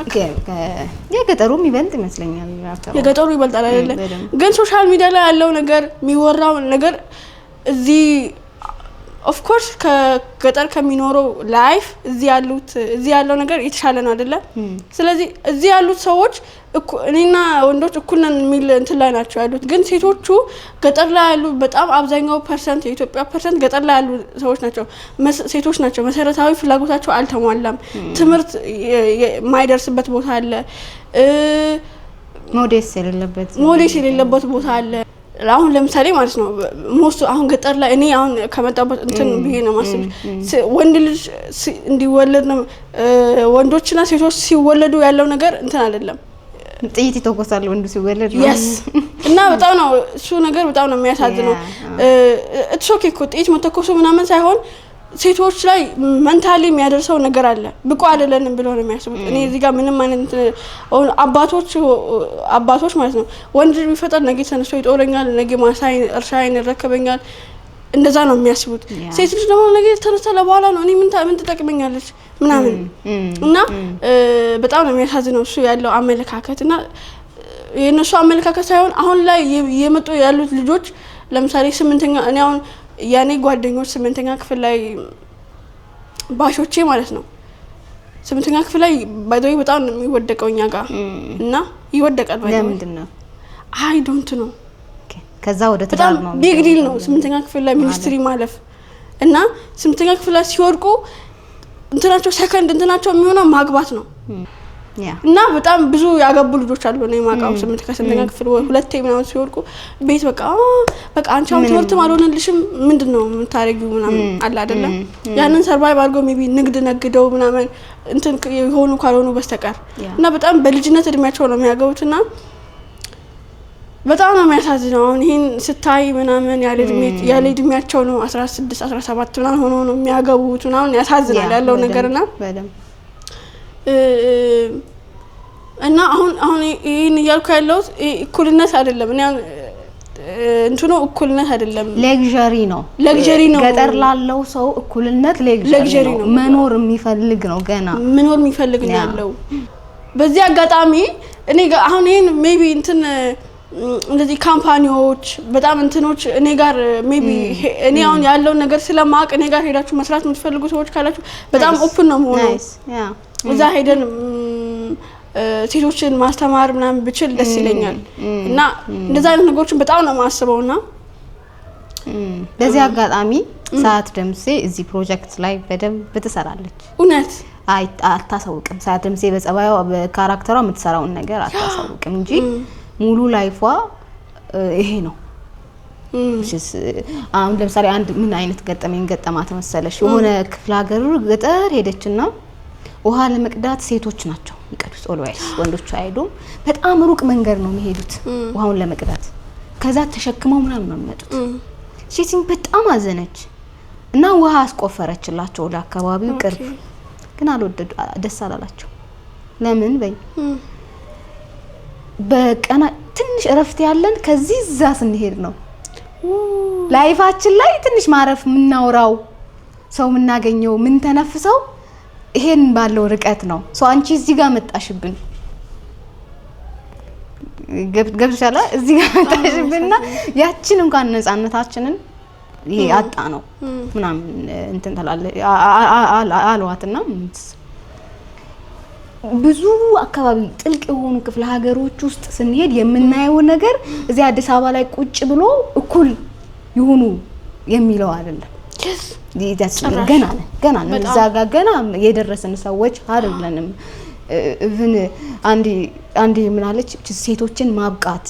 የገጠሩም ይበልጥ ይመስለኛል የገጠሩ ይበልጣል አይደለ ግን ሶሻል ሚዲያ ላይ ያለው ነገር የሚወራው ነገር እዚህ ኦፍ ኮርስ ከገጠር ከሚኖረው ላይፍ እዚህ ያለው ነገር የተሻለ ነው አይደለ ስለዚህ እዚህ ያሉት ሰዎች እኔና ወንዶች እኩል ነን የሚል እንትን ላይ ናቸው ያሉት ግን ሴቶቹ ገጠር ላይ ያሉ በጣም አብዛኛው ፐርሰንት የኢትዮጵያ ፐርሰንት ገጠር ላይ ያሉ ሴቶች ናቸው መሰረታዊ ፍላጎታቸው አልተሟላም ትምህርት የማይደርስበት ቦታ አለ ሞዴስ የሌለበት ቦታ አለ አሁን ለምሳሌ ማለት ነው ሞስት አሁን ገጠር ላይ እኔ አሁን ከመጣበት እንትን ብዬ ነው ማስብ ወንድ ልጅ እንዲወለድ ነው ወንዶችና ሴቶች ሲወለዱ ያለው ነገር እንትን አይደለም ጥይት ይተኮሳል ወንዱ ሲወለድ yes እና በጣም ነው እሱ ነገር በጣም ነው የሚያሳዝነው it's okay እኮ ጥይት መተኮሱ ምናምን ሳይሆን ሴቶች ላይ ሜንታሊ የሚያደርሰው ነገር አለ ብቁ አይደለንም ብለው ነው የሚያስቡት እኔ እዚህ ጋር ምንም አይነት አባቶች ማለት ነው ወንድ ቢፈጠር ነገ ተነስቶ ይጦረኛል ነገ ማሳይን እርሻዬን ይረከበኛል እንደዛ ነው የሚያስቡት ሴት ልጅ ደግሞ ነገ ተነስታ ለበኋላ ነው እኔ ምን ትጠቅመኛለች ምናምን እና በጣም ነው የሚያሳዝነው እሱ ያለው አመለካከትና የነሱ አመለካከት ሳይሆን አሁን ላይ የመጡ ያሉት ልጆች ለምሳሌ 8ኛ እኔ አሁን ያኔ ጓደኞች 8ኛ ክፍል ላይ ባሾቼ ማለት ነው 8ኛ ክፍል ላይ ባይዶይ በጣም የሚወደቀውኛ ጋር እና ይወደቃል ባይዶይ ለምንድን ነው አይ ዶንት ኖ ከዛ ወደ ትዳር ነው ቢግ ዲል ነው 8ኛ ክፍል ላይ ሚኒስትሪ ማለፍ እና 8ኛ ክፍል ላይ ሲወርቁ እንትናቸው ሰከንድ እንትናቸው የሚሆነው ማግባት ነው እና በጣም ብዙ ያገቡ ልጆች አሉ ነው የማቃው 8ኛ ክፍል ሁለቴ ምናምን ሲወርቁ ቤት በቃ አንቺ አሁን ትምህርት ማልሆነልሽም ምንድነው የምታረጊው ምናምን አለ አይደለ ያንን ሰርቫይቭ አድርገው ሜቢ ንግድ ነግደው ምናምን እንትን የሆኑ ካልሆኑ በስተቀር እና በጣም በልጅነት እድሜያቸው ነው የሚያገቡትና በጣም ነው የሚያሳዝነው። አሁን ይሄን ስታይ ምናምን ያለ እድሜያቸው ነው 16 17 ምናምን ሆኖ ነው የሚያገቡት ምናምን ያሳዝናል ያለው ነገርና እና አሁን ይሄን እያልኩ ያለሁት እኩልነት አይደለም እኔ እንትኑ እኩልነት አይደለም ሌግዠሪ ነው ገጠር ላለው ሰው እኩልነት ሌግዠሪ ነው መኖር የሚፈልግ ነው ገና መኖር የሚፈልግ ነው ያለው በዚህ አጋጣሚ እኔ አሁን ይሄን ሜቢ እንትን እንደዚህ ካምፓኒዎች በጣም እንትኖች እኔ ጋር ሜቢ እኔ አሁን ያለው ነገር ስለማቅ እኔ ጋር ሄዳችሁ መስራት የምትፈልጉ ሰዎች ካላችሁ በጣም ኦፕን ነው የምሆነው እዛ ሄደን ሴቶችን ማስተማር ምናምን ብችል ደስ ይለኛል እና እንደዛ አይነት ነገሮችን በጣም ነው ማስበውና በዚህ አጋጣሚ ሰዓት ደምሴ እዚህ ፕሮጀክት ላይ በደንብ ትሰራለች እውነት አታሳውቅም ሰዓት ደምሴ በጸባዩ በካራክተሯ የምትሰራውን ነገር አታሳውቅም እንጂ ሙሉ ላይፏ ይሄ ነው አሁን ለምሳሌ አንድ ምን አይነት ገጠመኝ ገጠማት መሰለሽ የሆነ ክፍለ ሀገር ገጠር ሄደችና ውሃ ለመቅዳት ሴቶች ናቸው ይቀዱት ኦልዌይስ ወንዶች አይዱም በጣም ሩቅ መንገድ ነው የሚሄዱት ውሃውን ለመቅዳት ከዛ ተሸክመው ምናምን ነው የሚመጡት ሴቲን በጣም አዘነች እና ውሃ አስቆፈረችላቸው ለአካባቢው ቅርብ ግን አልወደዱ ደስ አላላቸው ለምን በይ በቀና ትንሽ እረፍት ያለን ከዚህ እዛ ስንሄድ ነው ላይፋችን ላይ ትንሽ ማረፍ ምናውራው ሰው ምናገኘው ምን ተነፍሰው ይሄን ባለው ርቀት ነው ሶ አንቺ እዚህ ጋር መጣሽብን ገብሻላ እዚህ ጋር መጣሽብንና ያችን እንኳን ነፃነታችንን ይሄ አጣ ነው ምናምን እንትን ተላለ አልዋትና ብዙ አካባቢ ጥልቅ የሆኑ ክፍለ ሀገሮች ውስጥ ስንሄድ የምናየው ነገር እዚህ አዲስ አበባ ላይ ቁጭ ብሎ እኩል ይሁኑ የሚለው አይደለም ገና እዛ ጋር ገና የደረሰን ሰዎች አይደለንም ኢቭን አንዲ ምናለች ሴቶችን ማብቃት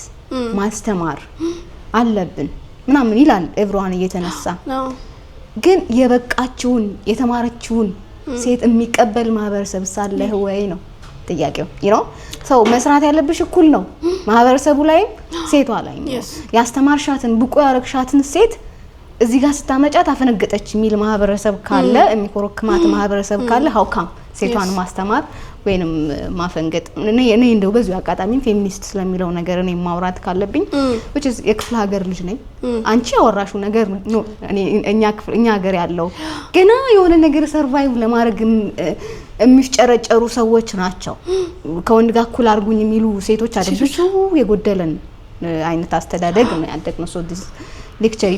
ማስተማር አለብን ምናምን ይላል ኤቭሪዋን እየተነሳ ግን የበቃችውን የተማረችውን ሴት የሚቀበል ማህበረሰብ ሳለህ ወይ ነው ጥያቄው ይኖ ሰው መስራት ያለብሽ እኩል ነው ማህበረሰቡ ላይ ሴቷ ላይ ነው ያስተማርሻትን ብቁ ያረክሻትን ሴት እዚህ ጋር ስታመጫት አፈነገጠች ሚል ማህበረሰብ ካለ የሚኮረክማት ማህበረሰብ ካለ ሀውካም ሴቷን ማስተማር ወይንም ማፈንገጥ እኔ እንደው በዚሁ አጋጣሚ ፌሚኒስት ስለሚለው ነገር እኔ ማውራት ካለብኝ which is የክፍለ ሀገር ልጅ ነኝ አንቺ ያወራሹ ነገር ነው እኛ ሀገር ያለው ገና የሆነ ነገር ሰርቫይቭ ለማድረግ የሚፍጨረጨሩ ሰዎች ናቸው ከወንድ ጋር እኩል አርጉኝ የሚሉ ሴቶች አይደሉ ብዙ የጎደለን አይነት አስተዳደግ ነው ያደግነው ሶ this ሌክቸሪ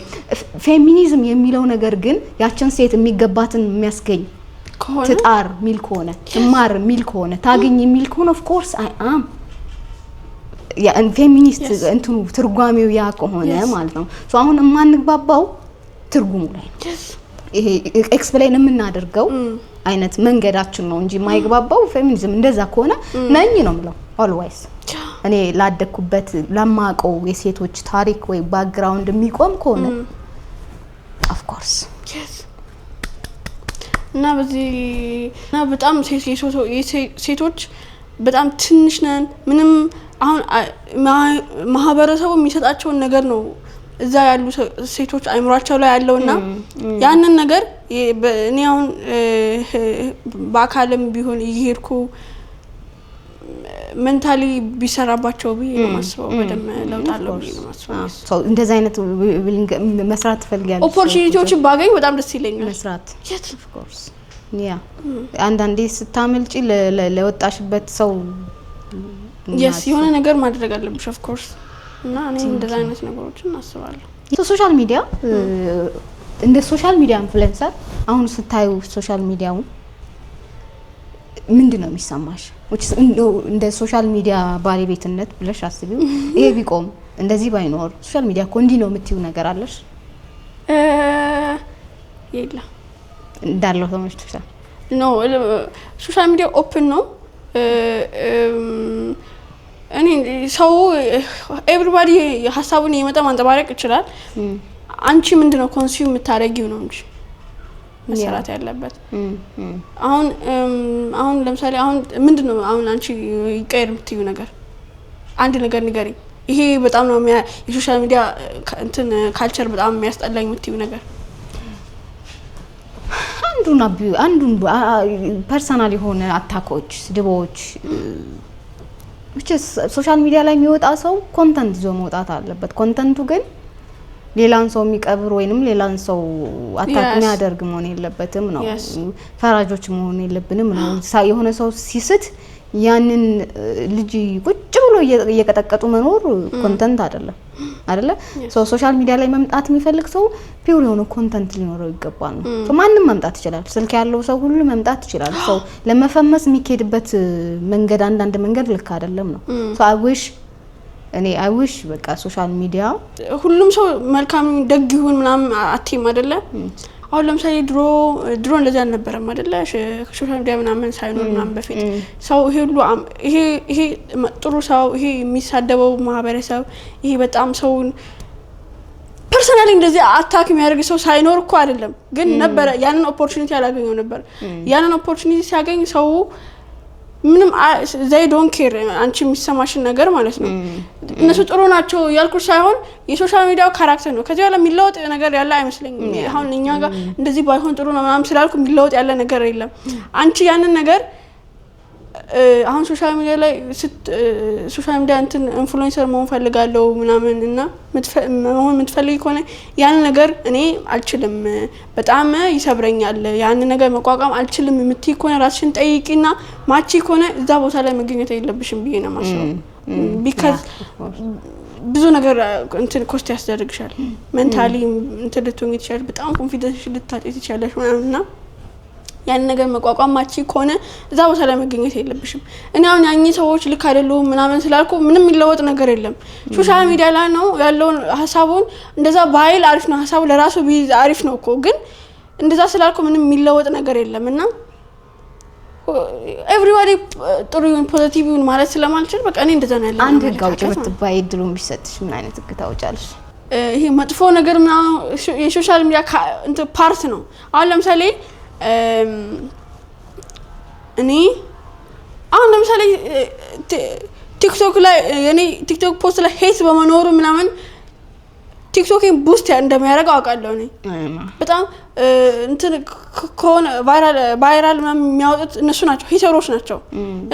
ፌሚኒዝም የሚለው ነገር ግን ያችን ሴት የሚገባትን የሚያስገኝ ትጣር ሚል ከሆነ ማር ሚል ከሆነ ታገኝ ሚል ከሆነ ኦፍ ኮርስ አይ አም ያ ፌሚኒስት እንትኑ ትርጓሜው ያ ከሆነ ማለት ነው ሶ አሁን ማንግባባው ትርጉሙ ላይ ነው ይሄ ኤክስፕሌን የምናደርገው አይነት መንገዳችን ነው እንጂ ማይግባባው ፌሚኒዝም እንደዛ ከሆነ ነኝ ነው ምለው ኦልዌይስ እኔ ላደኩበት ለማቀው የሴቶች ታሪክ ወይ ባክግራውንድ የሚቆም ከሆነ ኦፍ ኮርስ እና በጣም ሴቶች በጣም ትንሽ ነን ምንም አሁን ማህበረሰቡ የሚሰጣቸው ነገር ነው እዛ ያሉ ሴቶች አይምሯቸው ላይ ያለውና ያንን ነገር እኔ አሁን በአካልም ቢሆን ይሄርኩ ሜንታሊ ቢሰራባቸው በማስበው በደም ለውጣለው በማስበው ሶ እንደዛ አይነት መስራት ትፈልጋለሽ ኦፖርቹኒቲዎችን ባገኝ በጣም ደስ ይለኛል መስራት ኦፍ ኮርስ ያ አንዳንዴ ስታመልጪ ለወጣሽበት ሰው yes የሆነ ነገር ማድረግ አለብሽ ኦፍ ኮርስ እና እኔ እንደዛ አይነት ነገሮችን አስባለሁ ሶሻል ሚዲያ እንደ ሶሻል ሚዲያ ኢንፍሉዌንሰር አሁን ስታዩ ሶሻል ሚዲያው ምንድነው የሚሰማሽ እንደ ሶሻል ሚዲያ ባለቤትነት ብለሽ አስቢው ይሄ ቢቆም እንደዚህ ባይኖር ሶሻል ሚዲያ ኮንዲ ነው የምትዩ ነገር አለሽ የላ እንዳለው ተመችቶሻል ኖ ሶሻል ሚዲያ ኦፕን ነው እኔ ሰው ኤቭሪባዲ ሐሳቡን የመጣ ማንጠባረቅ ይችላል አንቺ ምንድነው ኮንሱም የምታረጊው ነው እንጂ መስራት ያለበት አሁን ለምሳሌ አሁን ምንድነው አሁን አንቺ ይቀር የምትዩ ነገር አንድ ነገር ንገሪ ይሄ በጣም ነው የሶሻል ሚዲያ እንትን ካልቸር በጣም የሚያስጠላኝ የምትይው ነገር? አንዱን ፐርሰናል የሆነ አታኮች፣ ስድቦች ብቻ ሶሻል ሚዲያ ላይ የሚወጣ ሰው ኮንተንት ይዞ መውጣት አለበት። ኮንተንቱ ግን ሌላን ሰው የሚቀብር ወይንም ሌላን ሰው አታክ የሚያደርግ መሆን የለበትም ነው። ፈራጆች መሆን የለብንም ነው። የሆነ ሰው ሲስት ያንን ልጅ ቁጭ ብሎ እየቀጠቀጡ መኖር ኮንተንት አይደለም አይደለ? ሶሻል ሚዲያ ላይ መምጣት የሚፈልግ ሰው ፒውር የሆነ ኮንተንት ሊኖረው ይገባል ነው። ማንም መምጣት ይችላል። ስልክ ያለው ሰው ሁሉ መምጣት ይችላል። ሰው ለመፈመስ የሚኬድበት መንገድ አንዳንድ መንገድ ልክ አይደለም ነው። I wish በቃ ሶሻል ሚዲያ ሁሉም ሰው መልካም ደግ ይሁን ምናምን አትይም አይደለ? አሁን ለምሳሌ ድሮ እንደዛ አልነበረም አይደለ? ሶሻል ሚዲያ ምናምን ሳይኖር ምናምን በፊት ሰው ይሄ ጥሩ ሰው ይሄ የሚሳደበው ማህበረሰብ ይሄ በጣም ሰውን ፐርሰናሊ እንደዚህ አታክ የሚያደርግ ሰው ሳይኖር እኮ አይደለም፣ ግን ነበር ያንን ኦፖርቹኒቲ ያላገኘው ነበር። ያንን ኦፖርቹኒቲ ሲያገኝ ሰው ምንም they don't care አንቺ የሚሰማሽን ነገር ማለት ነው። እነሱ ጥሩ ናቸው ያልኩሽ ሳይሆን የሶሻል ሚዲያው ካራክተር ነው። ከዚህ በኋላ የሚለወጥ ነገር ያለ አይመስለኝም። አሁን እኛ ጋር እንደዚህ ባይሆን ጥሩ ነው ምናምን ስላልኩ የሚለወጥ ያለ ነገር የለም። አንቺ ያንን ነገር አሁን ሶሻል ሚዲያ ላይ ሶሻል ሚዲያ እንትን ኢንፍሉዌንሰር መሆን ፈልጋለሁ ምናምን እና መሆን የምትፈልጊ ከሆነ ያን ነገር እኔ አልችልም በጣም ይሰብረኛል ያን ነገር መቋቋም አልችልም የምትይ ከሆነ ራስሽን ጠይቂና ማቺ ከሆነ እዛ ቦታ ላይ መገኘት የለብሽም ብዬ ነው ማሰብ። ቢካዝ ብዙ ነገር እንትን ኮስት ያስደርግሻል። ሜንታሊ እንትን ልትሆኚ ትችያለሽ፣ በጣም ኮንፊደንስ ልታጪ ትችያለሽ ምናምንና ያን ነገር መቋቋም ማቺ ከሆነ እዛ ቦታ ላይ መገኘት የለብሽም። እኔ አሁን ያኚ ሰዎች ልክ አይደሉም ምናምን ስላልኩ ምንም የሚለወጥ ነገር የለም። ሶሻል ሚዲያ ላይ ነው ያለውን ሀሳቡን እንደዛ ባይል አሪፍ ነው፣ ሀሳቡ ለራሱ ቢይዝ አሪፍ ነው እኮ፣ ግን እንደዛ ስላልኩ ምንም የሚለወጥ ነገር የለም እና ኤቭሪባዲ ጥሩ ይሁን ፖዚቲቭ ይሁን ማለት ስለማልችል በቃ እኔ እንደዛ ነው ያለው። አንድ ህግ አውጪ ብትባይ ድሩም ቢሰጥሽ ምን አይነት ህግ ታውጫለሽ? ይሄ መጥፎ ነገር ምናምን የሶሻል ሚዲያ እንትን ፓርት ነው። አሁን ለምሳሌ እኔ አሁን ለምሳሌ ቲክቶክ ላይ የኔ ቲክቶክ ፖስት ላይ ሄት በመኖሩ ምናምን ቲክቶክን ቡስት እንደሚያደርገው አውቃለሁ። እኔ በጣም እንትን ከሆነ ቫይራል ምናምን የሚያወጡት እነሱ ናቸው፣ ሂተሮች ናቸው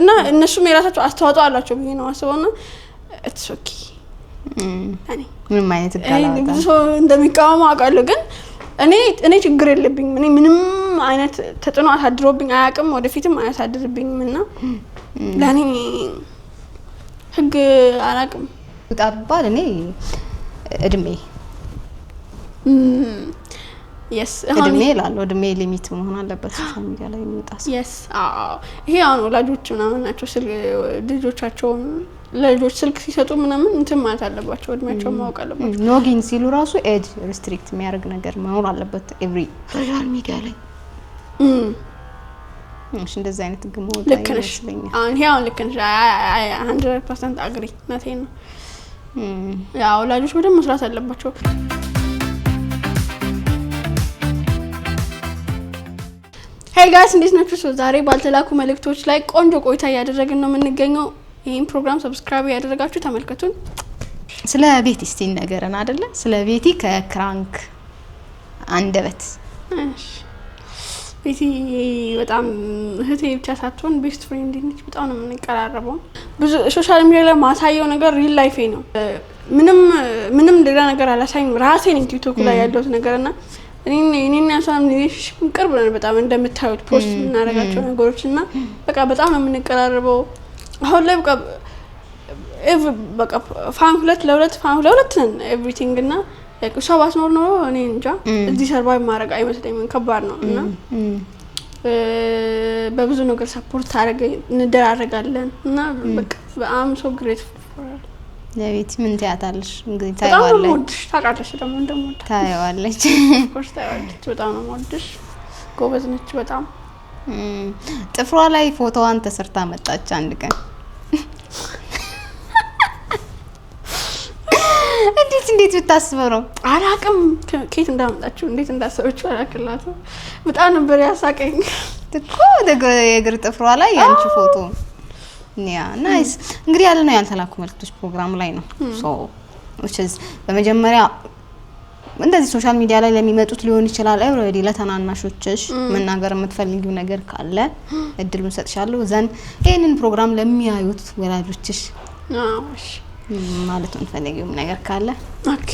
እና እነሱም የራሳቸው አስተዋጽኦ አላቸው ብዬ ነው አስበውና ኢትስ ኦኬ እኔ ምንም አይነት ጋላ ብዙ እንደሚቃወሙ አውቃለሁ፣ ግን እኔ ችግር የለብኝም። እኔ ምንም አይነት ተጽዕኖ አሳድሮብኝ አያውቅም፣ ወደፊትም አያሳድርብኝም እና ለኔ ህግ አላውቅም። ጣባል እኔ እድሜ እድሜ ላለው እድሜ ሊሚት መሆን አለበት ሶሻል ሚዲያ ላይ የሚወጣው። ይሄ አሁን ወላጆች ምናምን ናቸው ልጆቻቸውን ለልጆች ስልክ ሲሰጡ ምናምን እንትን ማለት አለባቸው፣ እድሜያቸውን ማወቅ አለባቸው። ሎጊን ሲሉ ራሱ ኤጅ ሪስትሪክት የሚያደርግ ነገር መኖር አለበት ኤቭሪ ሶሻል ሚዲያ ላይ። እሺ እንደዛ አይነት ግሞ ልክ ነሽ። አሁን ልክ ነሽ 100% አግሪ ነቴን ነው። ያው ወላጆች በደንብ መስራት አለባቸው። ሄይ ጋይስ እንዴት ናችሁ? ዛሬ ባልተላኩ መልእክቶች ላይ ቆንጆ ቆይታ እያደረግን ነው የምንገኘው። ይሄን ፕሮግራም ሰብስክራይብ ያደረጋችሁ ተመልከቱን። ስለ ቤቲ እስቲ ነገረን አይደለ? ስለ ቤቲ ከክራንክ አንደበት። እሺ ቤቲ በጣም እህቴ ብቻ ሳትሆን ቤስት ፍሬንድ ነች። በጣም ነው የምንቀራረበው። ብዙ ሶሻል ሚዲያ ላይ ማሳየው ነገር ሪል ላይፌ ነው። ምንም ሌላ ነገር አላሳይም። ራሴ ነኝ ቲክቶክ ላይ ያለሁት ነገርና እኔና ያሳም ቅርብ ነን በጣም እንደምታዩት ፖስት እናደርጋቸው ነገሮችና በቃ በጣም ነው የምንቀራረበው። አሁን ላይ በቃ ፋን ሁለት ነን ኤቭሪቲንግ እና እሷ ባትኖር ነው እኔ እንጃ እዚህ ሰርቫይቭ ማድረግ አይመስለኝም። ከባድ ነው እና በብዙ ነገር ሰፖርት እንደራረጋለን እና በቃ በጣም ሶ ግሬትፉል ፎር ለቤት ምን ትያታለሽ? እንግዲህ ታይዋለች፣ ታውቃለች ደግሞ እንደምወድ ታይዋለች። ኮርስ ታይዋለች። በጣም ነው የምወድሽ፣ ጎበዝ ነች በጣም። ጥፍሯ ላይ ፎቶዋን ተሰርታ መጣች አንድ ቀን። እንዴት ብታስበው ነው አላውቅም፣ ከየት እንዳመጣችው እንዴት እንዳሰበችው አላውቅላትም። በጣም ነበር ያሳቀኝ እኮ የእግር ጥፍሯ ላይ ያንቺ ፎቶ ያ ናይስ እንግዲህ ያለ ነው ያልተላኩ መልክቶች ፕሮግራም ላይ ነው ሶ which is በመጀመሪያ እንደዚህ ሶሻል ሚዲያ ላይ ለሚመጡት ሊሆን ይችላል ኦሬዲ ለተናናሾችሽ መናገር የምትፈልጊው ነገር ካለ እድሉን ሰጥሻለሁ ዘን ይሄንን ፕሮግራም ለሚያዩት ወላጆችሽ እሺ ማለት ነው ፈልጊው ነገር ካለ ኦኬ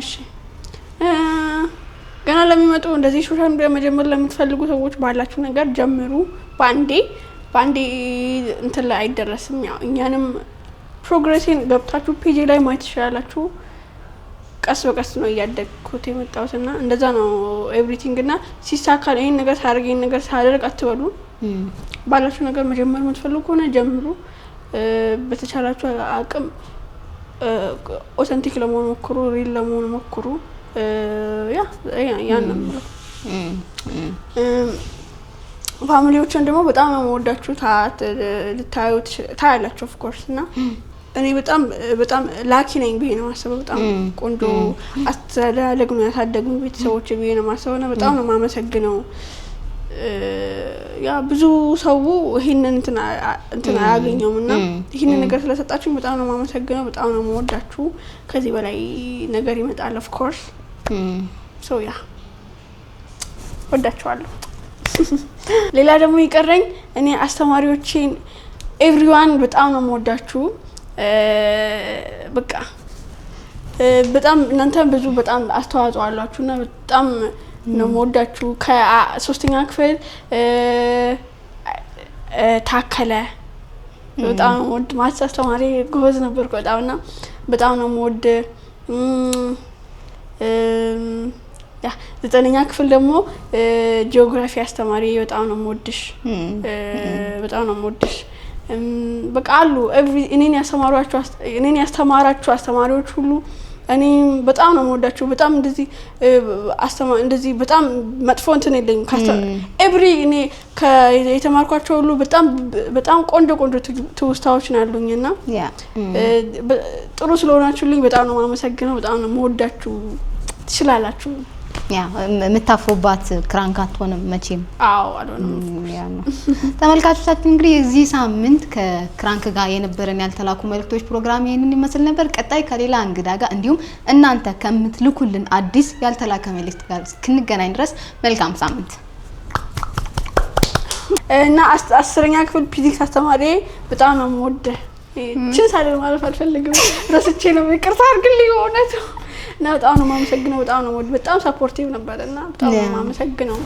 እሺ ገና ለሚመጡ እንደዚህ ሶሻል ሚዲያ መጀመር ለምትፈልጉ ሰዎች ባላችሁ ነገር ጀምሩ ባንዴ እንትን ላይ አይደረስም ያው እኛንም ፕሮግሬሲን ገብታችሁ ፔጅ ላይ ማየት ይችላልላችሁ ቀስ በቀስ ነው ያደግኩት የመጣውና እንደዛ ነው ኤቭሪቲንግ እና ሲሳካል ይሄን ነገር ሳርግ ይሄን ነገር ሳደርግ አትበሉ ባላችሁ ነገር መጀመር የምትፈልጉ ከሆነ ጀምሩ በተቻላችሁ አቅም ኦተንቲክ ለመሆን ሞክሩ ሪል ለመሆን ሞክሩ ያ ነው ፋሚሊዎችን ደግሞ በጣም ነው የምወዳችሁ ታያላችሁ ኦፍ ኮርስ እና እኔ በጣም ላኪ ነኝ ብዬ ነው ማሰበው በጣም ቆንጆ አስተዳደግ ነው ያሳደጉኝ ቤተሰቦች ብዬ ነው ማሰበውና በጣም ነው ማመሰግነው ያ ብዙ ሰው ይሄንን እንትና ያገኘውና ይሄንን ነገር ስለሰጣችሁ በጣም ነው ማመሰግነው በጣም ነው የምወዳችሁ ከዚህ በላይ ነገር ይመጣል ኦፍ ኮርስ ሶ ያ ወዳችኋለሁ ሌላ ደግሞ ይቀርኝ እኔ አስተማሪዎችን ኤቭሪዋን በጣም ነው የምወዳችሁ በቃ በጣም እናንተ ብዙ በጣም አስተዋጽኦ አላችሁና በጣም ነው የምወዳችሁ ከ3ኛ ክፍል ታከለ በጣም ወድ ማትስ አስተማሪ ጎበዝ ነበርኩ በጣም ነው የምወድ ያ 9ኛ ክፍል ደግሞ ጂኦግራፊ አስተማሪ በጣም ነው የምወድሽ በጣም ነው የምወድሽ በቃ አሉ እኔን ያስተማራችሁ አስተማሪዎች ሁሉ እኔ በጣም ነው የምወዳችሁ በጣም እንደዚህ በጣም መጥፎ እንትን የለኝም ኤቭሪ እኔ የተማርኳቸው ሁሉ በጣም ቆንጆ ትውስታዎች ናሉኝና ጥሩ ስለሆናችሁልኝ በጣም ነው ማመሰግነው በጣም ነው የምወዳችሁ ትችላላችሁ ያ መታፍሩባት ክራንካት ሆነ መቼም አልሆነም ያ ነው ተመልካቾቻችን እንግዲህ እዚህ ሳምንት ከክራንክ ጋር የነበረን ያልተላኩ መልክቶች ፕሮግራም ይሄንን ይመስል ነበር ቀጣይ ከሌላ እንግዳ ጋር እንዲሁም እናንተ ከምትልኩልን አዲስ ያልተላከ መልክት ጋር እስክንገናኝ ድረስ መልካም ሳምንት እና 10ኛ ክፍል ፊዚክስ አስተማሪ በጣም ነው የምወድ ችንሳለ ማለት አልፈልግም ረስቼ ነው ይቅርታ አድርግልኝ ሆነቱ እና በጣም ነው ማመሰግነው በጣም ነው በጣም ሰፖርቲቭ ነበርና በጣም ነው ማመሰግነው